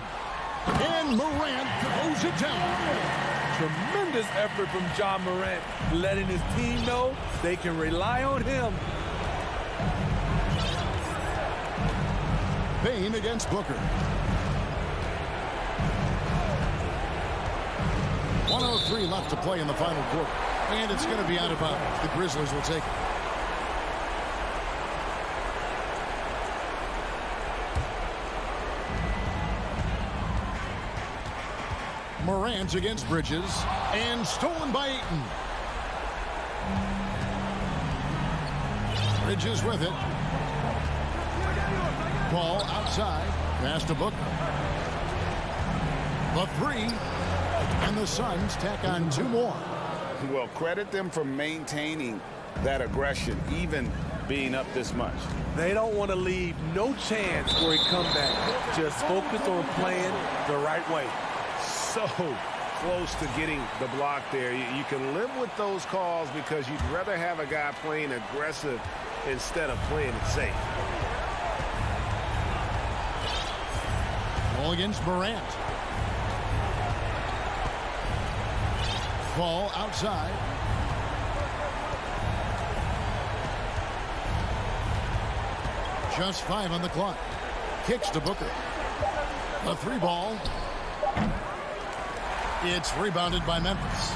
And Morant throws it down. Tremendous effort from John Morant, letting his team know they can rely on him. Payne against Booker. 1:03 left to play in the final quarter. And it's going to be out of bounds. The Grizzlies will take it. Morant against Bridges. And stolen by Eaton. Bridges with it. Ball outside. Pass to Booker. The 3. And the Suns tack on 2 more. Well, credit them for maintaining that aggression, even being up this much. They don't want to leave no chance for a comeback. Just focus on playing the right way. So close to getting the block there. You can live with those calls because you'd rather have a guy playing aggressive instead of playing it safe. Ball against Morant. Ball outside. Just 5 on the clock. Kicks to Booker. The 3 ball. It's rebounded by Memphis.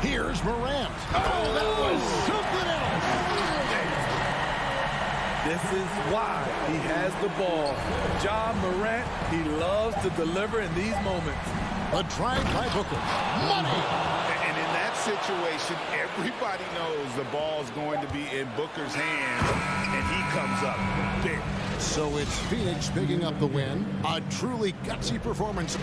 Here's Morant. Oh, that was something else. This is why he has the ball. John Morant, he loves to deliver in these moments. A drive by Booker. Money! And in that situation, everybody knows the ball's going to be in Booker's hands, and he comes up big. So it's Phoenix picking up the win. A truly gutsy performance.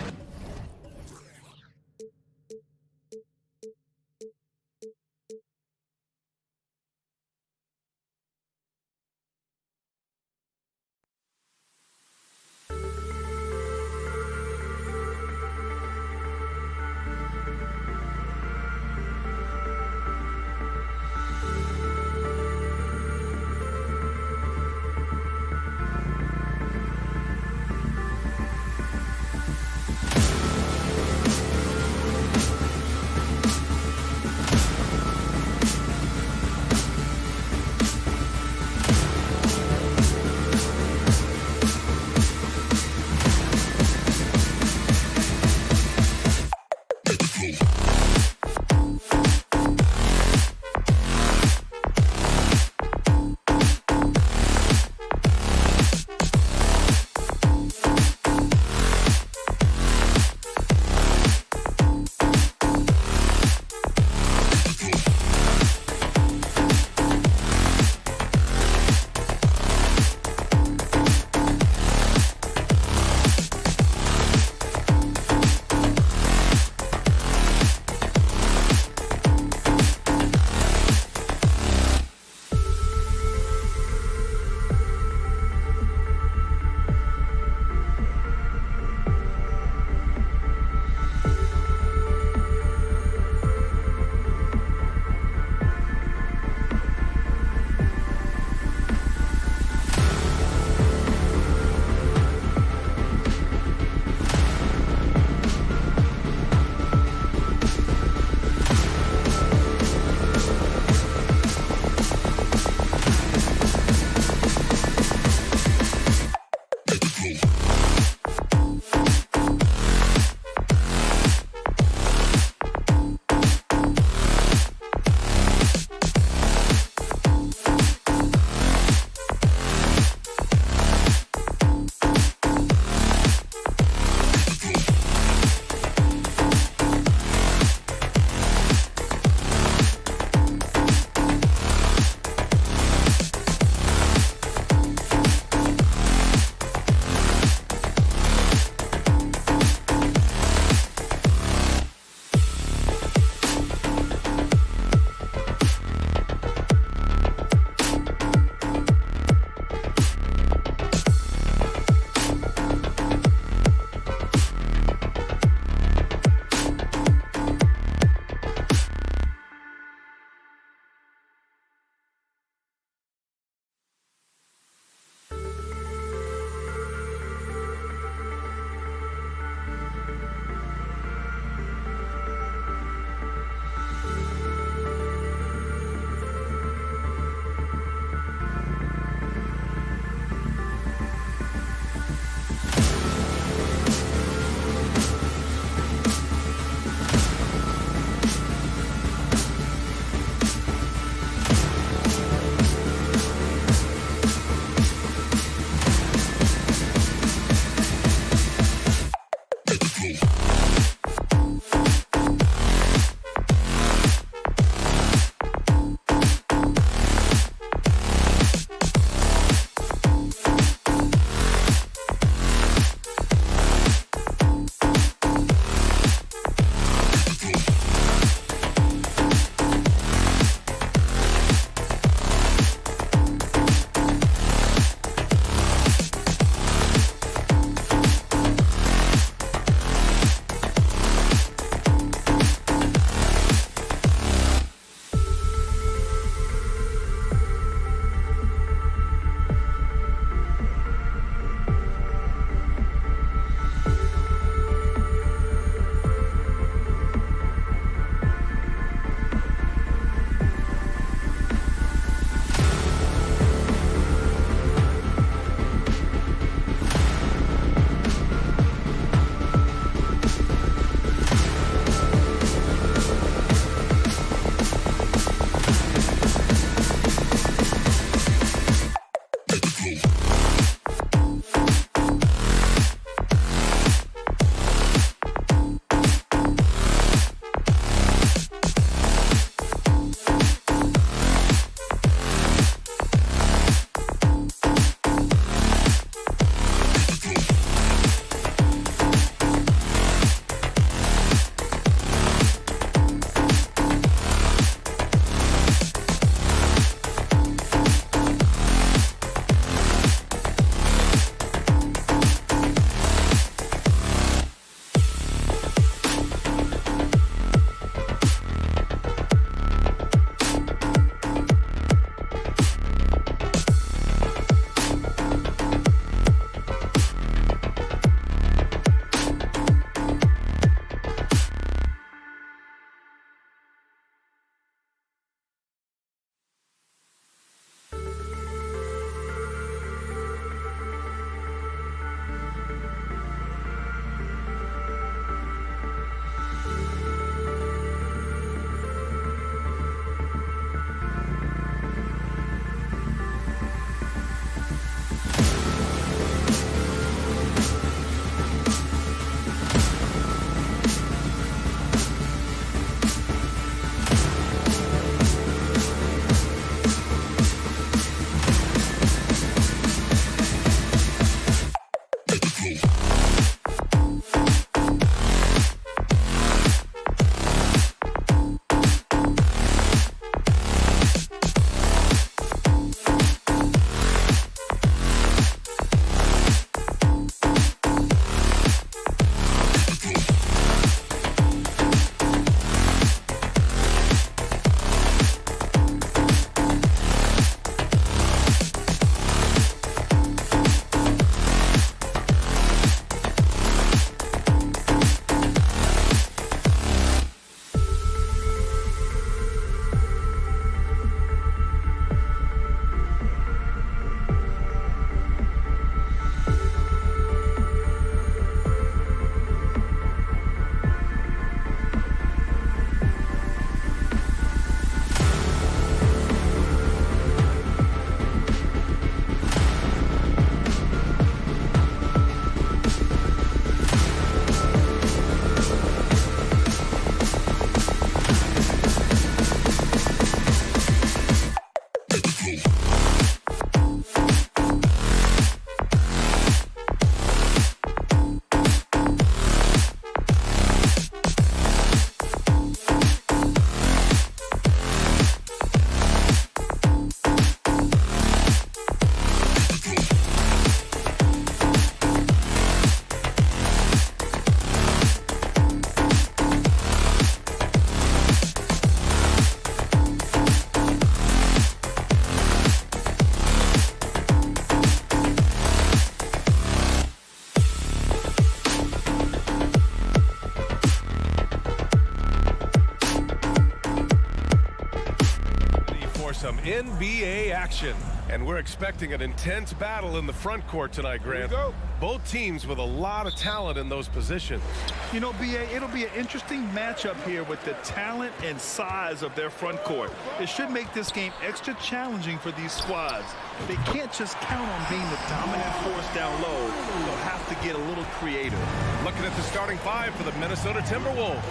for some NBA action. And we're expecting an intense battle in the front court tonight, Grant. Both teams with a lot of talent in those positions. You know, B.A., it'll be an interesting matchup here with the talent and size of their front court. It should make this game extra challenging for these squads. They can't just count on being the dominant force down low. They'll have to get a little creative. Looking at the starting five for the Minnesota Timberwolves.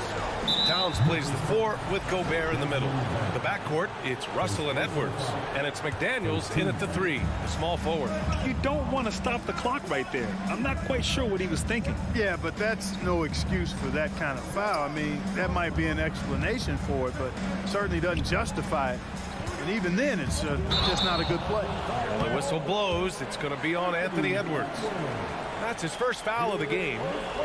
Towns plays the 4 with Gobert in the middle. The backcourt, it's Russell and Edwards. And it's McDaniels in at the 3, the small forward. You don't want to stop the clock right there. I'm not quite sure what he was thinking. Yeah, but that's no excuse for that kind of foul. I mean, that might be an explanation for it, but certainly doesn't justify it. And even then, it's just not a good play. Well, the whistle blows. It's going to be on Anthony Edwards. That's his first foul of the game.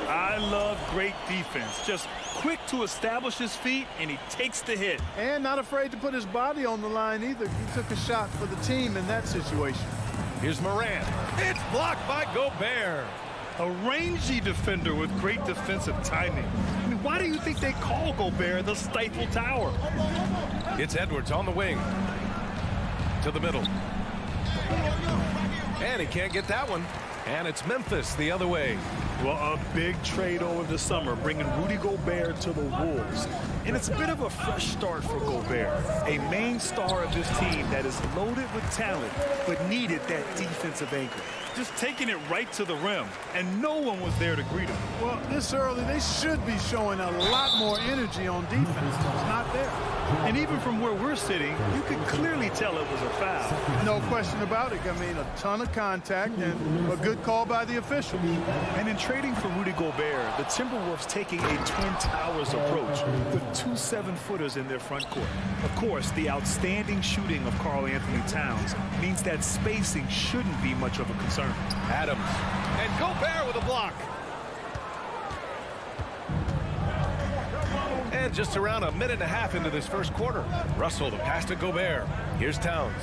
I love great defense. Just quick to establish his feet, and he takes the hit. And not afraid to put his body on the line either. He took a shot for the team in that situation. Here's Morant. It's blocked by Gobert. A rangy defender with great defensive timing. I mean, why do you think they call Gobert the Stifle Tower? It's Edwards on the wing. To the middle. And he can't get that one. And it's Memphis the other way. Well, a big trade over the summer, bringing Rudy Gobert to the Wolves. And it's a bit of a fresh start for Gobert, a main star of this team that is loaded with talent, but needed that defensive anchor. Just taking it right to the rim, and no one was there to greet him. Well, this early, they should be showing a lot more energy on defense. It's not there. And even from where we're sitting, you could clearly tell it was a foul. No question about it. I mean, a ton of contact and a good call by the official. And in trading for Rudy Gobert, the Timberwolves taking a Twin Towers approach with 2 7-footers in their front court. Of course, the outstanding shooting of Karl Anthony Towns means that spacing shouldn't be much of a concern. Adams. And Gobert with a block. And just around a minute and a half into this first quarter. Russell the pass to Gobert. Here's Towns.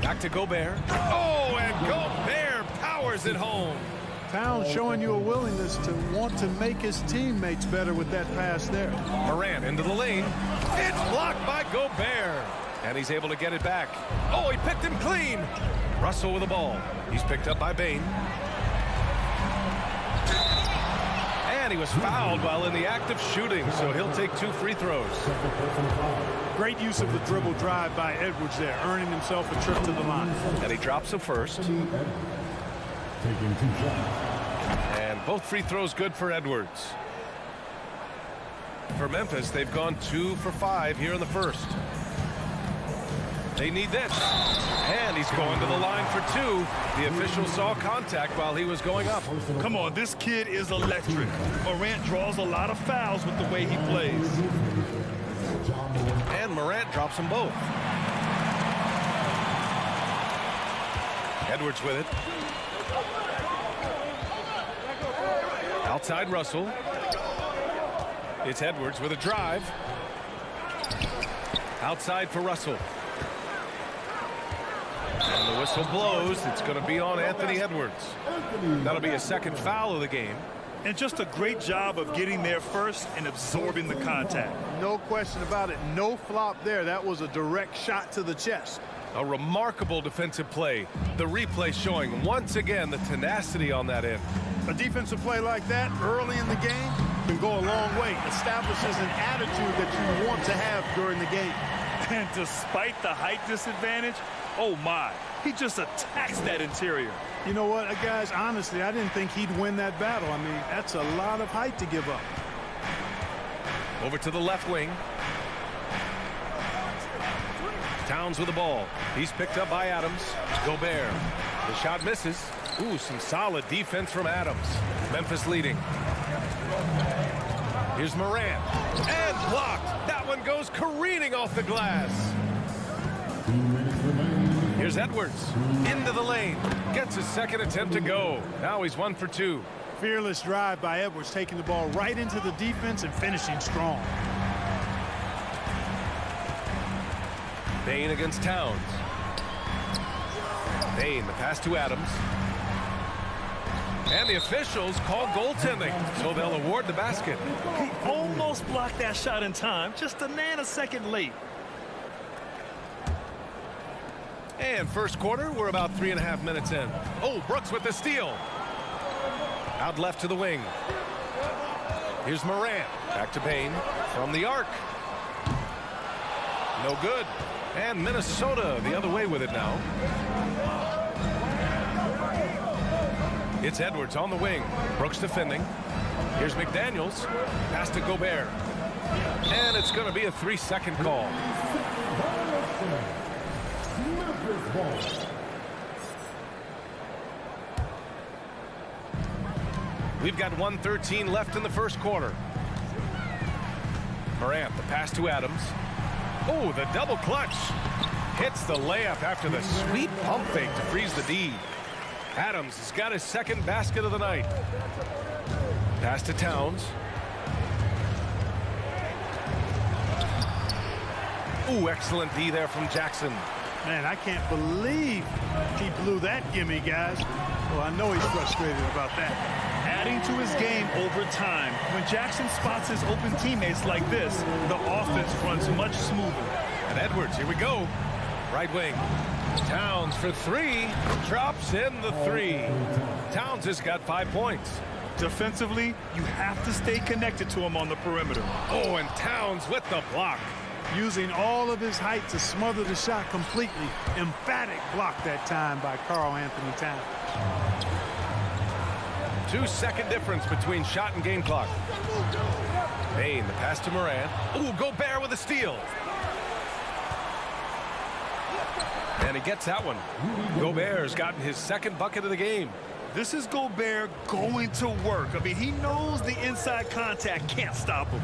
Back to Gobert. Oh, and Gobert powers it home. Towns showing you a willingness to want to make his teammates better with that pass there. Morant into the lane. It's blocked by Gobert. And he's able to get it back. Oh, he picked him clean. Russell with the ball. He's picked up by Bane. And he was fouled while in the act of shooting, so he'll take 2 free throws. Great use of the dribble drive by Edwards there, earning himself a trip to the line. And he drops him first. And both free throws good for Edwards. For Memphis, they've gone 2 for 5 here in the first. They need this. And he's going to the line for 2. The official saw contact while he was going up. Come on, this kid is electric. Morant draws a lot of fouls with the way he plays. And Morant drops them both. Edwards with it. Outside Russell. It's Edwards with a drive. Outside for Russell. And the whistle blows. It's going to be on Anthony Edwards. That'll be a second foul of the game. And just a great job of getting there first and absorbing the contact. No question about it. No flop there. That was a direct shot to the chest. A remarkable defensive play. The replay showing once again the tenacity on that end. A defensive play like that early in the game can go a long way. Establishes an attitude that you want to have during the game. And despite the height disadvantage, oh my, he just attacks that interior. You know what, guys, honestly, I didn't think he'd win that battle. I mean, that's a lot of height to give up. Over to the left wing. Towns with the ball. He's picked up by Adams. Gobert. The shot misses. Ooh, some solid defense from Adams. Memphis leading. Here's Morant. And blocked. That one goes careening off the glass. Here's Edwards. Into the lane. Gets his second attempt to go. Now he's 1 for 2. Fearless drive by Edwards, taking the ball right into the defense and finishing strong. Bane against Towns. Bane, the pass to Adams. And the officials call goaltending, so they'll award the basket. He almost blocked that shot in time, just a nanosecond late. And first quarter, we're about 3.5 minutes in. Oh, Brooks with the steal. Out left to the wing. Here's Morant. Back to Payne from the arc. No good. And Minnesota the other way with it now. It's Edwards on the wing. Brooks defending. Here's McDaniels. Pass to Gobert. And it's going to be a 3-second call. We've got 1:13 left in the first quarter. Morant, the pass to Adams. Oh, the double clutch. Hits the layup after the sweet pump fake to freeze the D. Adams has got his second basket of the night. Pass to Towns. Ooh, excellent D there from Jackson. Man, I can't believe he blew that gimme, guys. Well, I know he's frustrated about that. Adding to his game over time. When Jackson spots his open teammates like this, the offense runs much smoother. And Edwards, here we go. Right wing. Towns for three. Drops in the three. Towns has got 5 points. Defensively, you have to stay connected to him on the perimeter. Oh, and Towns with the block. Using all of his height to smother the shot completely. Emphatic block that time by Karl Anthony Towns. 2-second difference between shot and game clock. Payne, the pass to Morant. Ooh, Gobert with a steal. And he gets that one. Gobert's gotten his second bucket of the game. This is Gobert going to work. I mean, he knows the inside contact can't stop him.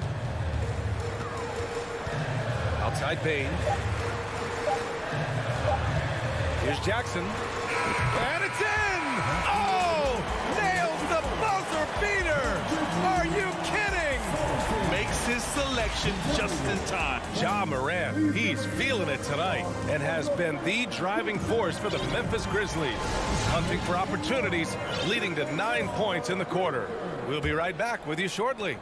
Outside Payne. Here's Jackson. And it's in! Oh! Nails the buzzer beater! Are you kidding? Makes his selection just in time. Ja Morant, he's feeling it tonight and has been the driving force for the Memphis Grizzlies. Hunting for opportunities, leading to 9 points in the quarter. We'll be right back with you shortly.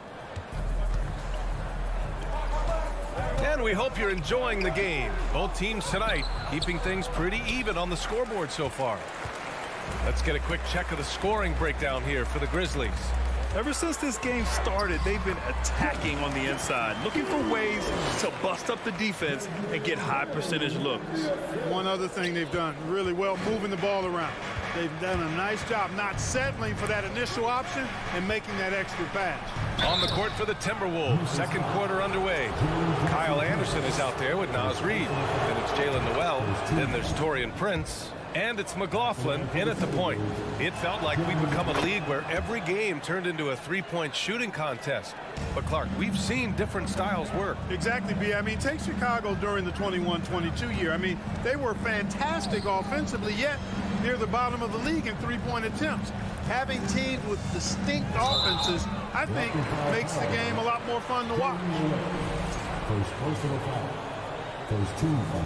And we hope you're enjoying the game. Both teams tonight keeping things pretty even on the scoreboard so far. Let's get a quick check of the scoring breakdown here for the Grizzlies. Ever since this game started, they've been attacking on the inside, looking for ways to bust up the defense and get high percentage looks. One other thing they've done really well, moving the ball around. They've done a nice job not settling for that initial option and making that extra pass. On the court for the Timberwolves, second quarter underway. Kyle Anderson is out there with Naz Reid. Then it's Jalen Noel. Then there's Taurean Prince. And it's McLaughlin in at the point. It felt like we'd become a league where every game turned into a three-point shooting contest. But, Clark, we've seen different styles work. Exactly, B. I mean, take Chicago during the 21-22 year. I mean, they were fantastic offensively, yet near the bottom of the league in three-point attempts. Having teams with distinct offenses, I think, makes the game a lot more fun to watch. First personal foul. First team foul.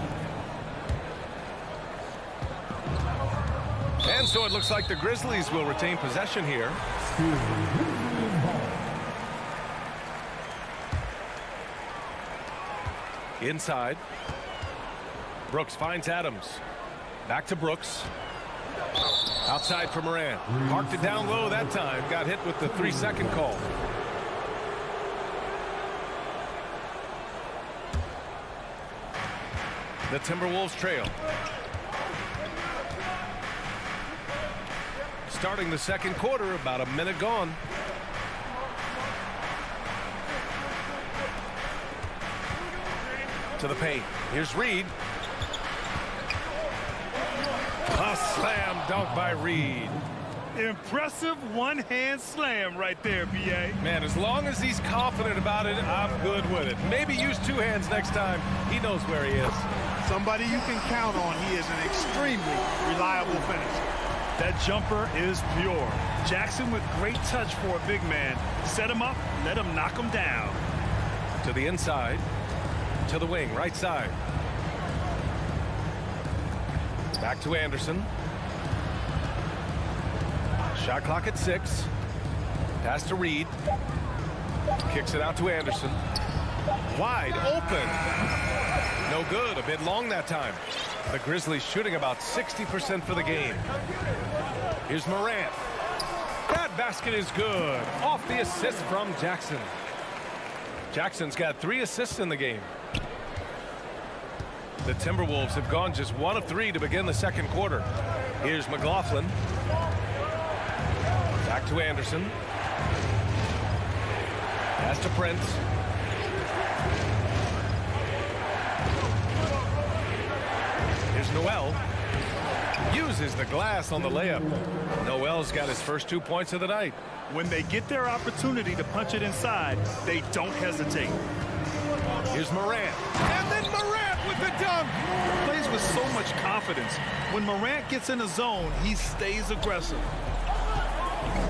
And so it looks like the Grizzlies will retain possession here. Inside. Brooks finds Adams. Back to Brooks. Outside for Morant. Parked it down low that time. Got hit with the 3-second call. The Timberwolves trail. Starting the second quarter, about a minute gone. To the paint. Here's Reid. A slam dunk by Reid. Impressive one-hand slam right there, B.A. Man, as long as he's confident about it, I'm good with it. Maybe use two hands next time. He knows where he is. Somebody you can count on. He is an extremely reliable finisher. That jumper is pure. Jackson with great touch for a big man. Set him up, let him knock him down. To the inside. To the wing, right side. Back to Anderson. Shot clock at 6. Pass to Reed. Kicks it out to Anderson. Wide open. No good. A bit long that time. The Grizzlies shooting about 60% for the game. Here's Morant. That basket is good. Off the assist from Jackson. Jackson's got 3 assists in the game. The Timberwolves have gone just 1 of 3 to begin the second quarter. Here's McLaughlin. Back to Anderson. Pass to Prince. Here's Noel. Uses the glass on the layup. Noel's got his first 2 points of the night. When they get their opportunity to punch it inside, they don't hesitate. Here's Morant. And then Morant with the dunk. Plays with so much confidence. When Morant gets in a zone, he stays aggressive.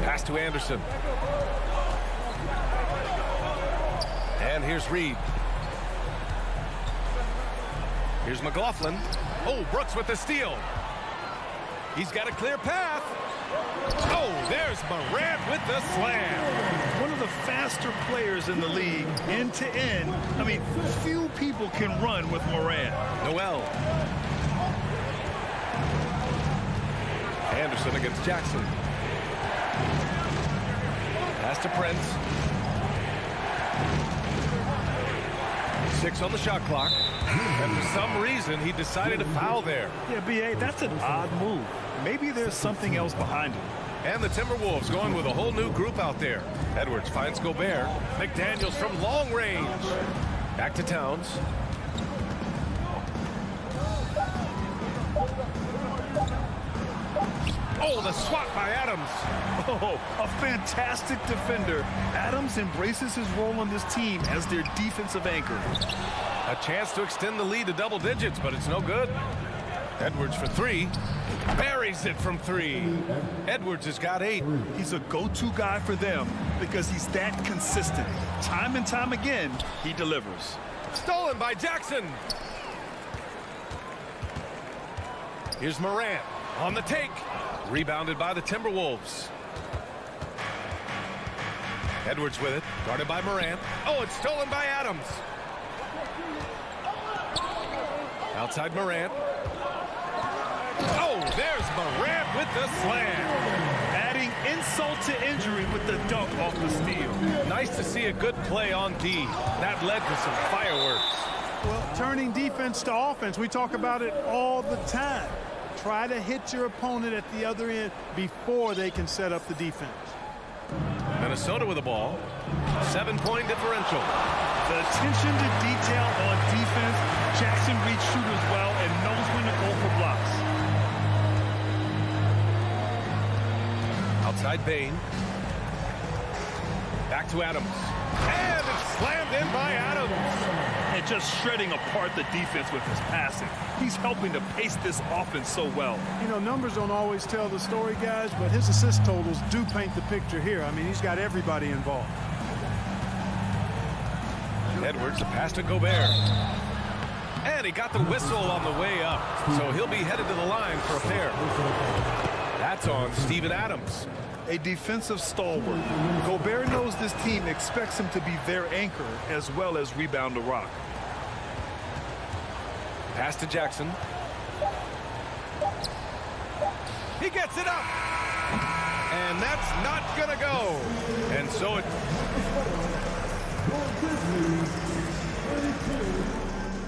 Pass to Anderson. And here's Reed. Here's McLaughlin. Oh, Brooks with the steal. He's got a clear path. Oh, there's Morant with the slam. One of the faster players in the league, end to end. I mean, few people can run with Morant. Noel. Anderson against Jackson. Pass to Prince. 6 on the shot clock. And for some reason, he decided to foul there. Yeah, B.A., that's an odd move. Maybe there's something else behind it. And the Timberwolves going with a whole new group out there. Edwards finds Gobert. McDaniels from long range. Back to Towns. Oh, the swat by Adams. Oh, a fantastic defender. Adams embraces his role on this team as their defensive anchor. A chance to extend the lead to double digits, but it's no good. Edwards for 3. Buries it from 3. Edwards has got 8. He's a go-to guy for them because he's that consistent. Time and time again, he delivers. Stolen by Jackson. Here's Morant on the take. Rebounded by the Timberwolves. Edwards with it. Guarded by Morant. Oh, it's stolen by Adams. Outside Morant. Oh, there's Morant with the slam. Adding insult to injury with the dunk off the steal. Nice to see a good play on D. That led to some fireworks. Well, turning defense to offense, we talk about it all the time. Try to hit your opponent at the other end before they can set up the defense. Minnesota with the ball. 7-point differential. The attention to detail on defense. Jackson reads shooters well and knows when to go for blocks. Outside Bane. Back to Adams. And it's slammed in by Adams. And just shredding apart the defense with his passing. He's helping to pace this offense so well. You know, numbers don't always tell the story, guys, but his assist totals do paint the picture here. I mean, he's got everybody involved. Edwards, a pass to Gobert. And he got the whistle on the way up. So he'll be headed to the line for a pair. That's on Steven Adams. A defensive stalwart. Gobert knows this team expects him to be their anchor as well as rebound the rock. Pass to Jackson. He gets it up. And that's not going to go. And so it...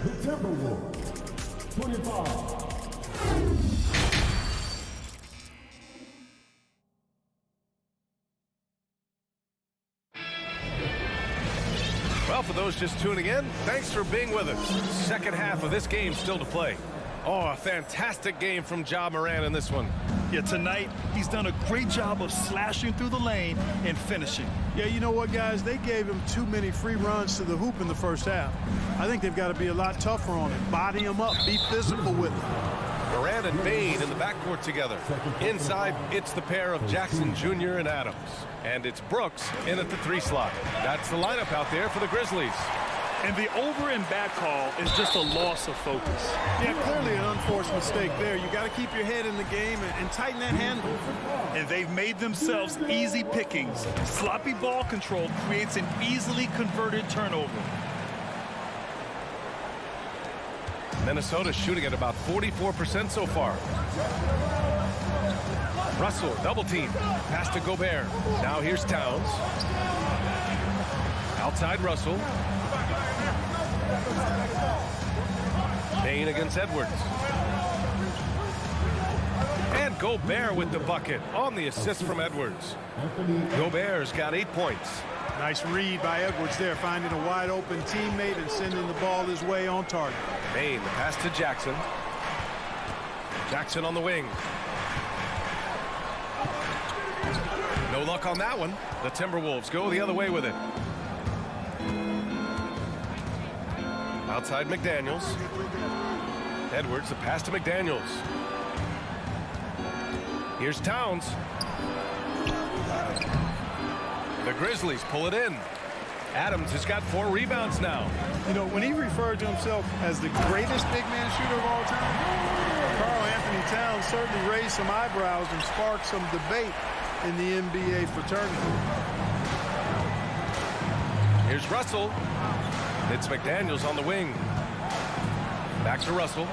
The Timberwolves, 25. Well, for those just tuning in, thanks for being with us. Second half of this game still to play. Oh, a fantastic game from Ja Morant in this one. Yeah, tonight, he's done a great job of slashing through the lane and finishing. Yeah, you know what, guys? They gave him too many free runs to the hoop in the first half. I think they've got to be a lot tougher on him. Body him up. Be physical with him. Morant and Bane in the backcourt together. Inside, it's the pair of Jackson Jr. and Adams. And it's Brooks in at the 3 slot. That's the lineup out there for the Grizzlies. And the over and back call is just a loss of focus. Yeah, clearly an unforced mistake there. You got to keep your head in the game and tighten that handle. And they've made themselves easy pickings. Sloppy ball control creates an easily converted turnover. Minnesota shooting at about 44% so far. Russell, double team. Pass to Gobert. Now here's Towns. Outside Russell. Payne against Edwards. And Gobert with the bucket on the assist from Edwards. Gobert's got 8 points. Nice read by Edwards there, finding a wide open teammate and sending the ball his way on target. Payne, the pass to Jackson. Jackson on the wing. No luck on that one. The Timberwolves go the other way with it. Outside McDaniels. Edwards, the pass to McDaniels. Here's Towns. The Grizzlies pull it in. Adams has got 4 rebounds now. You know, when he referred to himself as the greatest big man shooter of all time, Karl Anthony Towns certainly raised some eyebrows and sparked some debate in the NBA fraternity. Here's Russell. It's McDaniels on the wing. Back to Russell.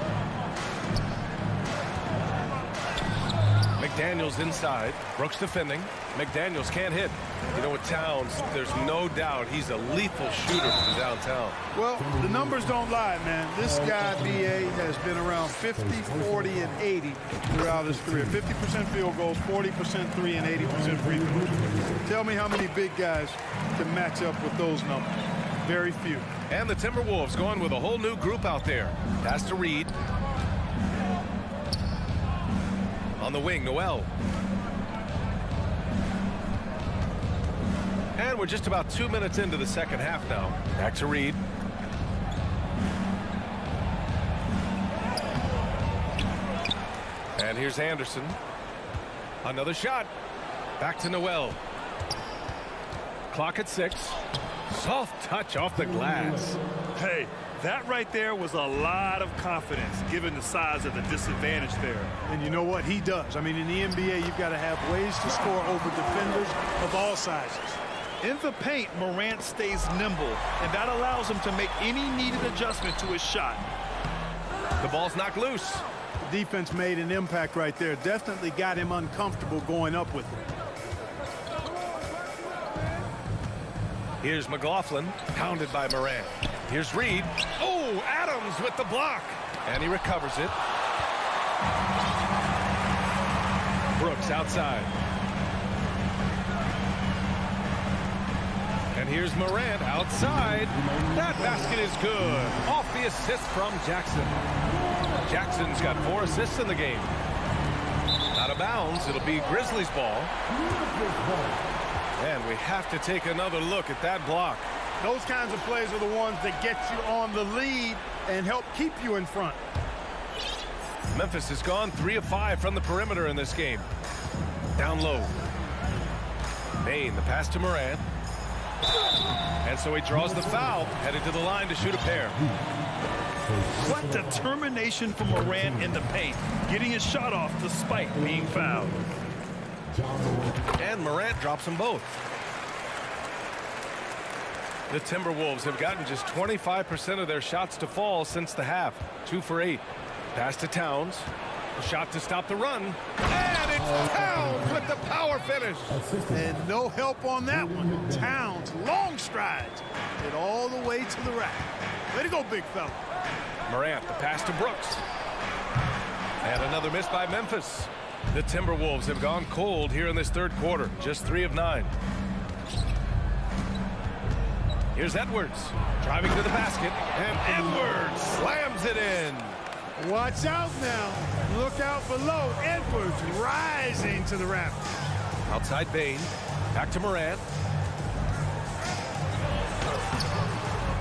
McDaniels inside. Brooks defending. McDaniels can't hit. You know, with Towns, there's no doubt he's a lethal shooter from downtown. Well, the numbers don't lie, man. This guy, B.A., has been around 50, 40, and 80 throughout his career. 50% field goals, 40% three, and 80% free throws. Tell me how many big guys can match up with those numbers. Very few. And the Timberwolves going with a whole new group out there. Pass to Reed. On the wing, Noel. And we're just about 2 minutes into the second half now. Back to Reed. And here's Anderson. Another shot. Back to Noel. Clock at 6. Soft touch off the glass. Hey, that right there was a lot of confidence given the size of the disadvantage there. And you know what? He does. I mean, in the NBA, you've got to have ways to score over defenders of all sizes. In the paint, Morant stays nimble, and that allows him to make any needed adjustment to his shot. The ball's knocked loose. The defense made an impact right there. Definitely got him uncomfortable going up with it. Here's McLaughlin, pounded by Morant. Here's Reed. Oh, Adams with the block. And he recovers it. Brooks outside. And here's Morant outside. That basket is good. Off the assist from Jackson. Jackson's got 4 assists in the game. Out of bounds, it'll be Grizzlies ball. And we have to take another look at that block. Those kinds of plays are the ones that get you on the lead and help keep you in front. Memphis has gone 3 of 5 from the perimeter in this game. Down low. Payne, the pass to Morant. And so he draws the foul, headed to the line to shoot a pair. What determination from Morant in the paint, getting his shot off despite being fouled. And Morant drops them both. The Timberwolves have gotten just 25% of their shots to fall since the half. 2 for 8. Pass to Towns. A shot to stop the run. And it's Towns with the power finish. And no help on that one. Towns, long strides. Get all the way to the rack. Way to go, big fella. Morant, the pass to Brooks. And another miss by Memphis. The Timberwolves have gone cold here in this third quarter. Just 3 of 9. Here's Edwards driving to the basket. And Edwards slams it in. Watch out now. Look out below. Edwards rising to the rafters. Outside Payne. Back to Morant.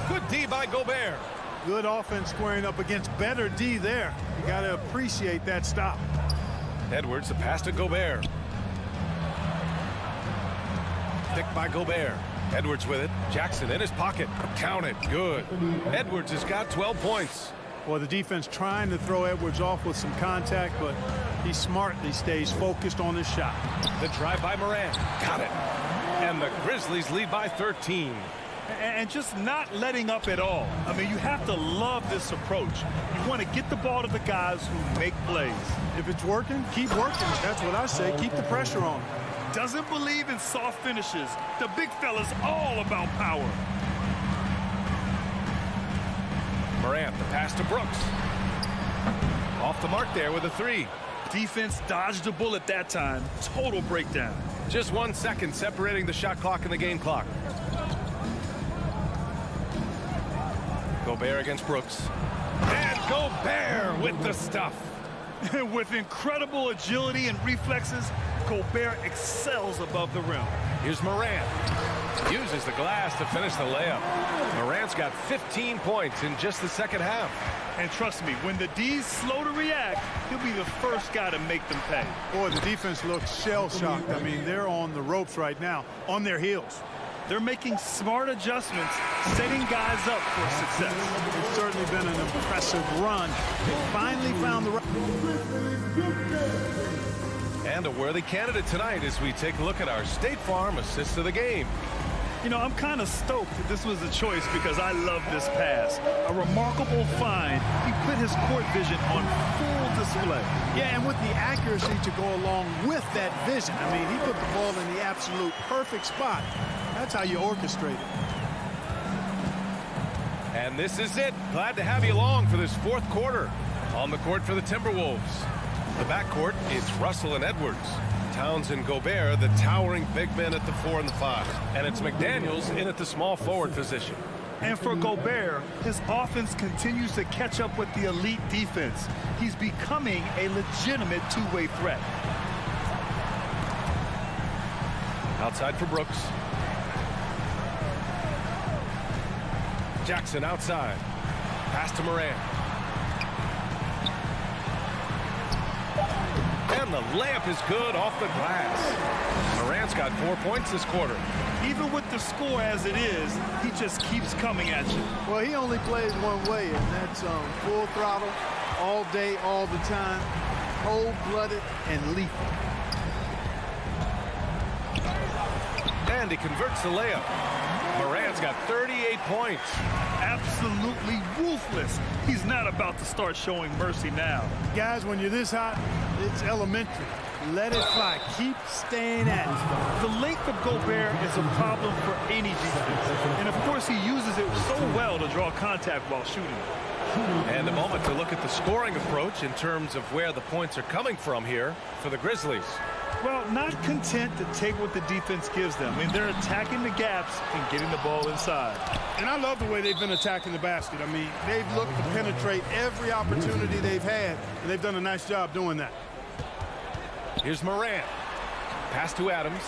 Good D by Gobert. Good offense squaring up against better D there. You got to appreciate that stop. Edwards, the pass to Gobert. Picked by Gobert. Edwards with it. Jackson in his pocket. Count it. Good. Edwards has got 12 points. Well, the defense trying to throw Edwards off with some contact, but he smartly stays focused on his shot. The drive by Morant. Got it. And the Grizzlies lead by 13. And just not letting up at all. I mean, you have to love this approach. You want to get the ball to the guys who make plays. If it's working, keep working. That's what I say. Keep the pressure on. Doesn't believe in soft finishes. The big fella's all about power. Morant, the pass to Brooks. Off the mark there with a 3. Defense dodged a bullet that time. Total breakdown. Just 1 second separating the shot clock and the game clock. Gobert against Brooks. And Gobert with the stuff. With incredible agility and reflexes, Gobert excels above the rim. Here's Morant. Uses the glass to finish the layup. Morant's got 15 points in just the second half. And trust me, when the D's slow to react, he'll be the first guy to make them pay. Boy, the defense looks shell-shocked. I mean, they're on the ropes right now, on their heels. They're making smart adjustments, setting guys up for success. It's certainly been an impressive run. They finally found the right. And a worthy candidate tonight as we take a look at our State Farm assist of the game. You know, I'm kind of stoked that this was a choice because I love this pass. A remarkable find. He put his court vision on full display. Yeah, and with the accuracy to go along with that vision. I mean, he put the ball in the absolute perfect spot. That's how you orchestrate it. And this is it. Glad to have you along for this fourth quarter. On the court for the Timberwolves. The backcourt, it's Russell and Edwards. Towns and Gobert, the towering big men at the 4 and the 5. And it's McDaniels in at the small forward position. And for Gobert, his offense continues to catch up with the elite defense. He's becoming a legitimate two-way threat. Outside for Brooks. Jackson outside. Pass to Morant. And the layup is good off the glass. Morant's got 4 points this quarter. Even with the score as it is, he just keeps coming at you. Well, he only plays one way, and that's full throttle, all day, all the time, cold-blooded and lethal. And he converts the layup. Morant's got 38 points. Absolutely ruthless. He's not about to start showing mercy now. Guys, when you're this hot, it's elementary. Let it fly. Keep staying at it. The length of Gobert is a problem for any defense. And, of course, he uses it so well to draw contact while shooting. And a moment to look at the scoring approach in terms of where the points are coming from here for the Grizzlies. Well, not content to take what the defense gives them. I mean, they're attacking the gaps and getting the ball inside. And I love the way they've been attacking the basket. I mean, they've looked to penetrate every opportunity they've had, and they've done a nice job doing that. Here's Morant. Pass to Adams.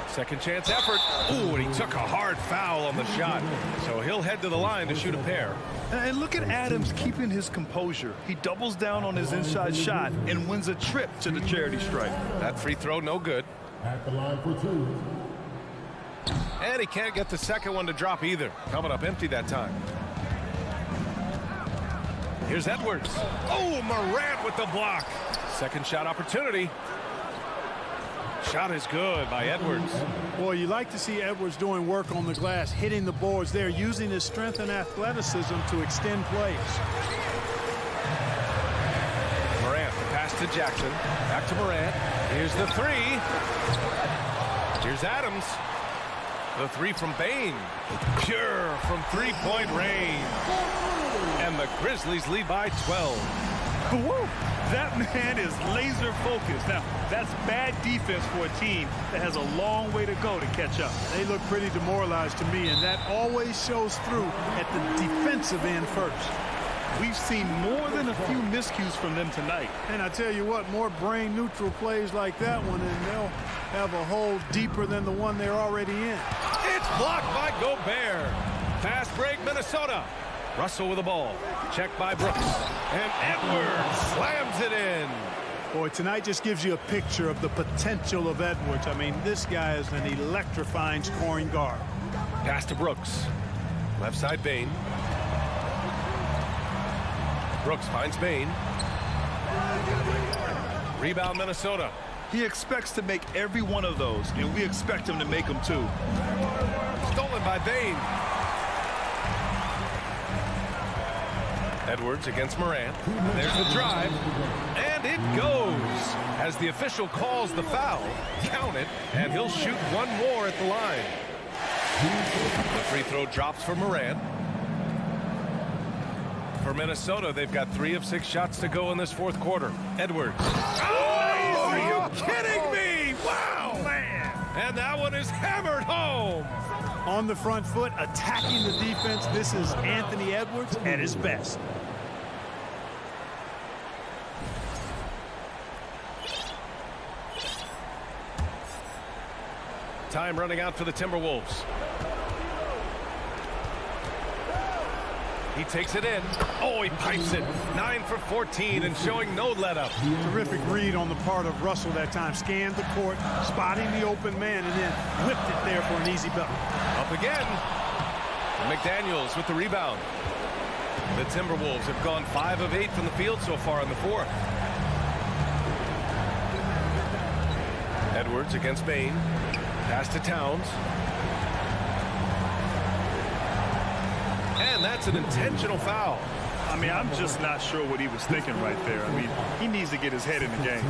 Second chance effort. Ooh, and he took a hard foul on the shot. So he'll head to the line to shoot a pair. And look at Adams keeping his composure. He doubles down on his inside shot and wins a trip to the charity stripe. That free throw no good. At the line for 2. And he can't get the second one to drop either. Coming up empty that time. Here's Edwards. Oh, Morant with the block. Second shot opportunity. Shot is good by Edwards. Boy, you like to see Edwards doing work on the glass, hitting the boards there, using his strength and athleticism to extend plays. Morant, the pass to Jackson. Back to Morant. Here's the 3. Here's Adams. The 3 from Bain. Pure from three-point range. And the Grizzlies lead by 12. Woo! That man is laser focused. Now, that's bad defense for a team that has a long way to go to catch up. They look pretty demoralized to me, and that always shows through at the defensive end first. We've seen more than a few miscues from them tonight. And I tell you what, more brain-neutral plays like that one, and they'll have a hole deeper than the one they're already in. It's blocked by Gobert. Fast break, Minnesota. Russell with the ball. Checked by Brooks. And Edwards slams it in. Boy, tonight just gives you a picture of the potential of Edwards. I mean, this guy is an electrifying scoring guard. Pass to Brooks. Left side, Bane. Brooks finds Bane. Rebound, Minnesota. He expects to make every one of those, and we expect him to make them too. Stolen by Bane. Edwards against Morant. There's the drive, and it goes. As the official calls the foul, count it, and he'll shoot one more at the line. The free throw drops for Morant. For Minnesota, they've got 3 of 6 shots to go in this fourth quarter. Edwards. Oh, are you kidding me? Wow, man. And that one is hammered home. On the front foot, attacking the defense. This is Anthony Edwards at his best. Time running out for the Timberwolves. He takes it in. Oh, he pipes it. 9 for 14 and showing no let-up. Terrific read on the part of Russell that time. Scanned the court, spotting the open man, and then whipped it there for an easy bucket. Up again. McDaniels with the rebound. The Timberwolves have gone 5 of 8 from the field so far in the fourth. Edwards against Bane. Pass to Towns. And that's an intentional foul. I mean, I'm just not sure what he was thinking right there. I mean, he needs to get his head in the game.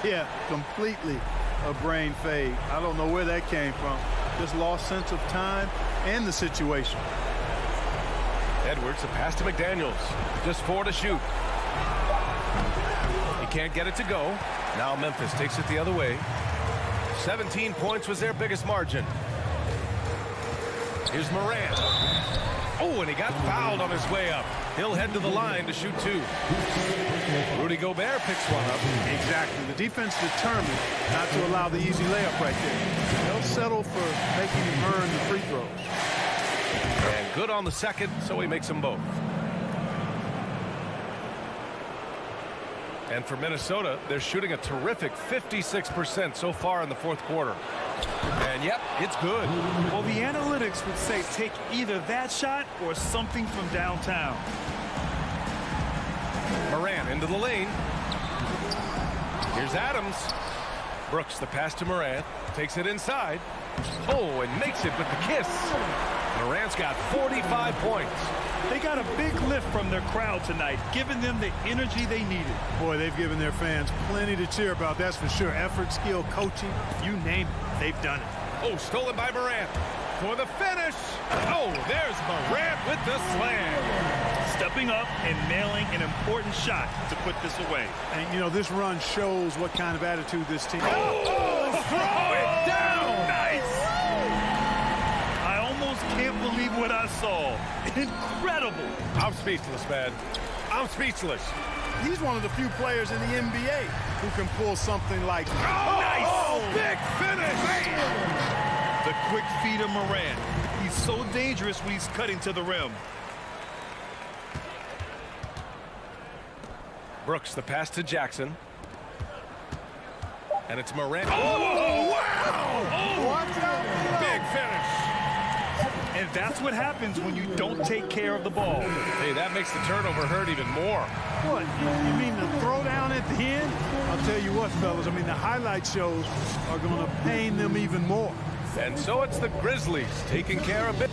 Yeah, completely a brain fade. I don't know where that came from. Just lost sense of time and the situation. Edwards, a pass to McDaniels. Just 4 to shoot. He can't get it to go. Now Memphis takes it the other way. 17 points was their biggest margin. Here's Morant. Oh, and he got fouled on his way up. He'll head to the line to shoot 2. Rudy Gobert picks one up. Exactly. The defense determined not to allow the easy layup right there. They'll settle for making him earn the free throws. And good on the second, so he makes them both. And for Minnesota, they're shooting a terrific 56% so far in the fourth quarter. And yep, it's good. Well, the analytics would say take either that shot or something from downtown. Morant into the lane. Here's Adams. Brooks, the pass to Morant. Takes it inside. Oh, and makes it with the kiss. Morant's got 45 points. They got a big lift from their crowd tonight, giving them the energy they needed. Boy, they've given their fans plenty to cheer about, that's for sure. Effort, skill, coaching, you name it, they've done it. Oh, stolen by Morant. For the finish. Oh, there's Morant with the slam. Stepping up and nailing an important shot to put this away. And, you know, this run shows what kind of attitude this team has. Oh, throw it down. Nice. I almost can't believe what I saw. Incredible. I'm speechless, man. I'm speechless. He's one of the few players in the NBA who can pull something like that. Oh, nice. Big finish. Man. The quick feed of Morant. He's so dangerous when he's cutting to the rim. Brooks, the pass to Jackson. And it's Morant. Oh, wow. Oh, big finish. And that's what happens when you don't take care of the ball. Hey, that makes the turnover hurt even more. What? You mean the throwdown at the end? I'll tell you what, fellas. I mean, the highlight shows are going to pain them even more. And so it's the Grizzlies taking care of it.